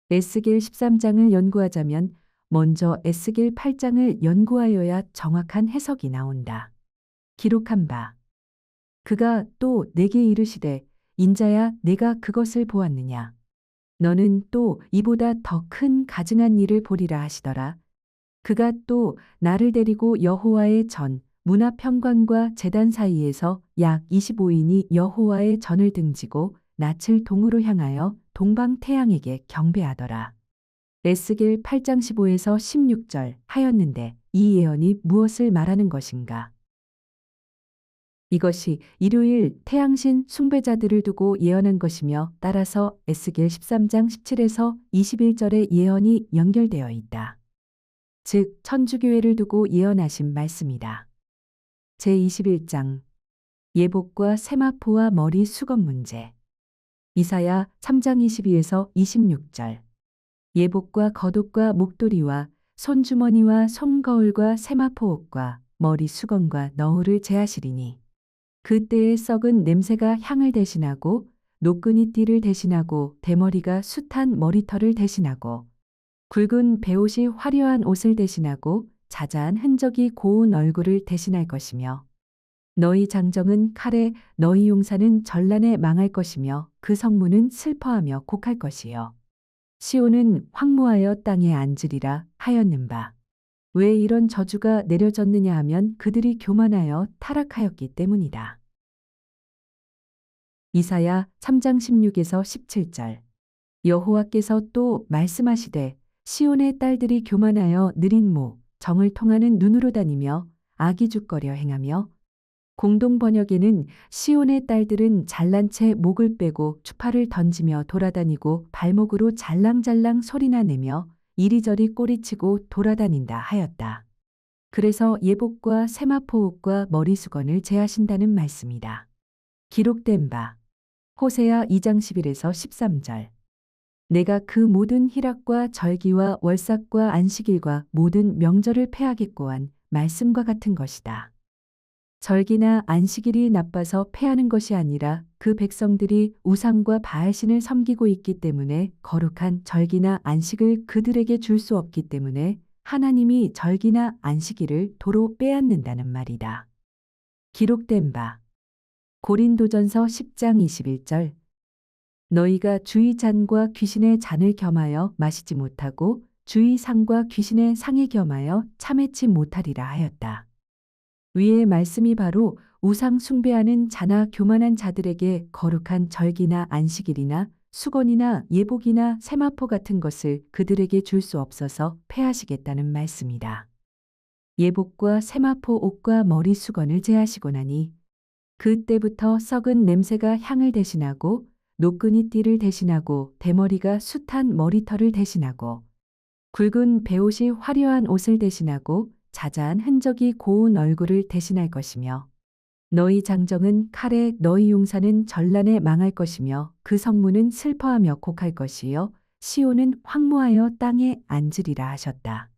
에스겔 13장을 연구하자면 먼저 에스겔 8장을 연구하여야 정확한 해석이 나온다. 기록한 바. 그가 또 내게 이르시되 인자야 내가 그것을 보았느냐. 너는 또 이보다 더 큰 가증한 일을 보리라 하시더라. 그가 또 나를 데리고 여호와의 전 문 앞 현관과 제단 사이에서 약 25인이 여호와의 전을 등지고 낯을 동으로 향하여 동방 태양에게 경배하더라. 에스겔 8장 15에서 16절 하였는데 이 예언이 무엇을 말하는 것인가? 이것이 일요일 태양신 숭배자들을 두고 예언한 것이며 따라서 에스겔 13장 17에서 21절의 예언이 연결되어 있다. 즉 천주교회를 두고 예언하신 말씀이다. 제21장 예복과 세마포와 머리 수건 문제. 이사야 3장 22에서 26절. 예복과 겉옷과 목도리와 손주머니와 손거울과 세마포 옷과 머리 수건과 너울을 제하시리니 그때의 썩은 냄새가 향을 대신하고 노끈이 띠를 대신하고 대머리가 숱한 머리털을 대신하고 굵은 베옷이 화려한 옷을 대신하고 자자한 흔적이 고운 얼굴을 대신할 것이며 너희 장정은 칼에 너희 용사는 전란에 망할 것이며 그 성문은 슬퍼하며 곡할 것이요 시온은 황무하여 땅에 앉으리라 하였는 바. 왜 이런 저주가 내려졌느냐 하면 그들이 교만하여 타락하였기 때문이다. 이사야 3장 16에서 17절. 여호와께서 또 말씀하시되 시온의 딸들이 교만하여 느린 목 정을 통하는 눈으로 다니며 아기죽거려 행하며 공동 번역에는 시온의 딸들은 잘난 채 목을 빼고 추파를 던지며 돌아다니고 발목으로 잘랑잘랑 소리나 내며 이리저리 꼬리치고 돌아다닌다 하였다. 그래서 예복과 세마포 옷과 머리수건을 제하신다는 말씀이다. 기록된 바 호세아 2장 11에서 13절. 내가 그 모든 희락과 절기와 월삭과 안식일과 모든 명절을 패하겠고한 말씀과 같은 것이다. 절기나 안식일이 나빠서 패하는 것이 아니라 그 백성들이 우상과 바알신을 섬기고 있기 때문에 거룩한 절기나 안식을 그들에게 줄 수 없기 때문에 하나님이 절기나 안식일을 도로 빼앗는다는 말이다. 기록된 바 고린도전서 10장 21절. 너희가 주의 잔과 귀신의 잔을 겸하여 마시지 못하고 주의 상과 귀신의 상에 겸하여 참회치 못하리라 하였다. 위의 말씀이 바로 우상 숭배하는 자나 교만한 자들에게 거룩한 절기나 안식일이나 수건이나 예복이나 세마포 같은 것을 그들에게 줄 수 없어서 패하시겠다는 말씀이다. 예복과 세마포 옷과 머리 수건을 제하시고 나니 그때부터 썩은 냄새가 향을 대신하고 노끈이 띠를 대신하고 대머리가 숱한 머리털을 대신하고 굵은 베옷이 화려한 옷을 대신하고 자자한 흔적이 고운 얼굴을 대신할 것이며 너희 장정은 칼에 너희 용사는 전란에 망할 것이며 그 성문은 슬퍼하며 곡할 것이요 시온은 황무하여 땅에 앉으리라 하셨다.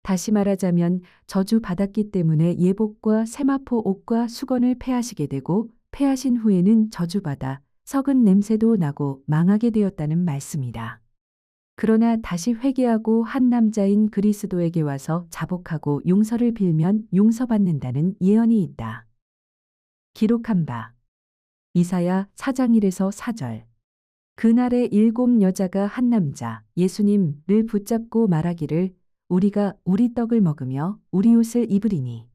다시 말하자면 저주 받았기 때문에 예복과 세마포 옷과 수건을 패하시게 되고 패하신 후에는 저주받아 썩은 냄새도 나고 망하게 되었다는 말씀이다. 그러나 다시 회개하고 한 남자인 그리스도에게 와서 자복하고 용서를 빌면 용서받는다는 예언이 있다. 기록한 바 이사야 4장 1에서 4절. 그날에 7 여자가 한 남자 예수님을 붙잡고 말하기를 우리가 우리 떡을 먹으며 우리 옷을 입으리니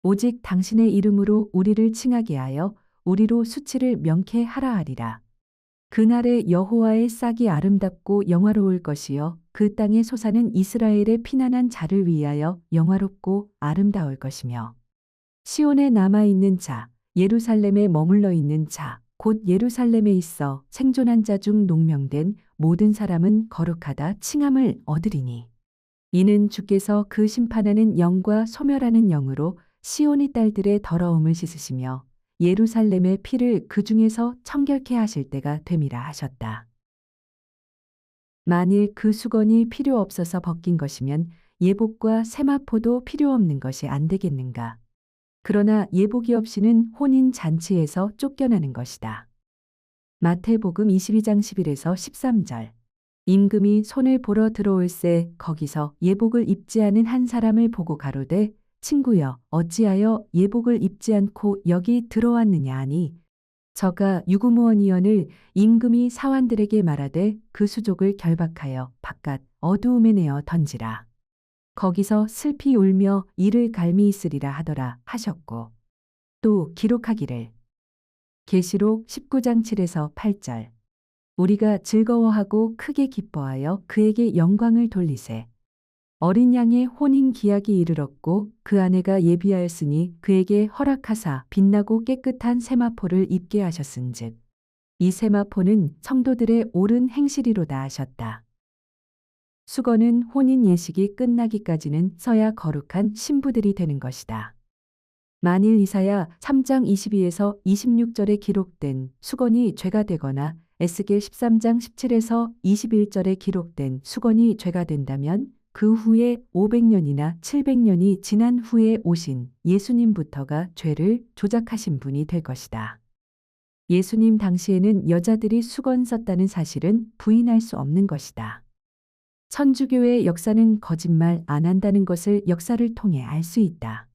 오직 당신의 이름으로 우리를 칭하게 하여 우리로 수치를 명케 하라 하리라. 그날에 여호와의 싹이 아름답고 영화로울 것이요 그 땅에 솟아는 이스라엘의 피난한 자를 위하여 영화롭고 아름다울 것이며 시온에 남아 있는 자 예루살렘에 머물러 있는 자 곧 예루살렘에 있어 생존한 자 중 농명된 모든 사람은 거룩하다 칭함을 얻으리니 이는 주께서 그 심판하는 영과 소멸하는 영으로 시온의 딸들의 더러움을 씻으시며 예루살렘의 피를 그 중에서 청결케 하실 때가 됨이라 하셨다. 만일 그 수건이 필요 없어서 벗긴 것이면 예복과 세마포도 필요 없는 것이 안 되겠는가. 그러나 예복이 없이는 혼인 잔치에서 쫓겨나는 것이다. 마태복음 22장 11에서 13절. 임금이 손을 보러 들어올새 거기서 예복을 입지 않은 한 사람을 보고 가로되 친구여 어찌하여 예복을 입지 않고 여기 들어왔느냐 하니 저가 유구무원이언을 임금이 사환들에게 말하되 그 수족을 결박하여 바깥 어두움에 내어 던지라. 거기서 슬피 울며 이를 갈미 있으리라 하더라 하셨고 또 기록하기를 계시록 19장 7에서 8절 우리가 즐거워하고 크게 기뻐하여 그에게 영광을 돌리세. 어린 양의 혼인 기약이 이르렀고 그 아내가 예비하였으니 그에게 허락하사 빛나고 깨끗한 세마포를 입게 하셨은즉 이 세마포는 성도들의 옳은 행실이로다 하셨다. 수건은 혼인 예식이 끝나기까지는 써야 거룩한 신부들이 되는 것이다. 만일 이사야 3장 22에서 26절에 기록된 수건이 죄가 되거나 에스겔 13장 17에서 21절에 기록된 수건이 죄가 된다면 그 후에 500년이나 700년이 지난 후에 오신 예수님부터가 죄를 조작하신 분이 될 것이다. 예수님 당시에는 여자들이 수건 썼다는 사실은 부인할 수 없는 것이다. 천주교의 역사는 거짓말 안 한다는 것을 역사를 통해 알 수 있다.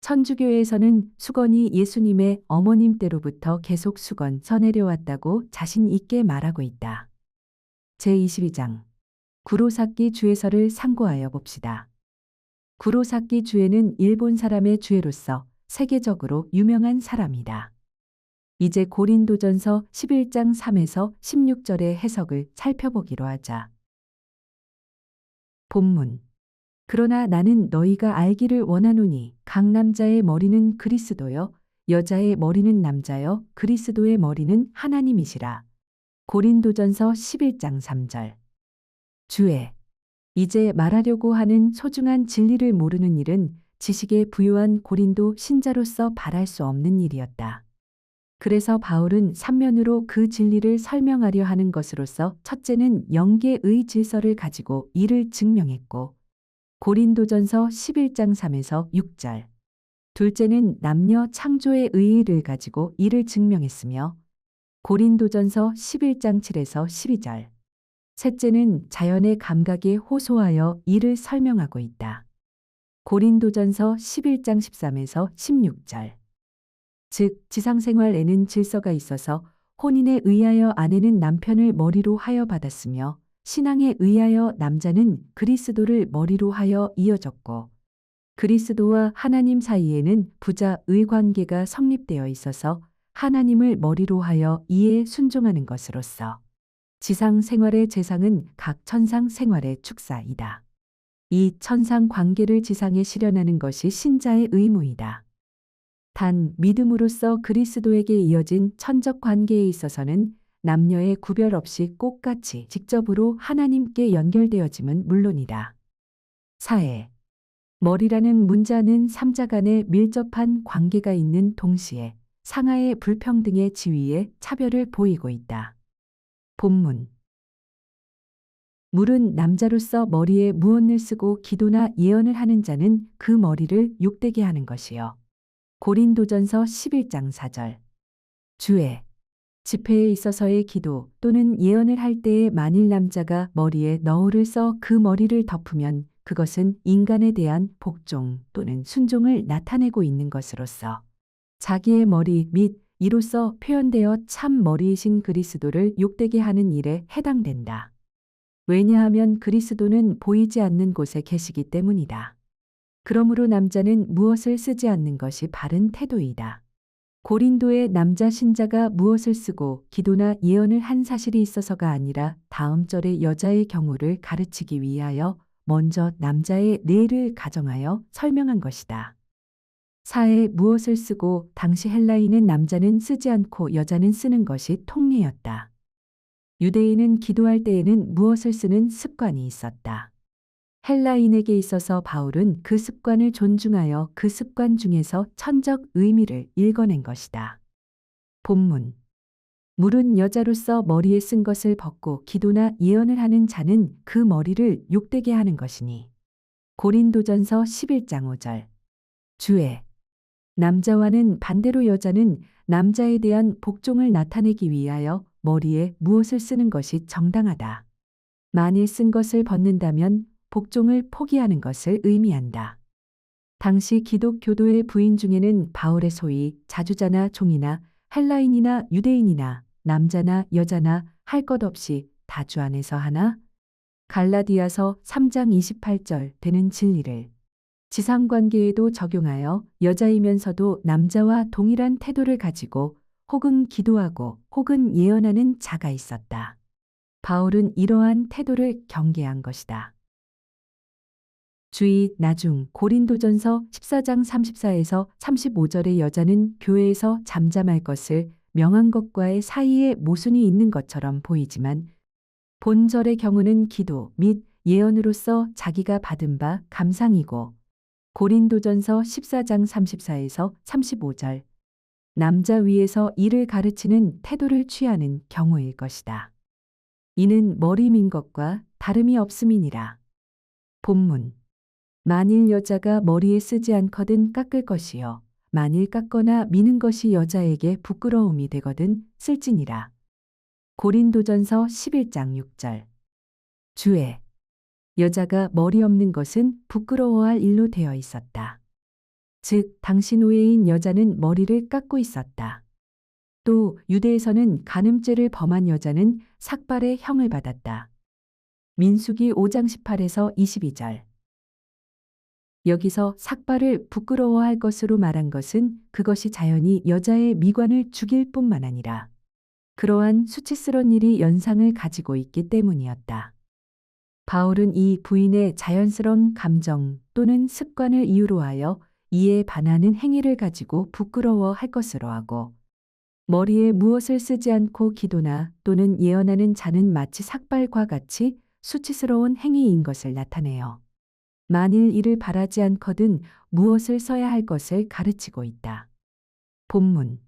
천주교에서는 수건이 예수님의 어머님 때로부터 계속 수건 써내려왔다고 자신 있게 말하고 있다. 제22장 구로사키 주에서를 상고하여 봅시다. 구로사키 주에는 일본 사람의 주에로서 세계적으로 유명한 사람이다. 이제 고린도전서 11장 3에서 16절의 해석을 살펴보기로 하자. 본문 그러나 나는 너희가 알기를 원하노니 각 남자의 머리는 그리스도여 여자의 머리는 남자여 그리스도의 머리는 하나님이시라. 고린도전서 11장 3절. 주에 이제 말하려고 하는 소중한 진리를 모르는 일은 지식에 부유한 고린도 신자로서 바랄 수 없는 일이었다. 그래서 바울은 3면으로 그 진리를 설명하려 하는 것으로서 첫째는 영계의 질서를 가지고 이를 증명했고 고린도전서 11장 3에서 6절. 둘째는 남녀 창조의 의의를 가지고 이를 증명했으며 고린도전서 11장 7에서 12절. 셋째는 자연의 감각에 호소하여 이를 설명하고 있다. 고린도전서 11장 13에서 16절. 즉 지상생활에는 질서가 있어서 혼인에 의하여 아내는 남편을 머리로 하여 받았으며 신앙에 의하여 남자는 그리스도를 머리로 하여 이어졌고 그리스도와 하나님 사이에는 부자의 관계가 성립되어 있어서 하나님을 머리로 하여 이에 순종하는 것으로서 지상 생활의 재상은 각 천상 생활의 축사이다. 이 천상 관계를 지상에 실현하는 것이 신자의 의무이다. 단 믿음으로써 그리스도에게 이어진 천적 관계에 있어서는 남녀의 구별 없이 똑같이 직접으로 하나님께 연결되어짐은 물론이다. 4에 머리라는 문자는 삼자 간에 밀접한 관계가 있는 동시에 상하의 불평등의 지위에 차별을 보이고 있다. 본문 물은 남자로서 머리에 무언을 쓰고 기도나 예언을 하는 자는 그 머리를 욕되게 하는 것이요. 고린도전서 11장 4절. 주에 집회에 있어서의 기도 또는 예언을 할 때에 만일 남자가 머리에 너울을 써 그 머리를 덮으면 그것은 인간에 대한 복종 또는 순종을 나타내고 있는 것으로서 자기의 머리 및 이로써 표현되어 참 머리이신 그리스도를 욕되게 하는 일에 해당된다. 왜냐하면 그리스도는 보이지 않는 곳에 계시기 때문이다. 그러므로 남자는 무엇을 쓰지 않는 것이 바른 태도이다. 고린도의 남자 신자가 무엇을 쓰고 기도나 예언을 한 사실이 있어서가 아니라 다음 절의 여자의 경우를 가르치기 위하여 먼저 남자의 례를 가정하여 설명한 것이다. 사에 무엇을 쓰고 당시 헬라인은 남자는 쓰지 않고 여자는 쓰는 것이 통례였다. 유대인은 기도할 때에는 무엇을 쓰는 습관이 있었다. 헬라인에게 있어서 바울은 그 습관을 존중하여 그 습관 중에서 천적 의미를 읽어낸 것이다. 본문. 물은 여자로서 머리에 쓴 것을 벗고 기도나 예언을 하는 자는 그 머리를 욕되게 하는 것이니. 고린도전서 11장 5절. 주의. 남자와는 반대로 여자는 남자에 대한 복종을 나타내기 위하여 머리에 무엇을 쓰는 것이 정당하다. 만일 쓴 것을 벗는다면 복종을 포기하는 것을 의미한다. 당시 기독교도의 부인 중에는 바울의 소위 자주자나 종이나 헬라인이나 유대인이나 남자나 여자나 할 것 없이 다주 안에서 하나 갈라디아서 3장 28절 되는 진리를 지상관계에도 적용하여 여자이면서도 남자와 동일한 태도를 가지고 혹은 기도하고 혹은 예언하는 자가 있었다. 바울은 이러한 태도를 경계한 것이다. 주의 나중 고린도전서 14장 34에서 35절의 여자는 교회에서 잠잠할 것을 명한 것과의 사이에 모순이 있는 것처럼 보이지만 본절의 경우는 기도 및 예언으로서 자기가 받은 바 감상이고 고린도전서 14장 34에서 35절 남자 위에서 이를 가르치는 태도를 취하는 경우일 것이다. 이는 머리 민 것과 다름이 없음이니라. 본문. 만일 여자가 머리에 쓰지 않거든 깎을 것이요 만일 깎거나 미는 것이 여자에게 부끄러움이 되거든 쓸지니라. 고린도전서 11장 6절. 주의. 여자가 머리 없는 것은 부끄러워할 일로 되어 있었다. 즉 당시 노예인 여자는 머리를 깎고 있었다. 또 유대에서는 간음죄를 범한 여자는 삭발의 형을 받았다. 민수기 5장 18에서 22절. 여기서 삭발을 부끄러워할 것으로 말한 것은 그것이 자연히 여자의 미관을 죽일 뿐만 아니라 그러한 수치스러운 일이 연상을 가지고 있기 때문이었다. 바울은 이 부인의 자연스러운 감정 또는 습관을 이유로 하여 이에 반하는 행위를 가지고 부끄러워할 것으로 하고 머리에 무엇을 쓰지 않고 기도나 또는 예언하는 자는 마치 삭발과 같이 수치스러운 행위인 것을 나타내요. 만일 이를 바라지 않거든 무엇을 써야 할 것을 가르치고 있다. 본문.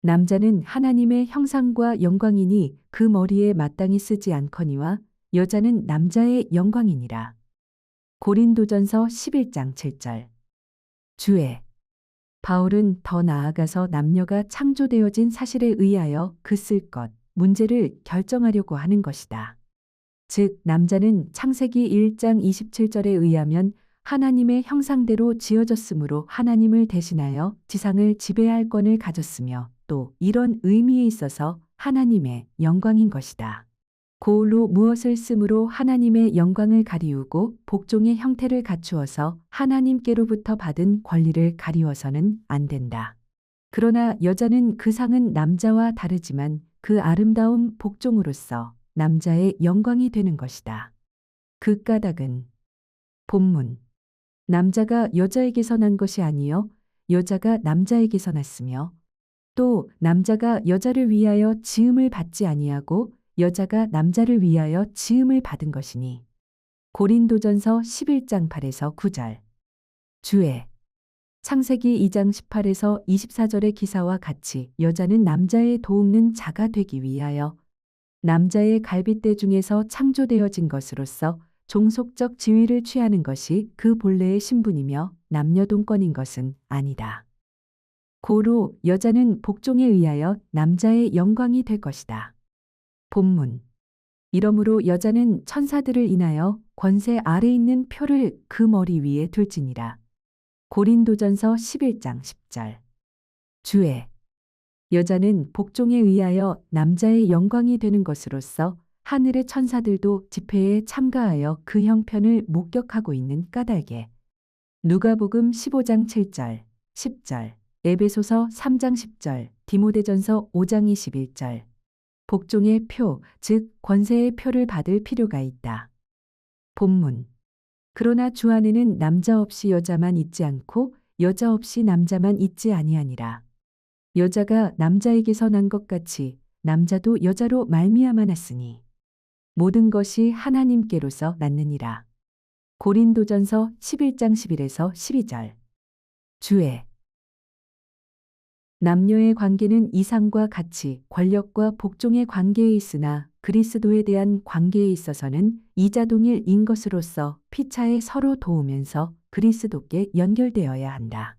남자는 하나님의 형상과 영광이니 그 머리에 마땅히 쓰지 않거니와 여자는 남자의 영광이니라. 고린도전서 11장 7절. 주의. 바울은 더 나아가서 남녀가 창조되어진 사실에 의하여 그 쓸 것, 문제를 결정하려고 하는 것이다. 즉 남자는 창세기 1장 27절에 의하면 하나님의 형상대로 지어졌으므로 하나님을 대신하여 지상을 지배할 권을 가졌으며 또 이런 의미에 있어서 하나님의 영광인 것이다. 고울로 무엇을 쓰므로 하나님의 영광을 가리우고 복종의 형태를 갖추어서 하나님께로부터 받은 권리를 가리워서는 안 된다. 그러나 여자는 그 상은 남자와 다르지만 그 아름다운 복종으로서 남자의 영광이 되는 것이다. 그 까닭은 본문. 남자가 여자에게서 난 것이 아니요 여자가 남자에게서 났으며 또 남자가 여자를 위하여 지음을 받지 아니하고 여자가 남자를 위하여 지음을 받은 것이니. 고린도전서 11장 8에서 9절. 주의. 창세기 2장 18에서 24절의 기사와 같이 여자는 남자의 도움는 자가 되기 위하여 남자의 갈빗대 중에서 창조되어진 것으로서 종속적 지위를 취하는 것이 그 본래의 신분이며 남녀동권인 것은 아니다. 고로 여자는 복종에 의하여 남자의 영광이 될 것이다. 본문. 이러므로 여자는 천사들을 인하여 권세 아래 있는 표를 그 머리 위에 둘지니라. 고린도전서 11장 10절. 주의. 여자는 복종에 의하여 남자의 영광이 되는 것으로서 하늘의 천사들도 집회에 참가하여 그 형편을 목격하고 있는 까닭에 누가복음 15장 7절, 10절, 에베소서 3장 10절, 디모데전서 5장 21절 복종의 표, 즉 권세의 표를 받을 필요가 있다. 본문. 그러나 주 안에는 남자 없이 여자만 있지 않고 여자 없이 남자만 있지 아니하니라. 여자가 남자에게서 난 것 같이 남자도 여자로 말미암아 났으니 모든 것이 하나님께로서 났느니라. 고린도전서 11장 11에서 12절. 주의 남녀의 관계는 이상과 같이 권력과 복종의 관계에 있으나 그리스도에 대한 관계에 있어서는 이자동일인 것으로서 피차에 서로 도우면서 그리스도께 연결되어야 한다.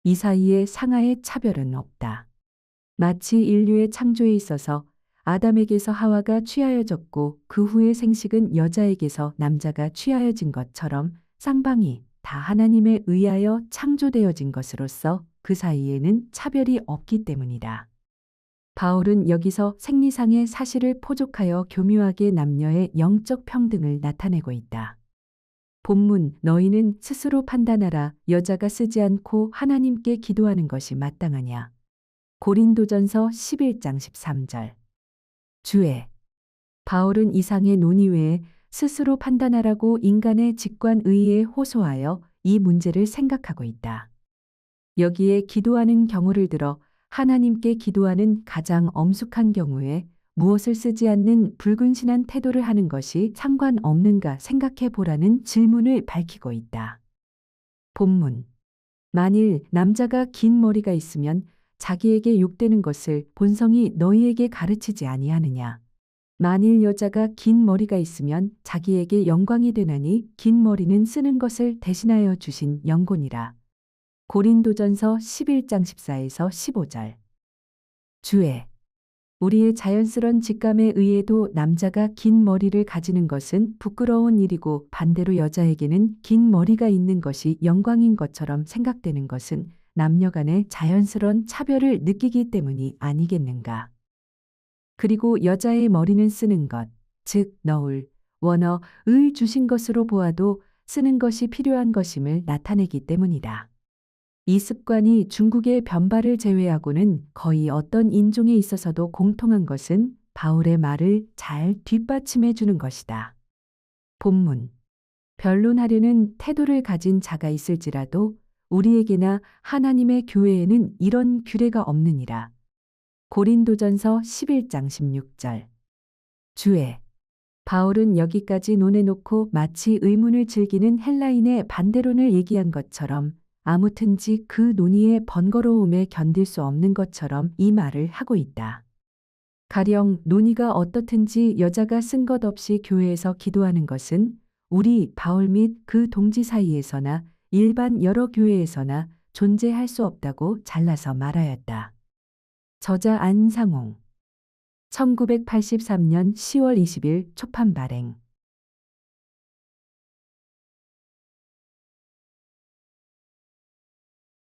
이 사이에 상하의 차별은 없다. 마치 인류의 창조에 있어서 아담에게서 하와가 취하여졌고 그 후의 생식은 여자에게서 남자가 취하여진 것처럼 쌍방이 다 하나님에 의하여 창조되어진 것으로서 그 사이에는 차별이 없기 때문이다. 바울은 여기서 생리상의 사실을 포족하여 교묘하게 남녀의 영적 평등을 나타내고 있다. 본문 너희는 스스로 판단하라 여자가 쓰지 않고 하나님께 기도하는 것이 마땅하냐. 고린도전서 11장 13절. 주의 바울은 이상의 논의 외에 스스로 판단하라고 인간의 직관의에 호소하여 이 문제를 생각하고 있다. 여기에 기도하는 경우를 들어 하나님께 기도하는 가장 엄숙한 경우에 무엇을 쓰지 않는 불근신한 태도를 하는 것이 상관없는가 생각해 보라는 질문을 밝히고 있다. 본문 만일 남자가 긴 머리가 있으면 자기에게 욕되는 것을 본성이 너희에게 가르치지 아니하느냐. 만일 여자가 긴 머리가 있으면 자기에게 영광이 되나니 긴 머리는 쓰는 것을 대신하여 주신 영곤이라. 고린도전서 11장 14에서 15절. 주의 우리의 자연스런 직감에 의해도 남자가 긴 머리를 가지는 것은 부끄러운 일이고 반대로 여자에게는 긴 머리가 있는 것이 영광인 것처럼 생각되는 것은 남녀 간의 자연스런 차별을 느끼기 때문이 아니겠는가. 그리고 여자의 머리는 쓰는 것, 즉 너울, 원어, 을 주신 것으로 보아도 쓰는 것이 필요한 것임을 나타내기 때문이다. 이 습관이 중국의 변발을 제외하고는 거의 어떤 인종에 있어서도 공통한 것은 바울의 말을 잘 뒷받침해 주는 것이다. 본문 변론하려는 태도를 가진 자가 있을지라도 우리에게나 하나님의 교회에는 이런 규례가 없느니라. 고린도전서 11장 16절. 주의 바울은 여기까지 논해놓고 마치 의문을 즐기는 헬라인의 반대론을 얘기한 것처럼 아무튼지 그 논의의 번거로움에 견딜 수 없는 것처럼 이 말을 하고 있다. 가령 논의가 어떻든지 여자가 쓴 것 없이 교회에서 기도하는 것은 우리 바울 및 그 동지 사이에서나 일반 여러 교회에서나 존재할 수 없다고 잘라서 말하였다. 저자 안상홍 1983년 10월 20일 초판 발행